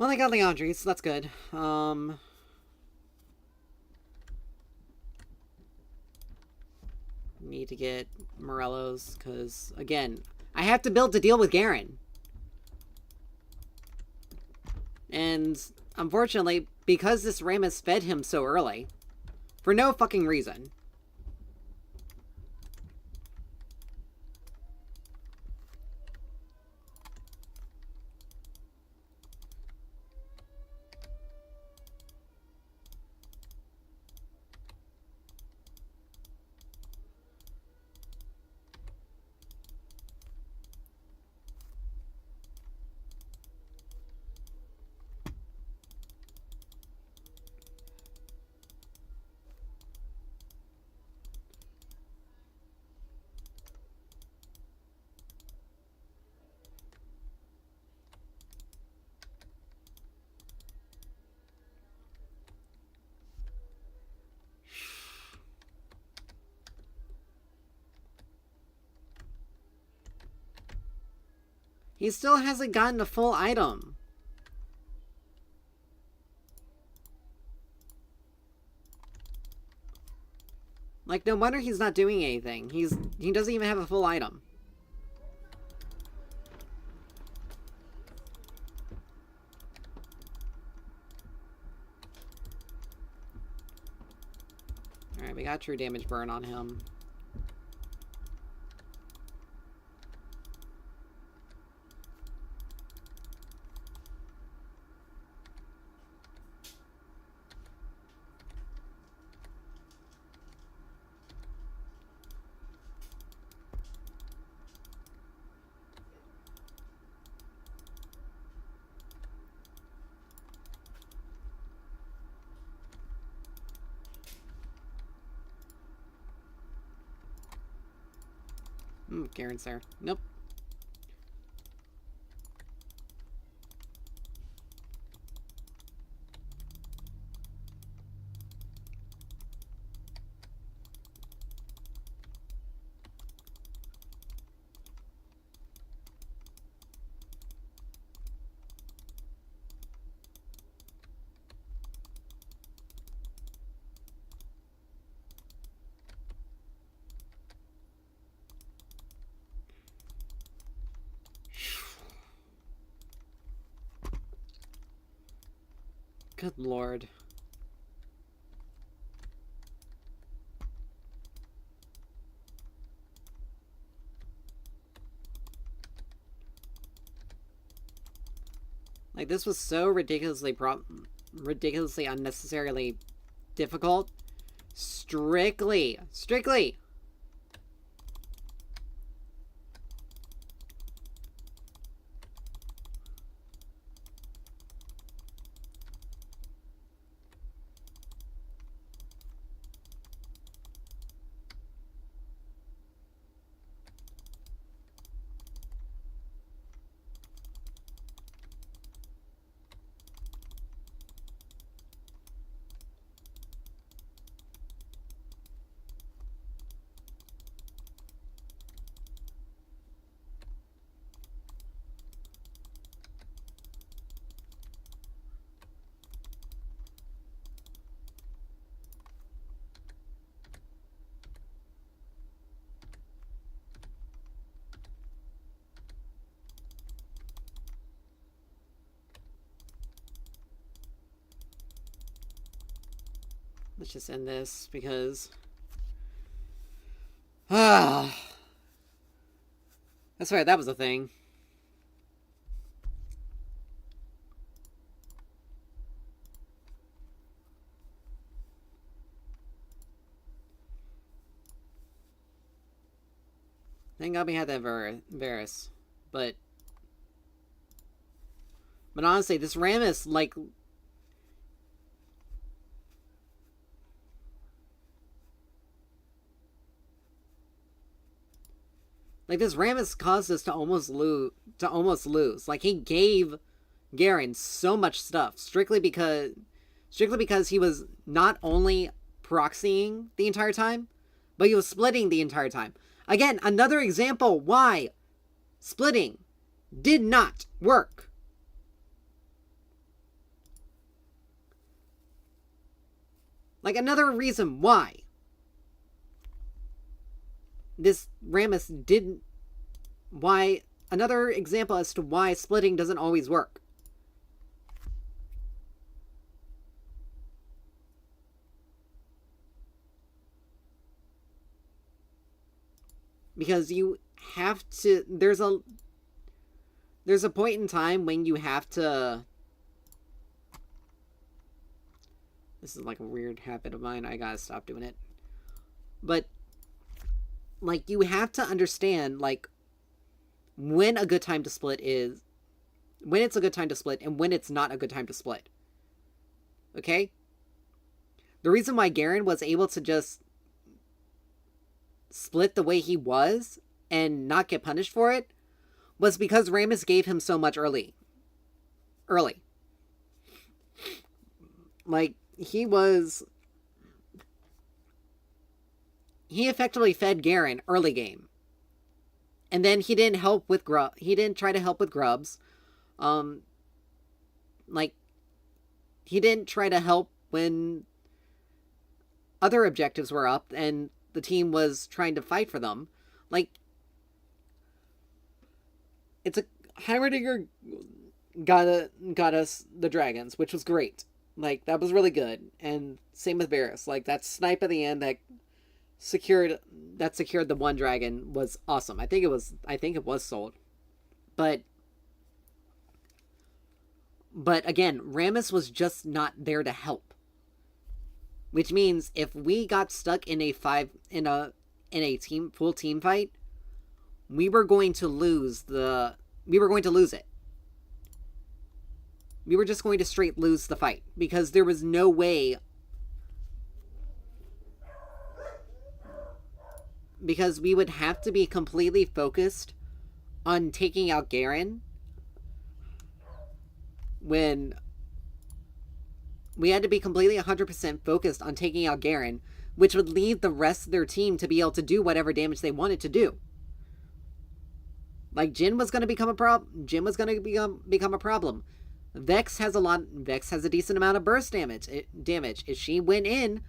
Well, they got Leandri, so that's good. Need to get Morelos, because, again, I have to build to deal with Garen. And, unfortunately, because this Rammus fed him so early, for no fucking reason. He still hasn't gotten a full item. Like, no wonder he's not doing anything. He doesn't even have a full item. Alright, we got true damage burn on him. Garen's there. Nope. Good lord. Like, this was so ridiculously unnecessarily difficult. Strictly. Let's just end this, because... That's right, that was a thing. Thank God we had that Varus. But honestly, this Rammus, like... Like, this Rammus caused us to almost lose. Like, he gave Garen so much stuff strictly because he was not only proxying the entire time, but he was splitting the entire time. Again, another example why splitting did not work. Like, another reason why this Rammus didn't. Why. Another example as to why splitting doesn't always work. Because you have to. There's a point in time when you have to. This is like a weird habit of mine. I gotta stop doing it. But, like, you have to understand, like, when a good time to split is. When it's a good time to split and when it's not a good time to split. Okay? The reason why Garen was able to just split the way he was and not get punished for it was because Rammus gave him so much early. Like, he effectively fed Garen early game. And then he didn't try to help with grubs. Like, he didn't try to help when other objectives were up and the team was trying to fight for them. Like, it's a Heimerdinger got us the dragons, which was great. Like, that was really good. And same with Varus. Like, that snipe at the end that secured the one dragon was awesome. I think it was sold. But again, Rammus was just not there to help. Which means if we got stuck in a full team fight, we were going to lose it. We were just going to straight lose the fight because there was no way. Because we would have to be completely focused on taking out Garen when we had to be completely 100% focused on taking out Garen, which would leave the rest of their team to be able to do whatever damage they wanted to do. Like, Jhin was going to become a problem. Become a problem. Vex has a decent amount of burst damage. If she went in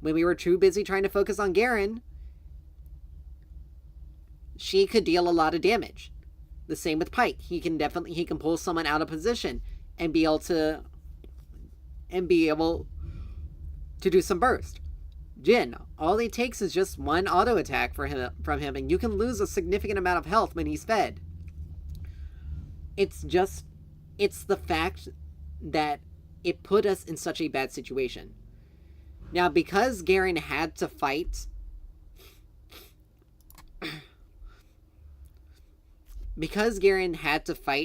when we were too busy trying to focus on Garen, she could deal a lot of damage. The same with Pyke. He can pull someone out of position and be able to do some burst. Jhin, all he takes is just one auto attack from him, and you can lose a significant amount of health when he's fed. It's the fact that it put us in such a bad situation. Now, because Garen had to fight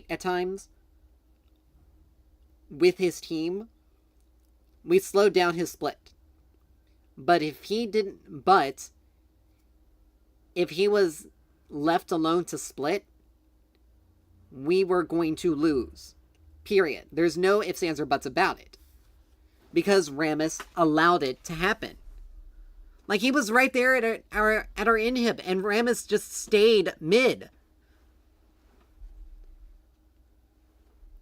at times with his team, we slowed down his split. But if he was left alone to split, we were going to lose. Period. There's no ifs, ands, or buts about it. Because Rammus allowed it to happen. Like, he was right there at our inhib, and Rammus just stayed mid.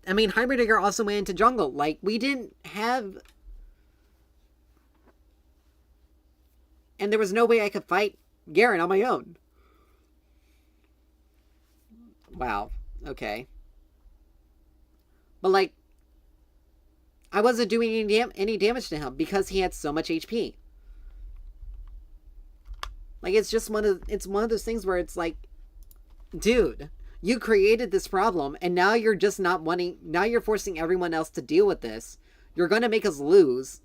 I mean, Heimerdinger also went into jungle. Like, we didn't have... And there was no way I could fight Garen on my own. Wow. Okay. But, like, I wasn't doing any damage to him because he had so much HP. Like, it's one of those things where it's like, dude, you created this problem, and now you're just not wanting... Now you're forcing everyone else to deal with this. You're going to make us lose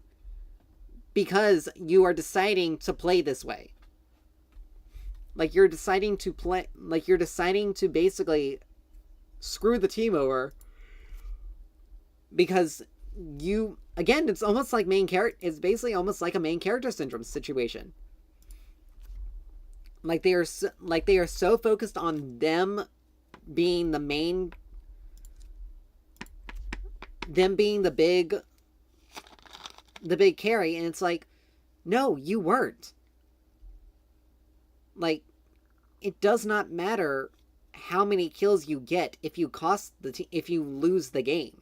because you are deciding to play this way. Like, you're deciding to basically screw the team over because you... Again, it's almost like it's basically almost like a main character syndrome situation. Like, they are so focused on them being the main... Them being the big carry, and it's like, no, you weren't. Like, it does not matter how many kills you get if you if you lose the game.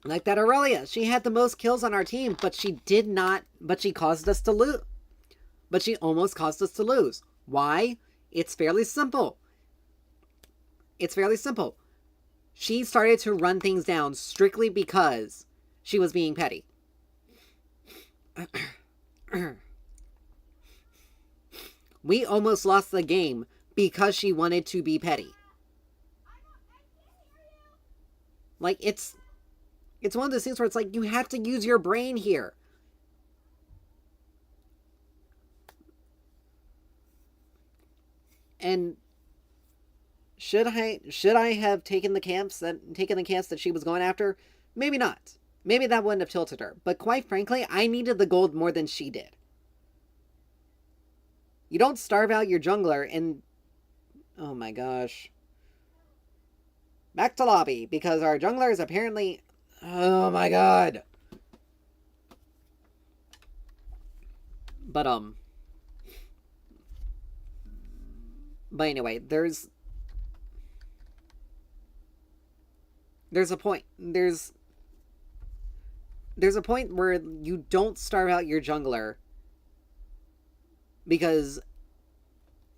Like that Aurelia, she had the most kills on our team, but she did not, but she caused us to lose. But she almost caused us to lose. Why? It's fairly simple. It's fairly simple. She started to run things down strictly because she was being petty. We almost lost the game because she wanted to be petty. Like, it's one of those things where it's like, you have to use your brain here. And should I have taken the camps that she was going after? Maybe not. Maybe that wouldn't have tilted her. But quite frankly, I needed the gold more than she did. You don't starve out your jungler and... Oh my gosh. Back to lobby, because our jungler is apparently... Oh my god. But anyway, there's a point. There's a point where you don't starve out your jungler because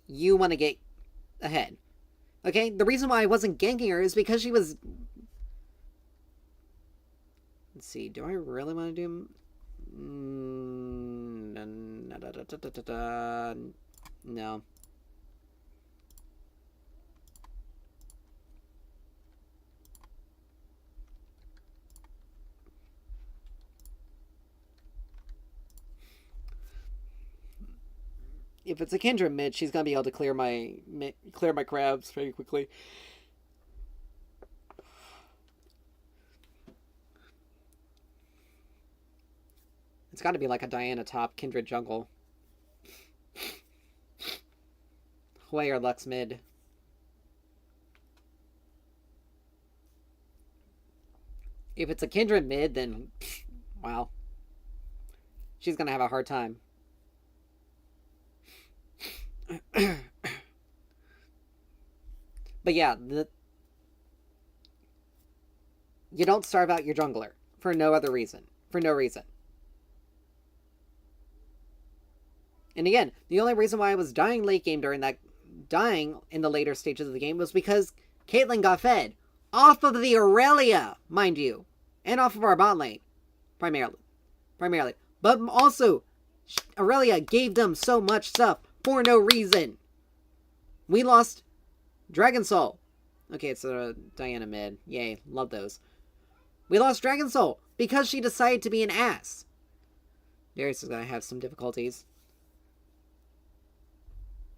you want to get ahead. Okay? The reason why I wasn't ganking her is because she was... Let's see, do I really want to do... No. If it's a Kendra mid, she's gonna be able to clear my crabs very quickly. It's got to be like a Diana top, Kindred jungle. Hwei or Lux mid. If it's a Kindred mid, then wow, she's gonna have a hard time. But yeah, you don't starve out your jungler for no other reason. For no reason. And again, the only reason why I was dying late game dying in the later stages of the game was because Caitlyn got fed. Off of the Aurelia, mind you. And off of our bot lane. Primarily. But also, Aurelia gave them so much stuff for no reason. We lost Dragon Soul. Okay, it's a Diana mid. Yay, love those. We lost Dragon Soul because she decided to be an ass. Darius is gonna have some difficulties.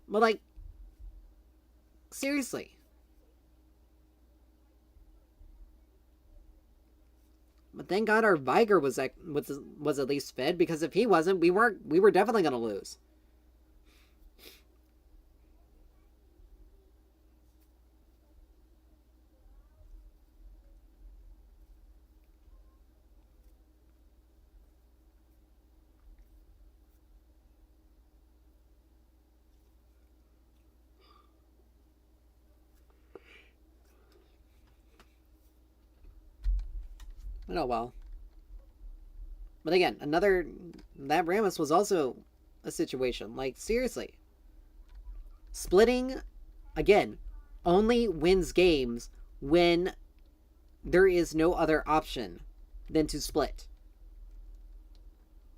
But like, seriously. But thank God our Viger was at least fed, because if he wasn't, we were definitely gonna lose. But oh well. But again, that Rammus was also a situation. Like, seriously. Splitting, again, only wins games when there is no other option than to split.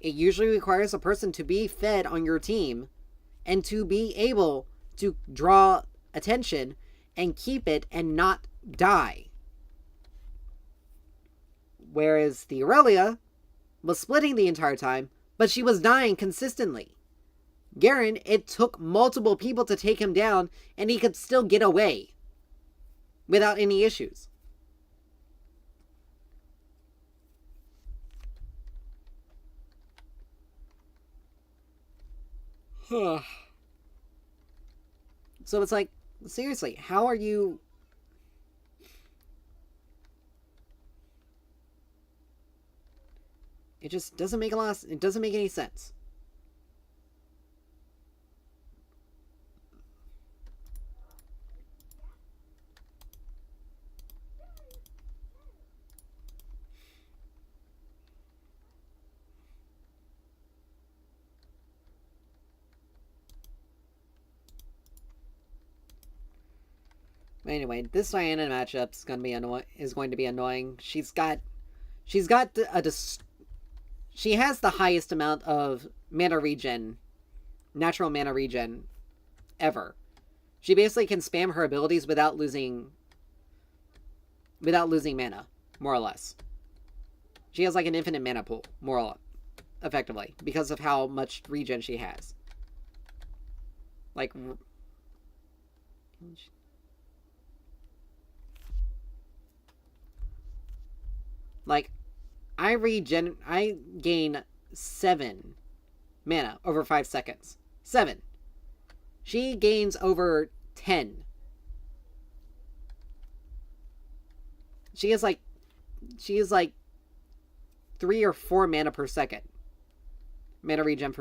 It usually requires a person to be fed on your team and to be able to draw attention and keep it and not die. Whereas the Aurelia was splitting the entire time, but she was dying consistently. Garen, it took multiple people to take him down, and he could still get away without any issues. So it's like, seriously, how are you... It just doesn't make it doesn't make any sense. But anyway, this Diana matchup is going to be annoying. She has the highest amount of mana regen, natural mana regen, ever. She basically can spam her abilities without losing mana, more or less. She has like an infinite mana pool, more or less, effectively, because of how much regen she has. Like, I gain 7 mana over 5 seconds. 7. She gains over 10. She is like 3 or 4 mana per second. Mana regen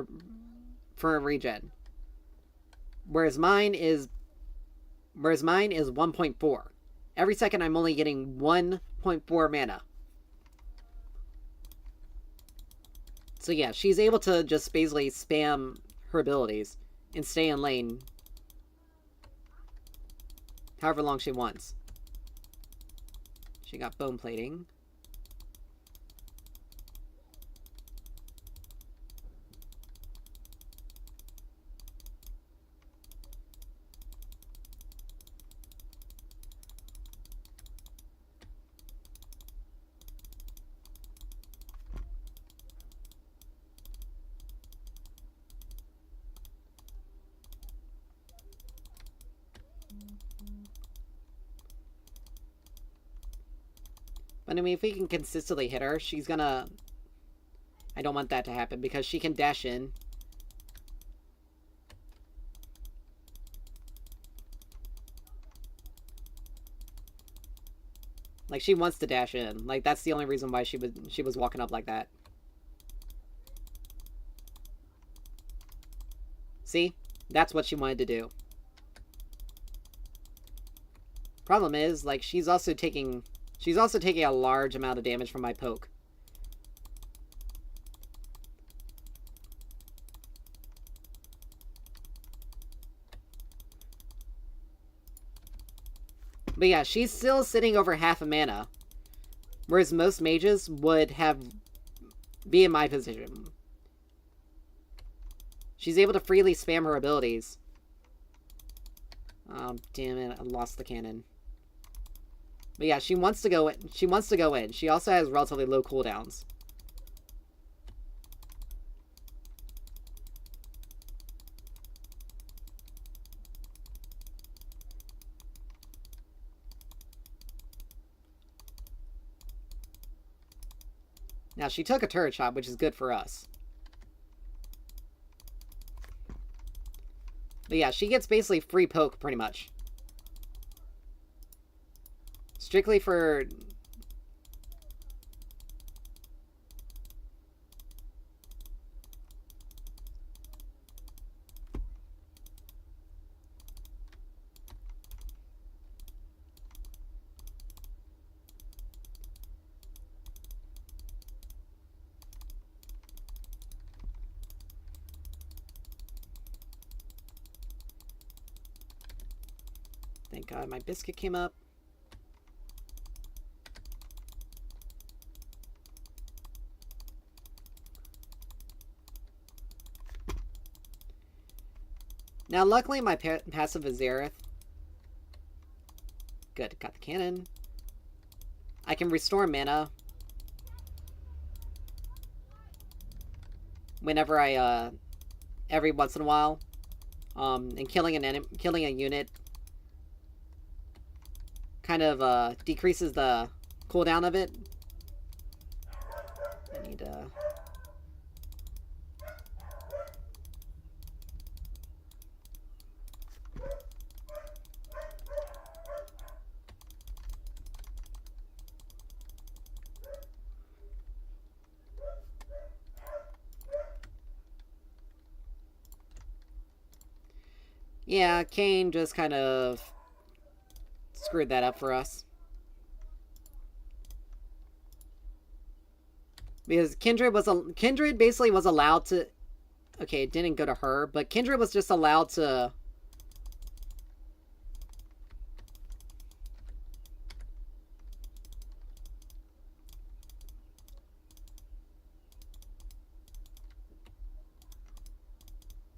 for regen. Whereas mine is 1.4. Every second I'm only getting 1.4 mana. So yeah, she's able to just basically spam her abilities and stay in lane however long she wants. She got bone plating. But I mean, if we can consistently hit her, she's gonna... I don't want that to happen because she can dash in. Like, she wants to dash in. Like, that's the only reason why she was walking up like that. See? That's what she wanted to do. Problem is, like, she's also taking a large amount of damage from my poke. But yeah, she's still sitting over half a mana. Whereas most mages would be in my position. She's able to freely spam her abilities. Oh, damn it, I lost the cannon. But yeah, she wants to go in. She also has relatively low cooldowns. Now, she took a turret shot, which is good for us. But yeah, she gets basically free poke, pretty much. Strictly for... Thank God my biscuit came up. Now, luckily, my passive is Xerath. Good, got the cannon. I can restore mana whenever I, every once in a while. And killing a unit kind of, decreases the cooldown of it. I need to... Yeah, Kayn just kind of screwed that up for us. Because Kindred basically was allowed to... Okay, it didn't go to her, but Kindred was just allowed to...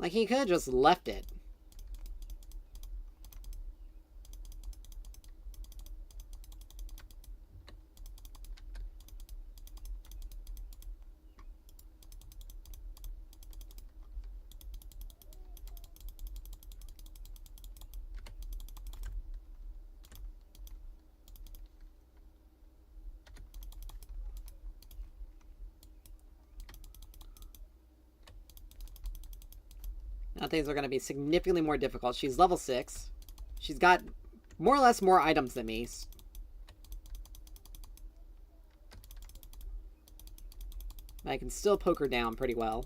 Like, he could have just left it. Now things are going to be significantly more difficult. She's level 6. She's got more or less more items than me. I can still poke her down pretty well.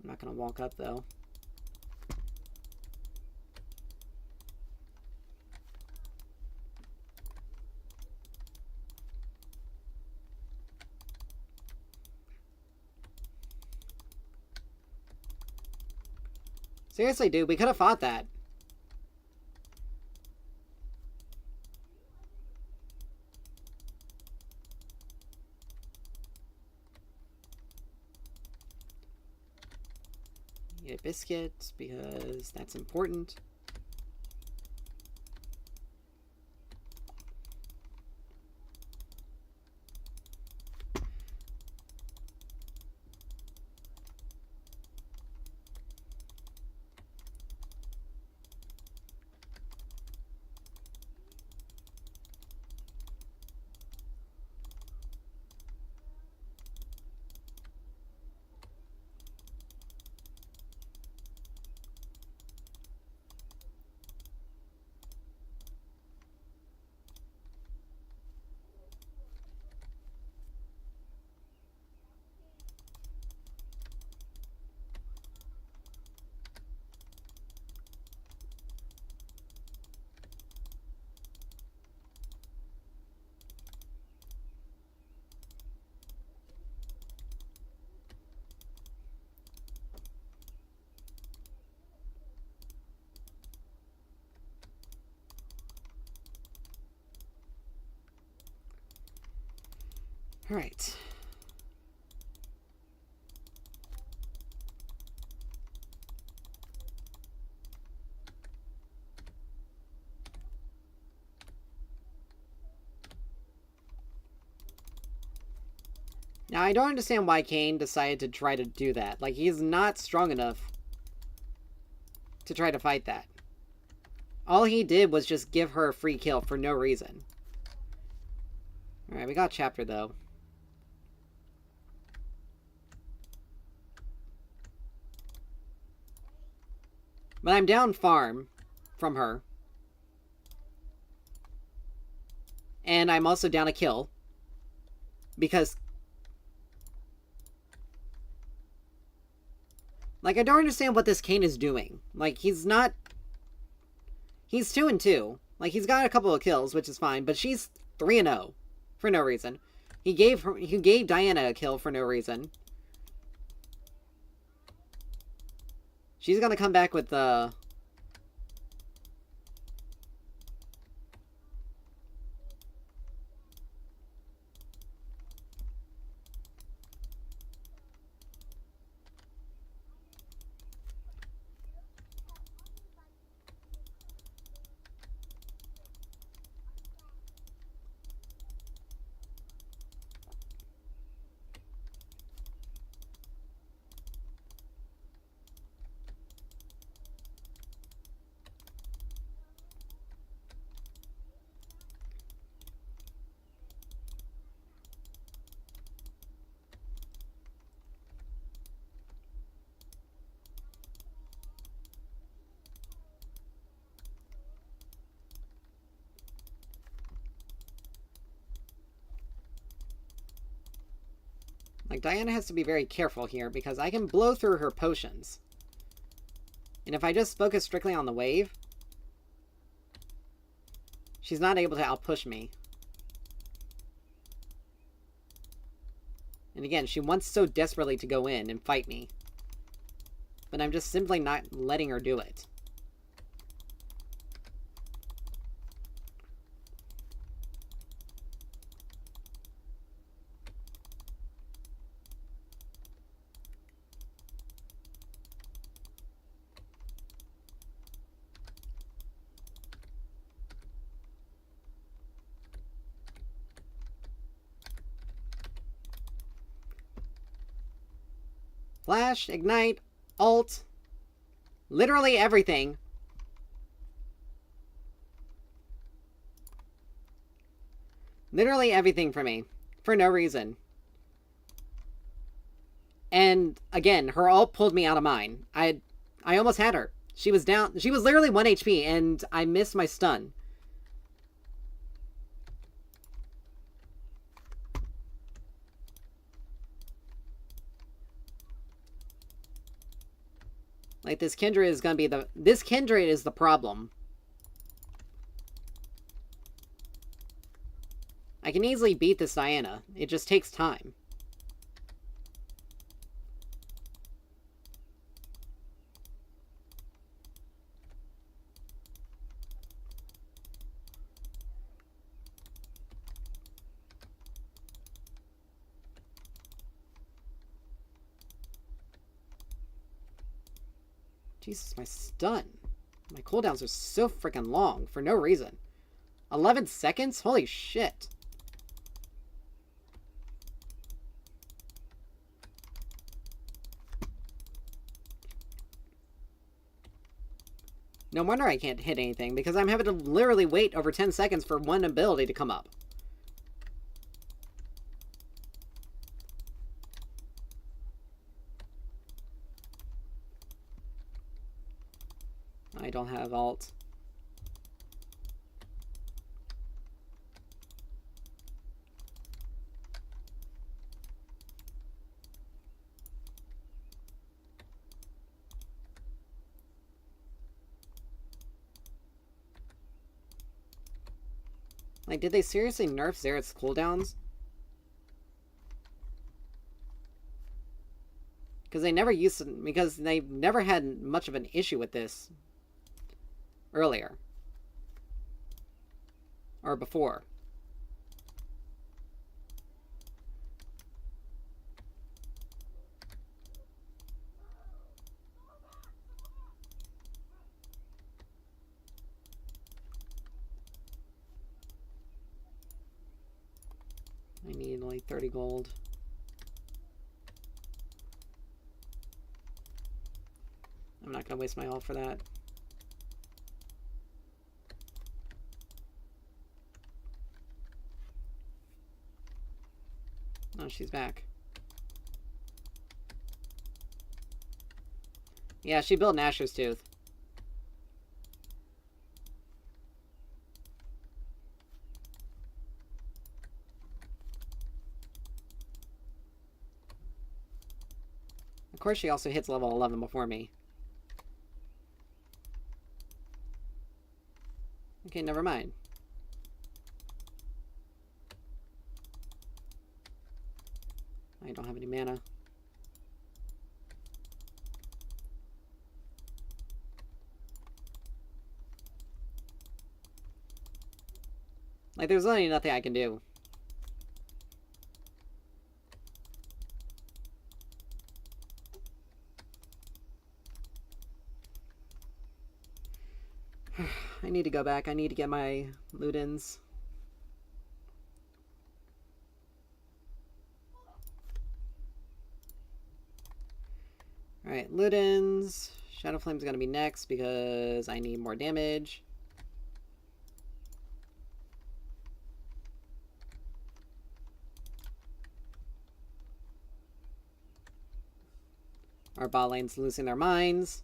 I'm not going to walk up, though. Seriously, dude, we could have fought that. Get a biscuit, because that's important. All right. Now, I don't understand why Kain decided to try to do that. Like, he's not strong enough to try to fight that. All he did was just give her a free kill for no reason. Alright, we got chapter, though. But I'm down farm from her. And I'm also down a kill. Because... like, I don't understand what this Kain is doing. Like, he's not... he's 2-2. Like, he's got a couple of kills, which is fine. But she's 3-0. For no reason. He gave Diana a kill for no reason. She's gonna come back with the... like, Diana has to be very careful here, because I can blow through her potions. And if I just focus strictly on the wave, she's not able to outpush me. And again, she wants so desperately to go in and fight me. But I'm just simply not letting her do it. Flash, ignite, ult. Literally everything. Literally everything for me. For no reason. And again, her ult pulled me out of mine. I almost had her. She was down. She was literally 1 HP, and I missed my stun. Like, this Kindred is gonna be the... This Kindred is the problem. I can easily beat this Diana. It just takes time. Jesus, my stun. My cooldowns are so freaking long for no reason. 11 seconds? Holy shit. No wonder I can't hit anything, because I'm having to literally wait over 10 seconds for one ability to come up. I don't have ult. Like, did they seriously nerf Xerath's cooldowns? Because they never used to, because they never had much of an issue with this earlier. Or before. I need like 30 gold. I'm not gonna waste my ult for that. Oh, she's back. Yeah, she built Nashor's Tooth. Of course, she also hits level 11 before me. Okay, never mind. I don't have any mana. Like, there's literally nothing I can do. I need to go back. I need to get my Ludens. Alright, Ludens. Shadow Flame's gonna be next because I need more damage. Our bot lane's losing their minds.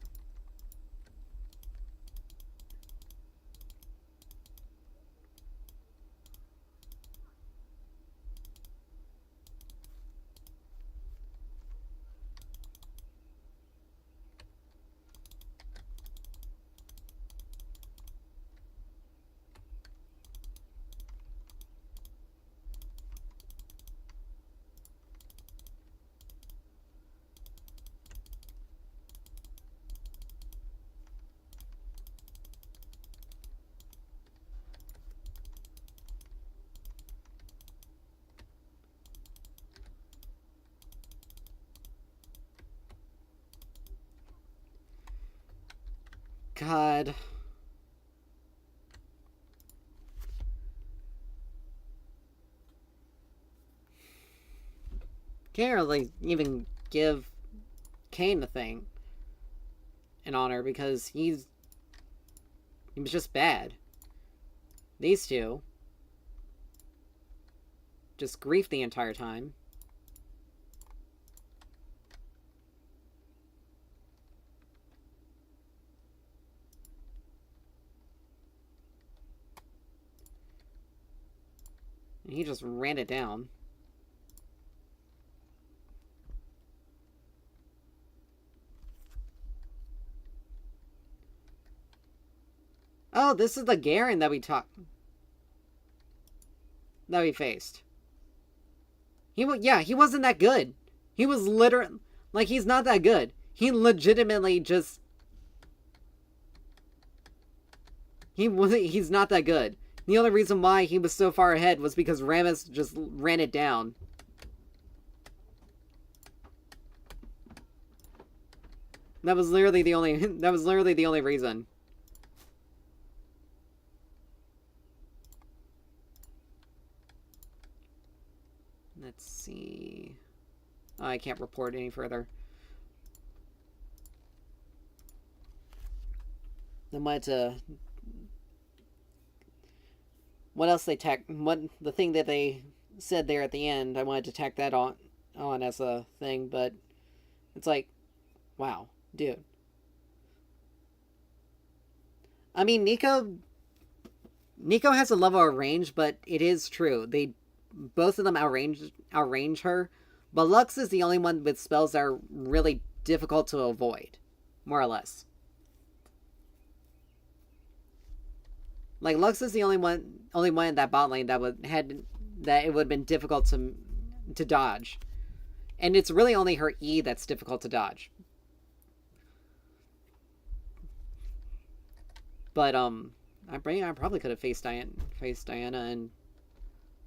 God. Can't really even give Kane the thing in honor because he was just bad. These two just grief the entire time. And he just ran it down. Oh, this is the Garen that we faced. He wasn't that good. He was literally, like, he's not that good. He legitimately just, he's not that good. The only reason why he was so far ahead was because Rammus just ran it down. That was literally the only reason. Let's see. Oh, I can't report any further. I might what else they the thing that they said there at the end, I wanted to tack that on as a thing, but it's like, wow, dude. I mean, Nico has a level of range, but it is true. Both of them outrange her, but Lux is the only one with spells that are really difficult to avoid, more or less. Like, Lux is the only one in that bot lane that it would have been difficult to dodge. And it's really only her E that's difficult to dodge. But I probably could have faced Diana and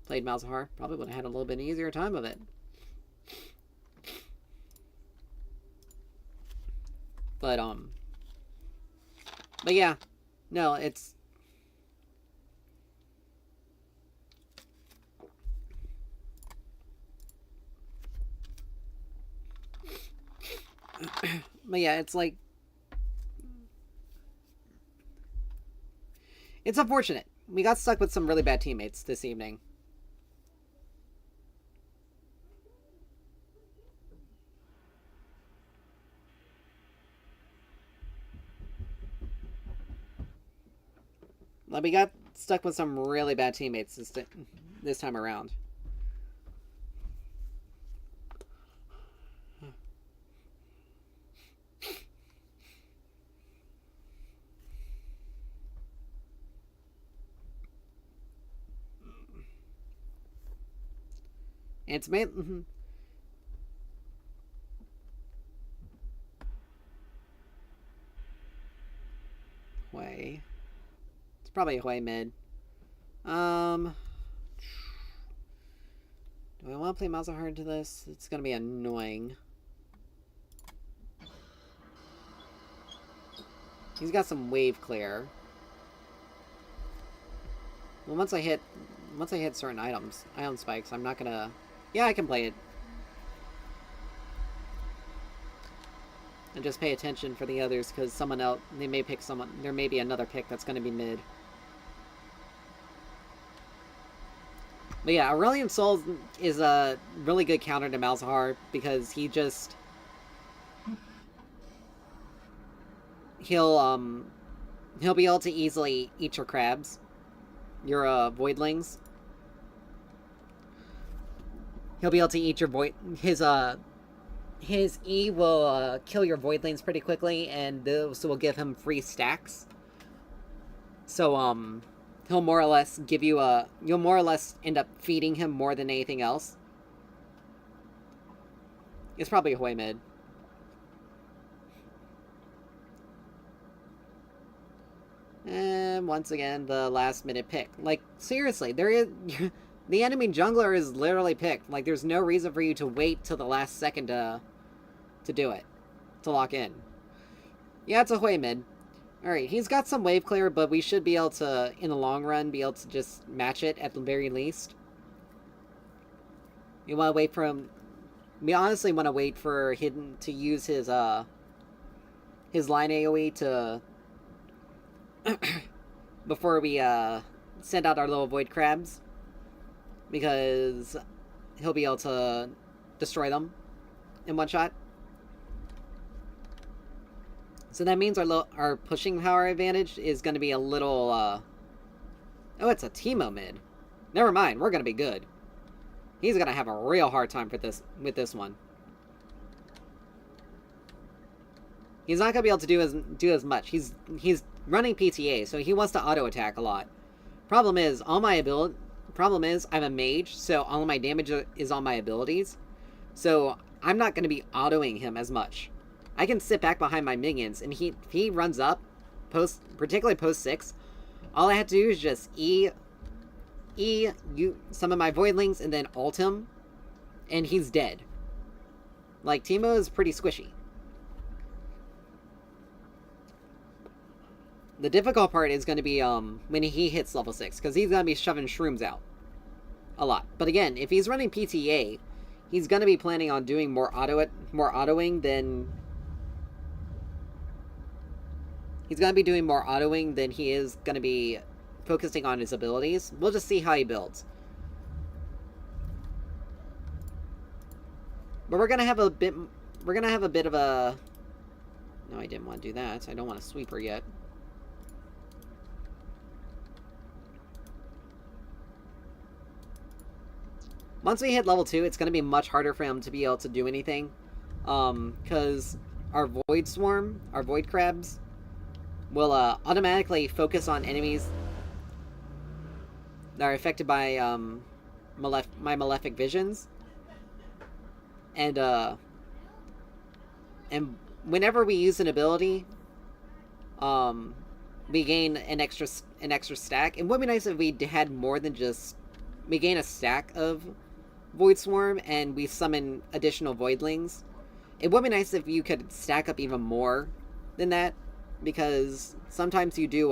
played Malzahar. Probably would have had a little bit easier time of it. But yeah. No, it's but yeah, it's like, it's unfortunate. We got stuck with some really bad teammates this evening. Like, we got stuck with some really bad teammates this time around. And it's made. Hwei. It's probably a Hwei mid. Do I want to play Malzahar into this? It's gonna be annoying. He's got some wave clear. Well, once I hit certain item spikes, I'm not gonna. Yeah, I can play it. And just pay attention for the others, because someone else, they may pick someone. There may be another pick that's going to be mid. But yeah, Aurelion Sol is a really good counter to Malzahar, because he'll be able to easily eat your crabs, your voidlings. He'll be able to eat your his E will kill your voidlings pretty quickly, and those will give him free stacks. So he'll more or less give you you'll more or less end up feeding him more than anything else. It's probably a Hwei mid. And once again, the last minute pick. Like, seriously, there is the enemy jungler is literally picked. Like, there's no reason for you to wait till the last second to do it, to lock in. Yeah, it's a Hwei mid. Alright, he's got some wave clear, but we should be able to, in the long run, be able to just match it at the very least. You want to wait for him. We honestly want to wait for him to use his line AoE to before we send out our little void crabs, because he'll be able to destroy them in one shot. So that means our pushing power advantage is going to be a little. Oh, it's a Teemo mid. Never mind, we're going to be good. He's going to have a real hard time with this one. He's not going to be able to do as much. He's running PTA, so he wants to auto attack a lot. Problem is, I'm a mage, so all of my damage is on my abilities. So I'm not going to be autoing him as much. I can sit back behind my minions, and if he runs up, particularly post 6, all I have to do is just some of my voidlings, and then ult him, and he's dead. Like, Teemo is pretty squishy. The difficult part is going to be when he hits level 6, because he's going to be shoving shrooms out a lot. But again, if he's running PTA, he's going to be planning on doing more autoing than... He's going to be doing more autoing than he is going to be focusing on his abilities. We'll just see how he builds. But we're going to have a bit of a... No, I didn't want to do that. I don't want to sweep her yet. Once we hit level 2, it's going to be much harder for him to be able to do anything. Because our Void Swarm, our Void Crabs, will automatically focus on enemies that are affected by my Malefic Visions. And whenever we use an ability, we gain an extra stack. It would be nice if we had more than just... We gain a stack of Void Swarm, and we summon additional Voidlings. It would be nice if you could stack up even more than that, because sometimes you do,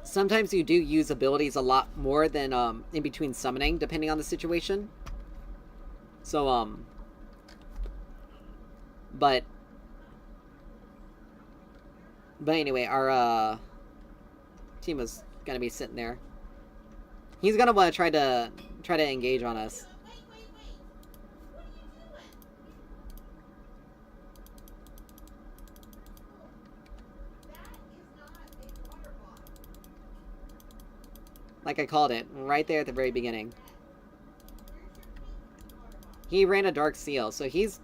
sometimes you do use abilities a lot more than, in between summoning, depending on the situation. So, But anyway, our, team is gonna be sitting there. He's gonna want to try to engage on us. Wait. What are you doing? That is not a water bottle. Like I called it, right there at the very beginning. Where's your pink water bottle? He ran a Dark Seal, so he's...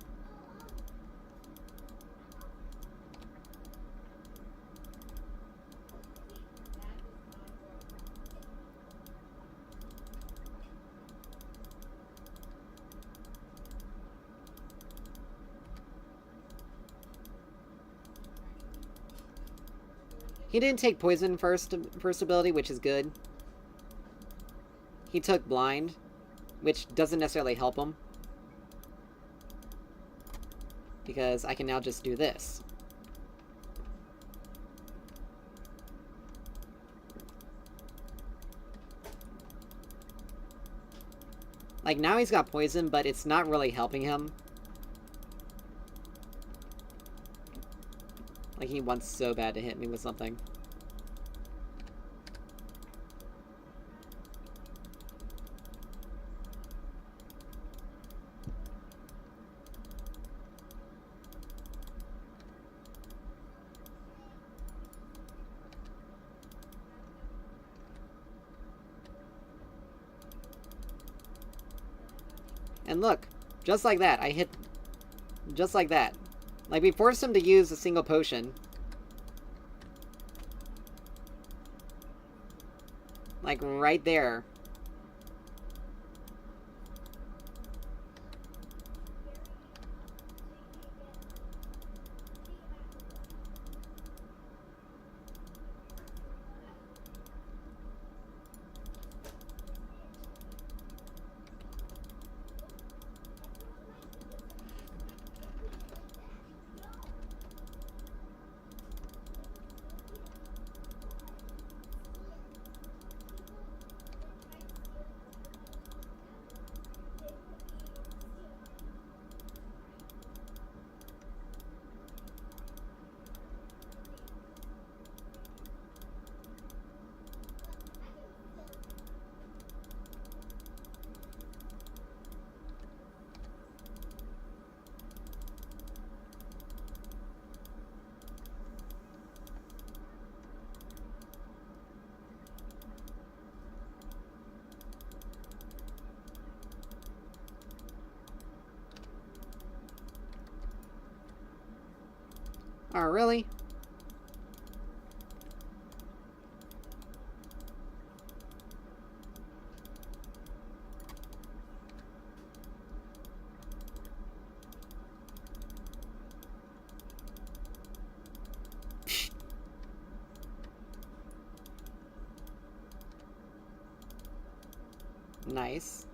He didn't take Poison first ability, which is good. He took Blind, which doesn't necessarily help him. Because I can now just do this. Like, now he's got Poison, but it's not really helping him. Like, he wants so bad to hit me with something. And look, just like that, I hit... Just like that. Like, we forced him to use a single potion. Like, right there. Oh, really? Nice.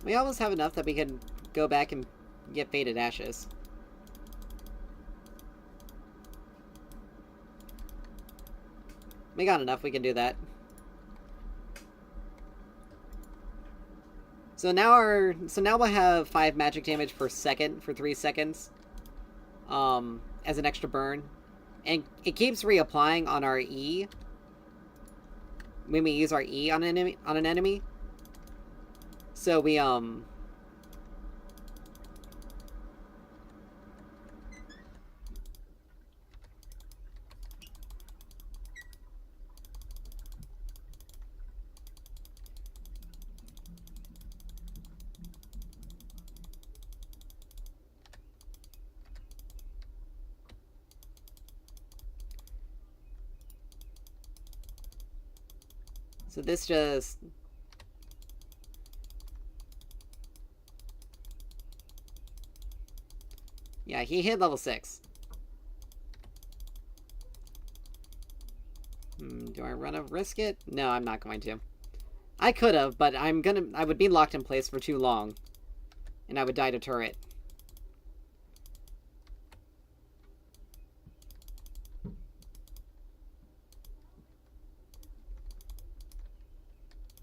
We almost have enough that we can go back and get Faded Ashes. We got enough, we can do that. So now we'll have 5 magic damage per second for 3 seconds. As an extra burn. And it keeps reapplying on our E when we use our E on an enemy. So we so this just... Yeah, he hit level 6. Do I run a risk it? No, I'm not going to. I could have, but I would be locked in place for too long. And I would die to turret.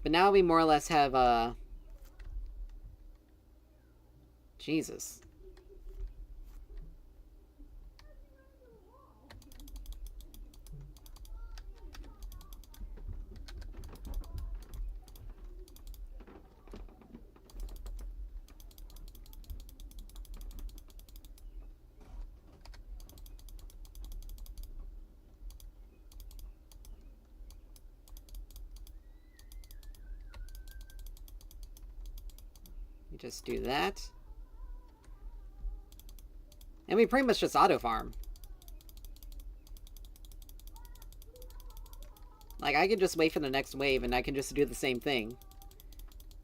But now we more or less have, Jesus. We just do that. And we pretty much just auto-farm. Like, I could just wait for the next wave and I can just do the same thing.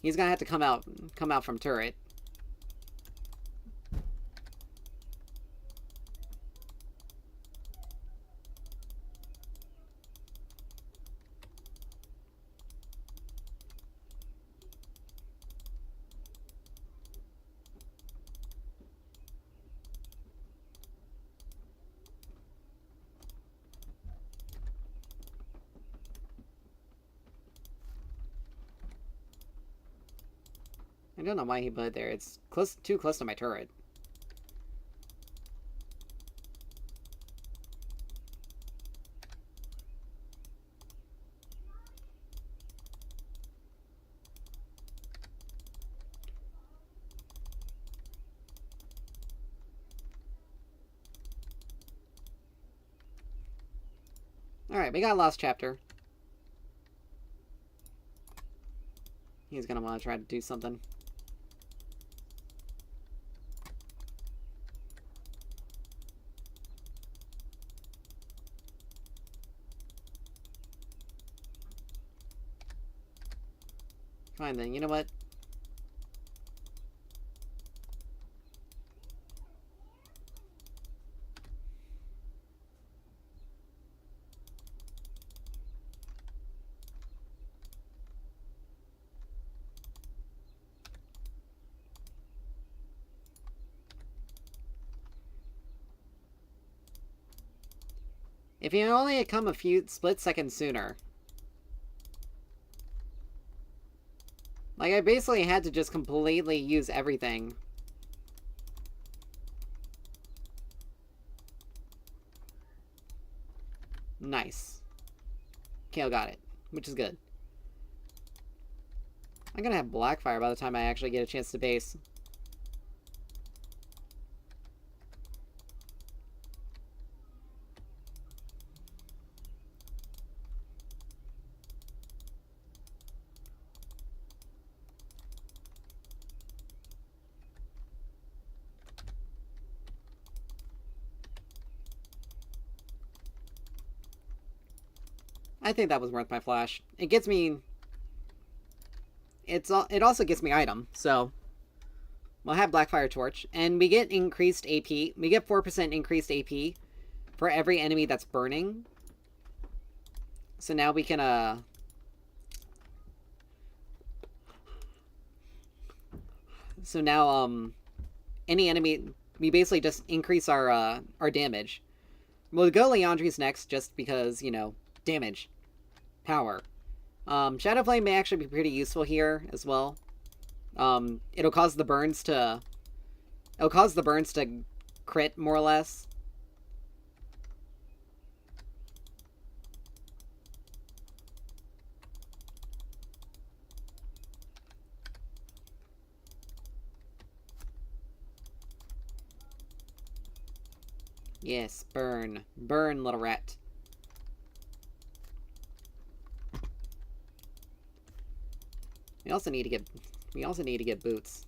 He's gonna have to come out from turret. I don't know why he put it there. It's too close to my turret. Alright, we got a lost chapter. He's gonna want to try to do something. Fine then, you know what? If he only had come a few split seconds sooner. Like, I basically had to just completely use everything. Nice. Kale got it, which is good. I'm gonna have Blackfire by the time I actually get a chance to base. I think that was worth my flash. It gets me... It also gets me item, so... We'll have Blackfire Torch. And we get increased AP. We get 4% increased AP for every enemy that's burning. So now we can, So now, any enemy... We basically just increase our damage. We'll go Leandri's next, just because, you know, damage. Power. Shadow Flame may actually be pretty useful here, as well. It'll cause the burns to... It'll cause the burns to crit, more or less. Yes, burn. Burn, little rat. We also need to get boots.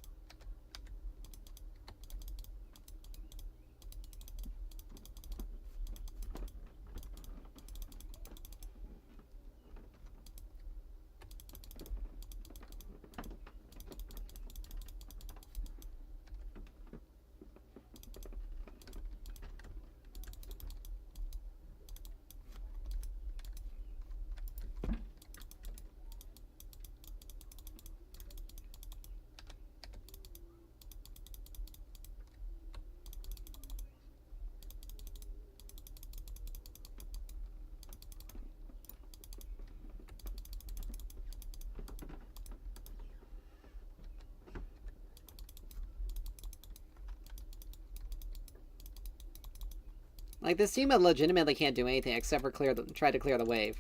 Like, this team legitimately can't do anything except for try to clear the wave.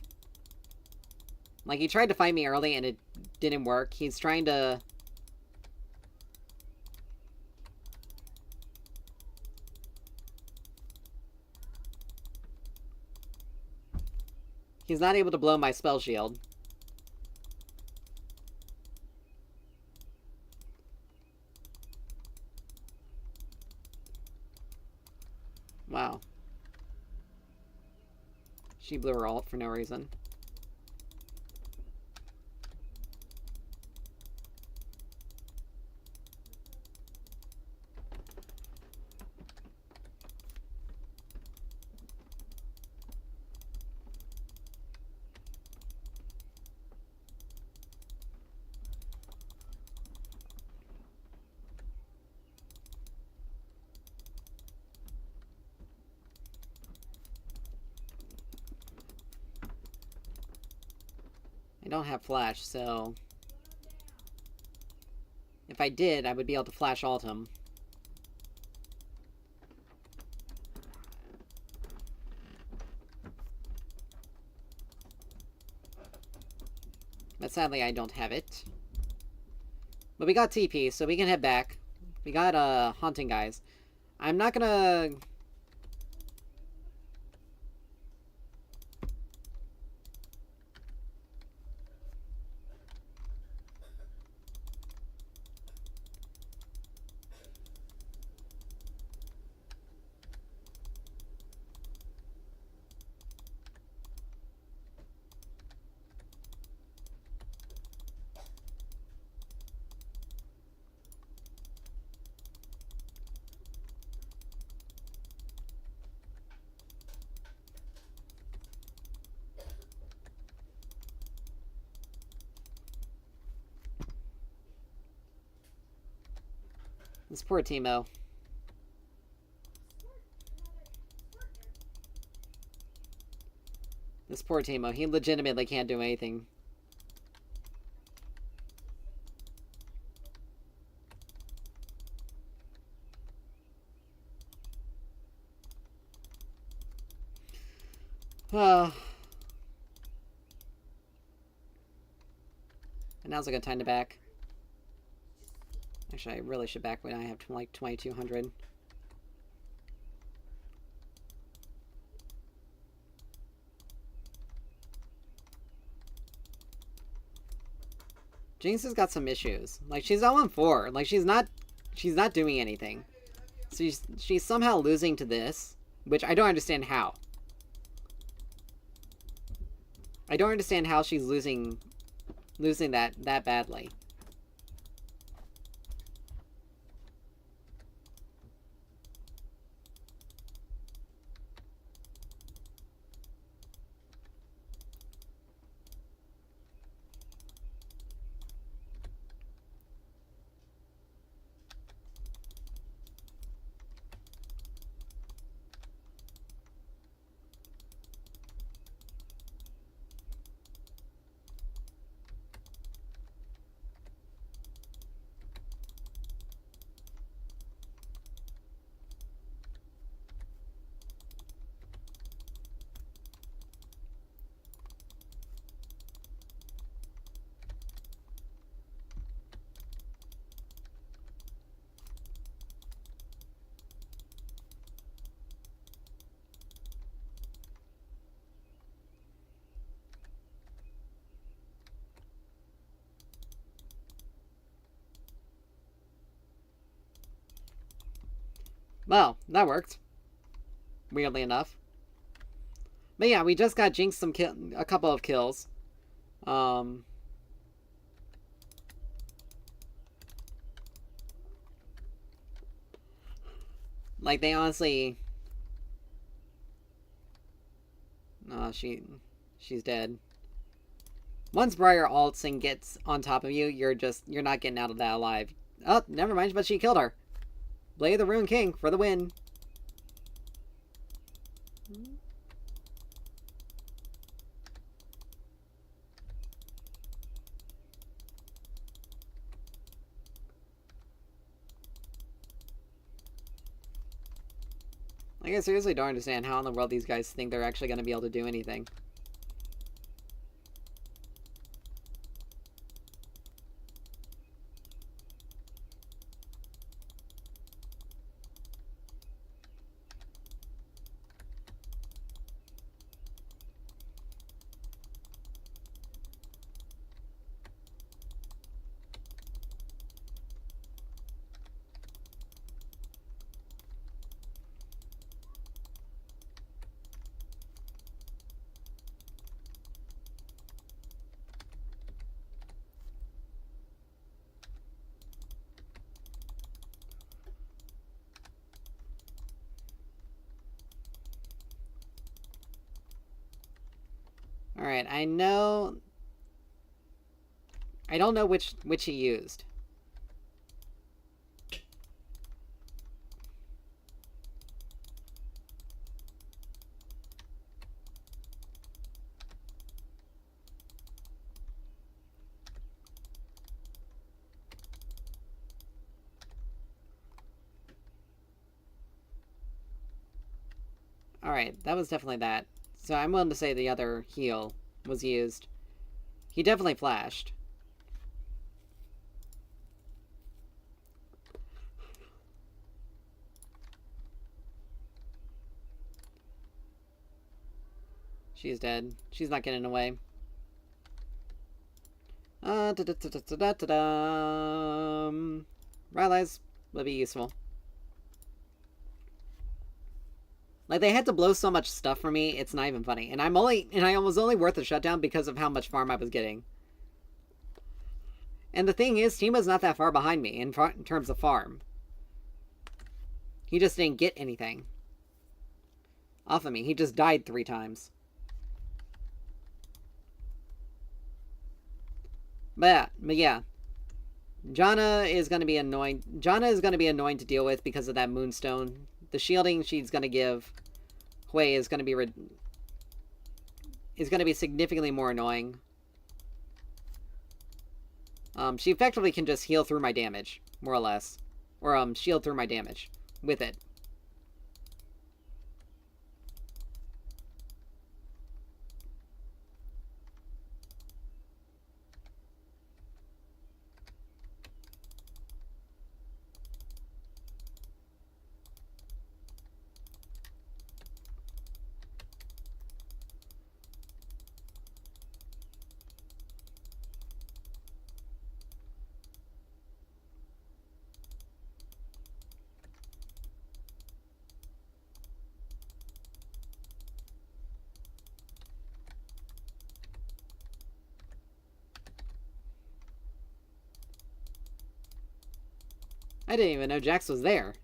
Like, he tried to fight me early and it didn't work. He's trying to... He's not able to blow my spell shield. Wow. She blew her ult for no reason. I don't have flash, so... If I did, I would be able to flash ult him. But sadly, I don't have it. But we got TP, so we can head back. We got, Haunting Guys. I'm not gonna... This poor Teemo. This poor Teemo. He legitimately can't do anything. And now's a good time to back. Actually, I really should back when I have like 2200. Jinx has got some issues. Like, she's 0-4. Like, she's not doing anything. So she's somehow losing to this, which I don't understand how. I don't understand how she's losing that badly. Well, that worked. Weirdly enough. But yeah, we just got Jinx a couple of kills. Like, they honestly... Oh, she's dead. Once Briar ults and gets on top of you, you're not getting out of that alive. Oh, never mind, but she killed her. Blade of the Rune King for the win. Like, I seriously don't understand how in the world these guys think they're actually going to be able to do anything. Alright, I don't know which he used. Alright, that was definitely that. So I'm willing to say the other heal was used. He definitely flashed. She's dead. She's not getting away. Rylai's will be useful. Like, they had to blow so much stuff for me, it's not even funny. And I was only worth the shutdown because of how much farm I was getting. And the thing is, Teemo's not that far behind me in terms of farm. He just didn't get anything off of me. He just died 3 times. But yeah. Janna is going to be annoying. Janna is going to be annoying to deal with because of that Moonstone. The shielding she's going to give Hui is going to be significantly more annoying. She effectively can just heal through my damage, more or less. Or shield through my damage with it. I didn't even know Jax was there.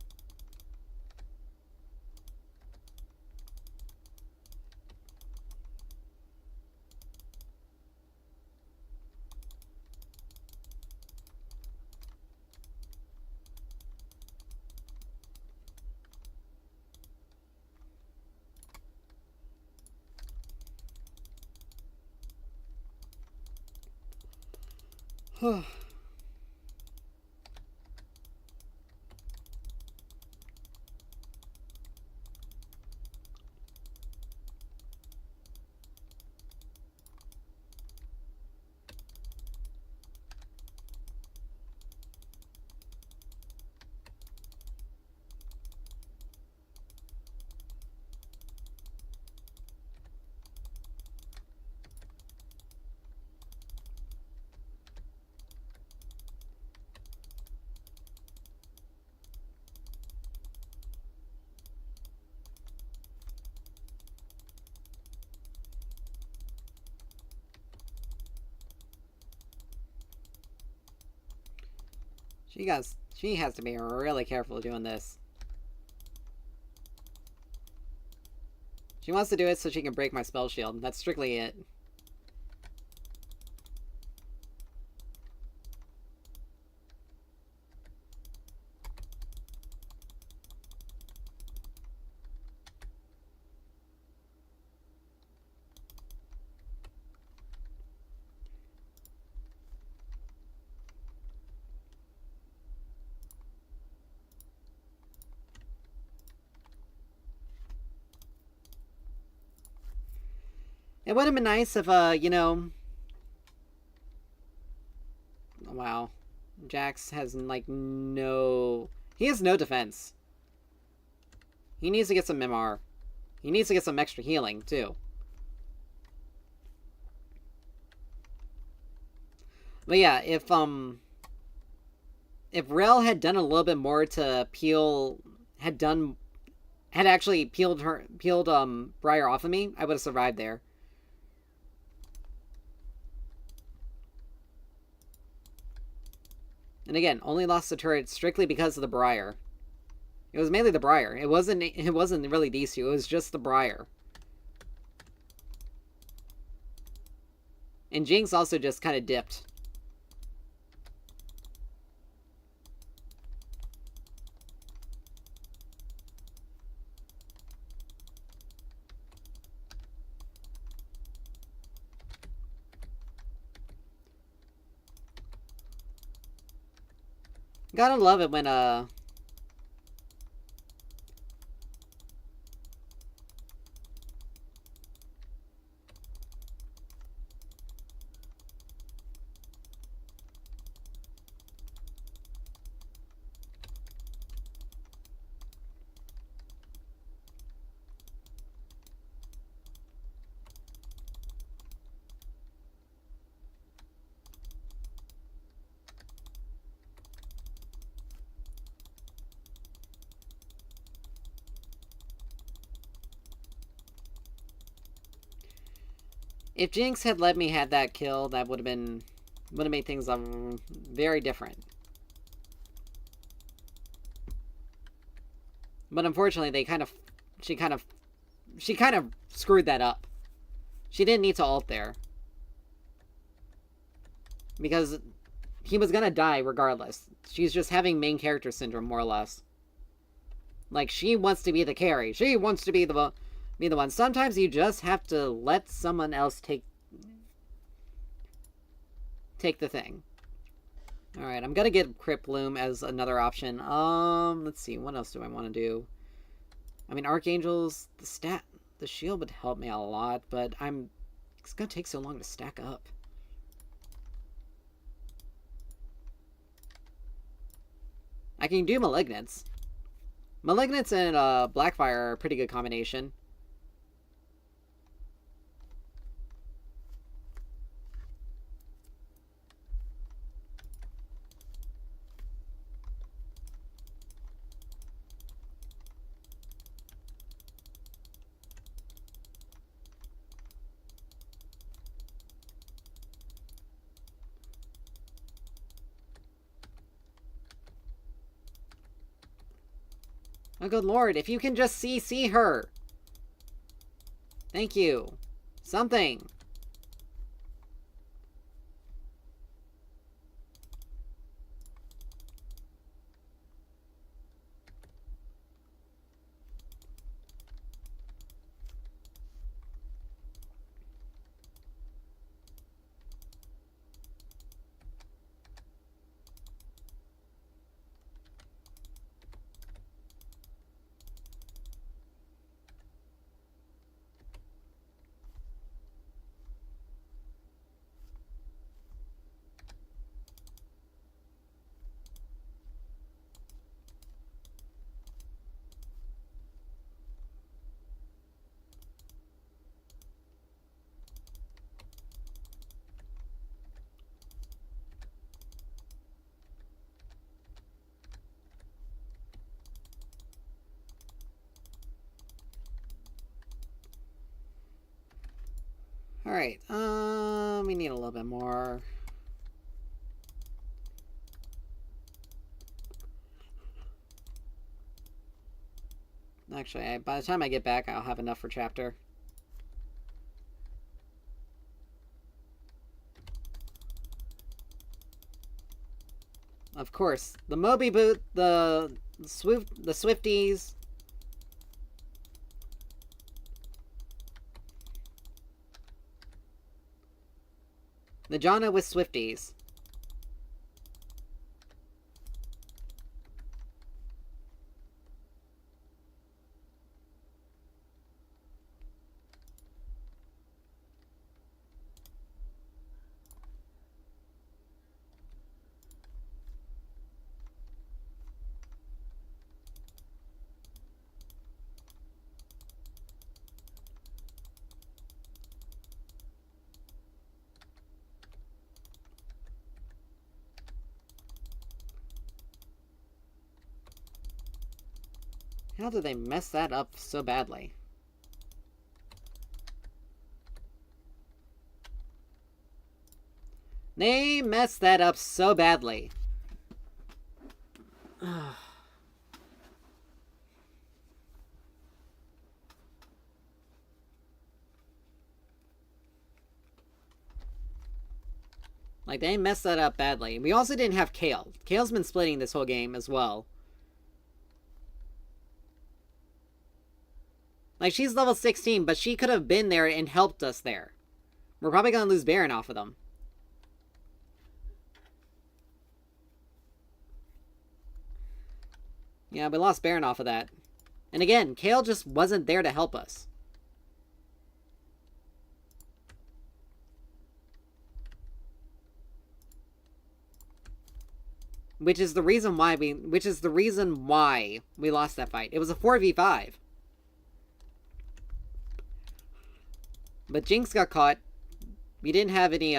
She has to be really careful doing this. She wants to do it so she can break my spell shield. That's strictly it. It would have been nice if, you know... Wow. Jax has, like, no... He has no defense. He needs to get some MR. He needs to get some extra healing, too. But yeah, if Rel had done a little bit more to peel... Had actually peeled Briar off of me, I would have survived there. And again, only lost the turret strictly because of the Briar. It was mainly the Briar. It wasn't really these two. It was just the Briar. And Jinx also just kind of dipped. Gotta love it when, if Jinx had let me have that kill, that would have made things very different. But unfortunately, she kind of screwed that up. She didn't need to ult there. Because he was gonna die regardless. She's just having main character syndrome, more or less. Like, she wants to be the carry. She wants to be the one. Sometimes you just have to let someone else take the thing. Alright, I'm gonna get Crypt Bloom as another option. Let's see, what else do I want to do? I mean, Archangels, the shield would help me out a lot, but it's gonna take so long to stack up. I can do Malignants. Malignants and Blackfire are a pretty good combination. Oh, good lord, if you can just see her. Thank you. Something. Alright, we need a little bit more. Actually, by the time I get back, I'll have enough for chapter. Of course, the Moby Boot, the Swifties. The Jonna with Swifties. How did they mess that up so badly? They messed that up so badly. Like, they messed that up badly. We also didn't have Kayle. Kayle's been splitting this whole game as well. Like, she's level 16, but she could have been there and helped us there. We're probably going to lose Baron off of them. Yeah, we lost Baron off of that. And again, Kayle just wasn't there to help us. Which is the reason why we lost that fight. It was a 4v5. But Jinx got caught. We didn't have any,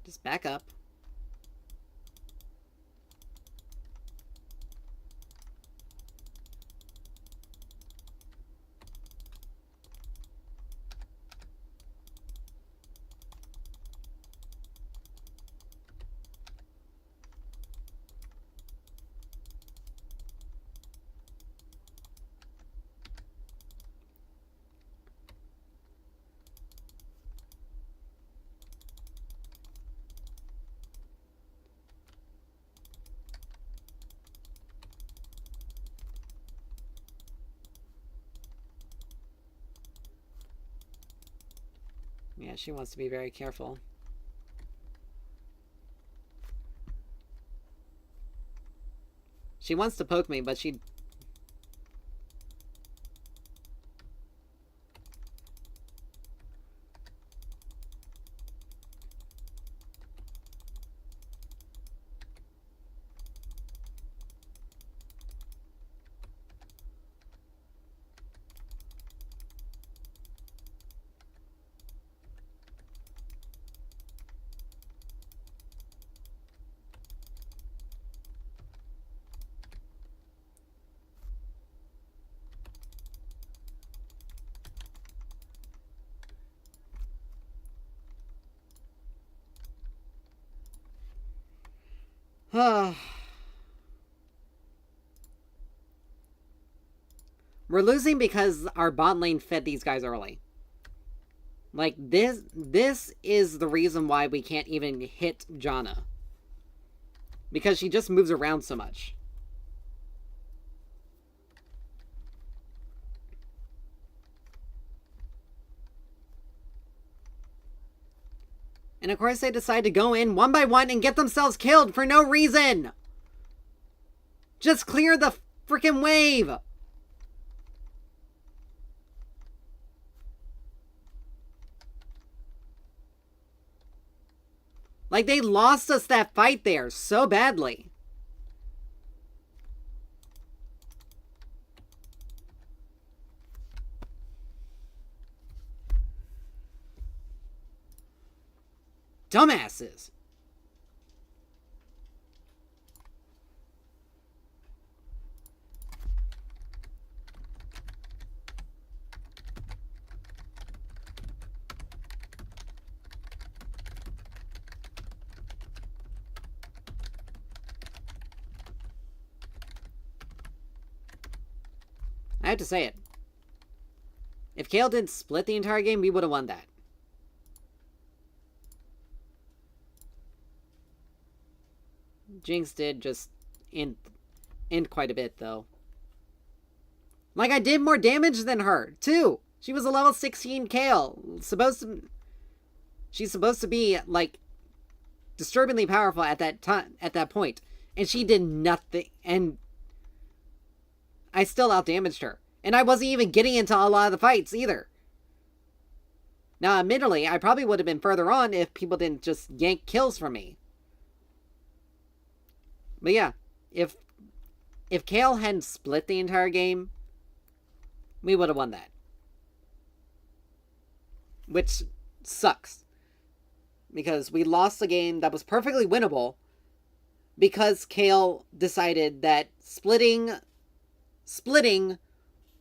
just back up. Yeah, she wants to be very careful. She wants to poke me, but she... We're losing because our bot lane fed these guys early. Like, this is the reason why we can't even hit Janna. Because she just moves around so much. And of course they decide to go in one by one and get themselves killed for no reason! Just clear the freaking wave! Like, they lost us that fight there so badly. Dumbasses. I have to say it. If Kayle didn't split the entire game, we would have won that. Jinx did just end quite a bit, though. Like, I did more damage than her, too! She was a level 16 Kayle. She's supposed to be, like, disturbingly powerful at that point. And she did nothing, and I still outdamaged her. And I wasn't even getting into a lot of the fights, either. Now, admittedly, I probably would have been further on if people didn't just yank kills from me. But yeah, if Kayle hadn't split the entire game, we would have won that. Which sucks. Because we lost a game that was perfectly winnable because Kayle decided that splitting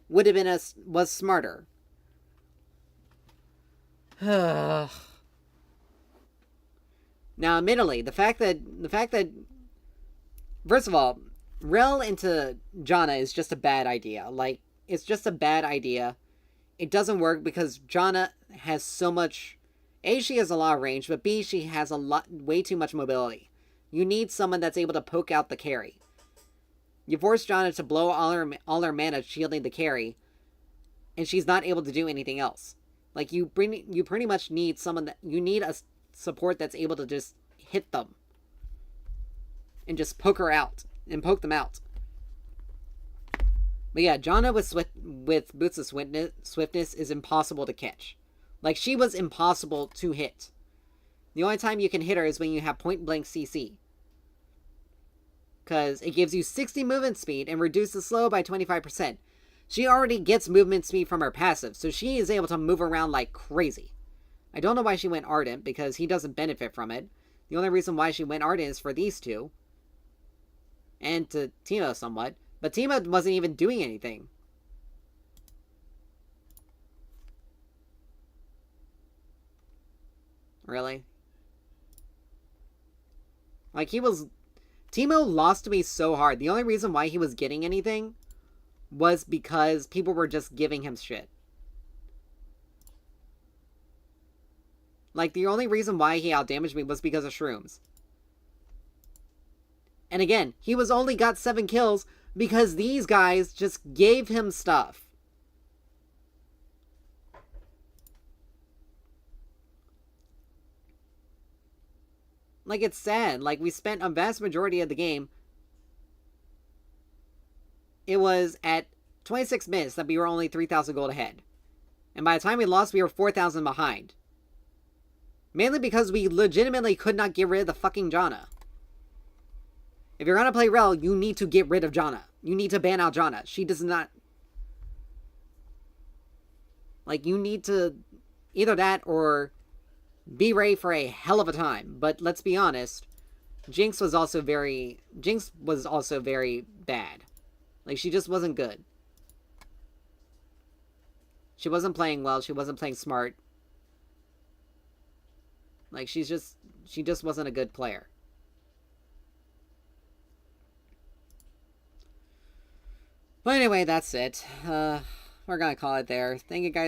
would have been was smarter. Now, admittedly, the fact that first of all, Rell into Janna is just a bad idea. Like, it's just a bad idea. It doesn't work because Janna has so much. A, she has a lot of range, but B, she has way too much mobility. You need someone that's able to poke out the carry. You force Janna to blow all her mana shielding the carry, and she's not able to do anything else. Like, you pretty much need you need a support that's able to just hit them. And just poke her out. And poke them out. But yeah, Janna with Boots of Swiftness is impossible to catch. Like, she was impossible to hit. The only time you can hit her is when you have point blank CC. Because it gives you 60 movement speed and reduces slow by 25%. She already gets movement speed from her passive, so she is able to move around like crazy. I don't know why she went Ardent, because he doesn't benefit from it. The only reason why she went Ardent is for these two. And to Teemo somewhat. But Teemo wasn't even doing anything. Really? Like, Teemo lost to me so hard. The only reason why he was getting anything was because people were just giving him shit. Like, the only reason why he outdamaged me was because of shrooms. And again, he was only got 7 kills because these guys just gave him stuff. Like, it's sad. Like, we spent a vast majority of the game. It was at 26 minutes that we were only 3,000 gold ahead. And by the time we lost, we were 4,000 behind. Mainly because we legitimately could not get rid of the fucking Janna. If you're gonna play Rell, you need to get rid of Janna. You need to ban out Janna. She does not... Like, you need to... Either that or... be ready for a hell of a time. But let's be honest. Jinx was also very bad. Like, she just wasn't good. She wasn't playing well. She wasn't playing smart. Like, she just wasn't a good player. But anyway, that's it. We're gonna call it there. Thank you guys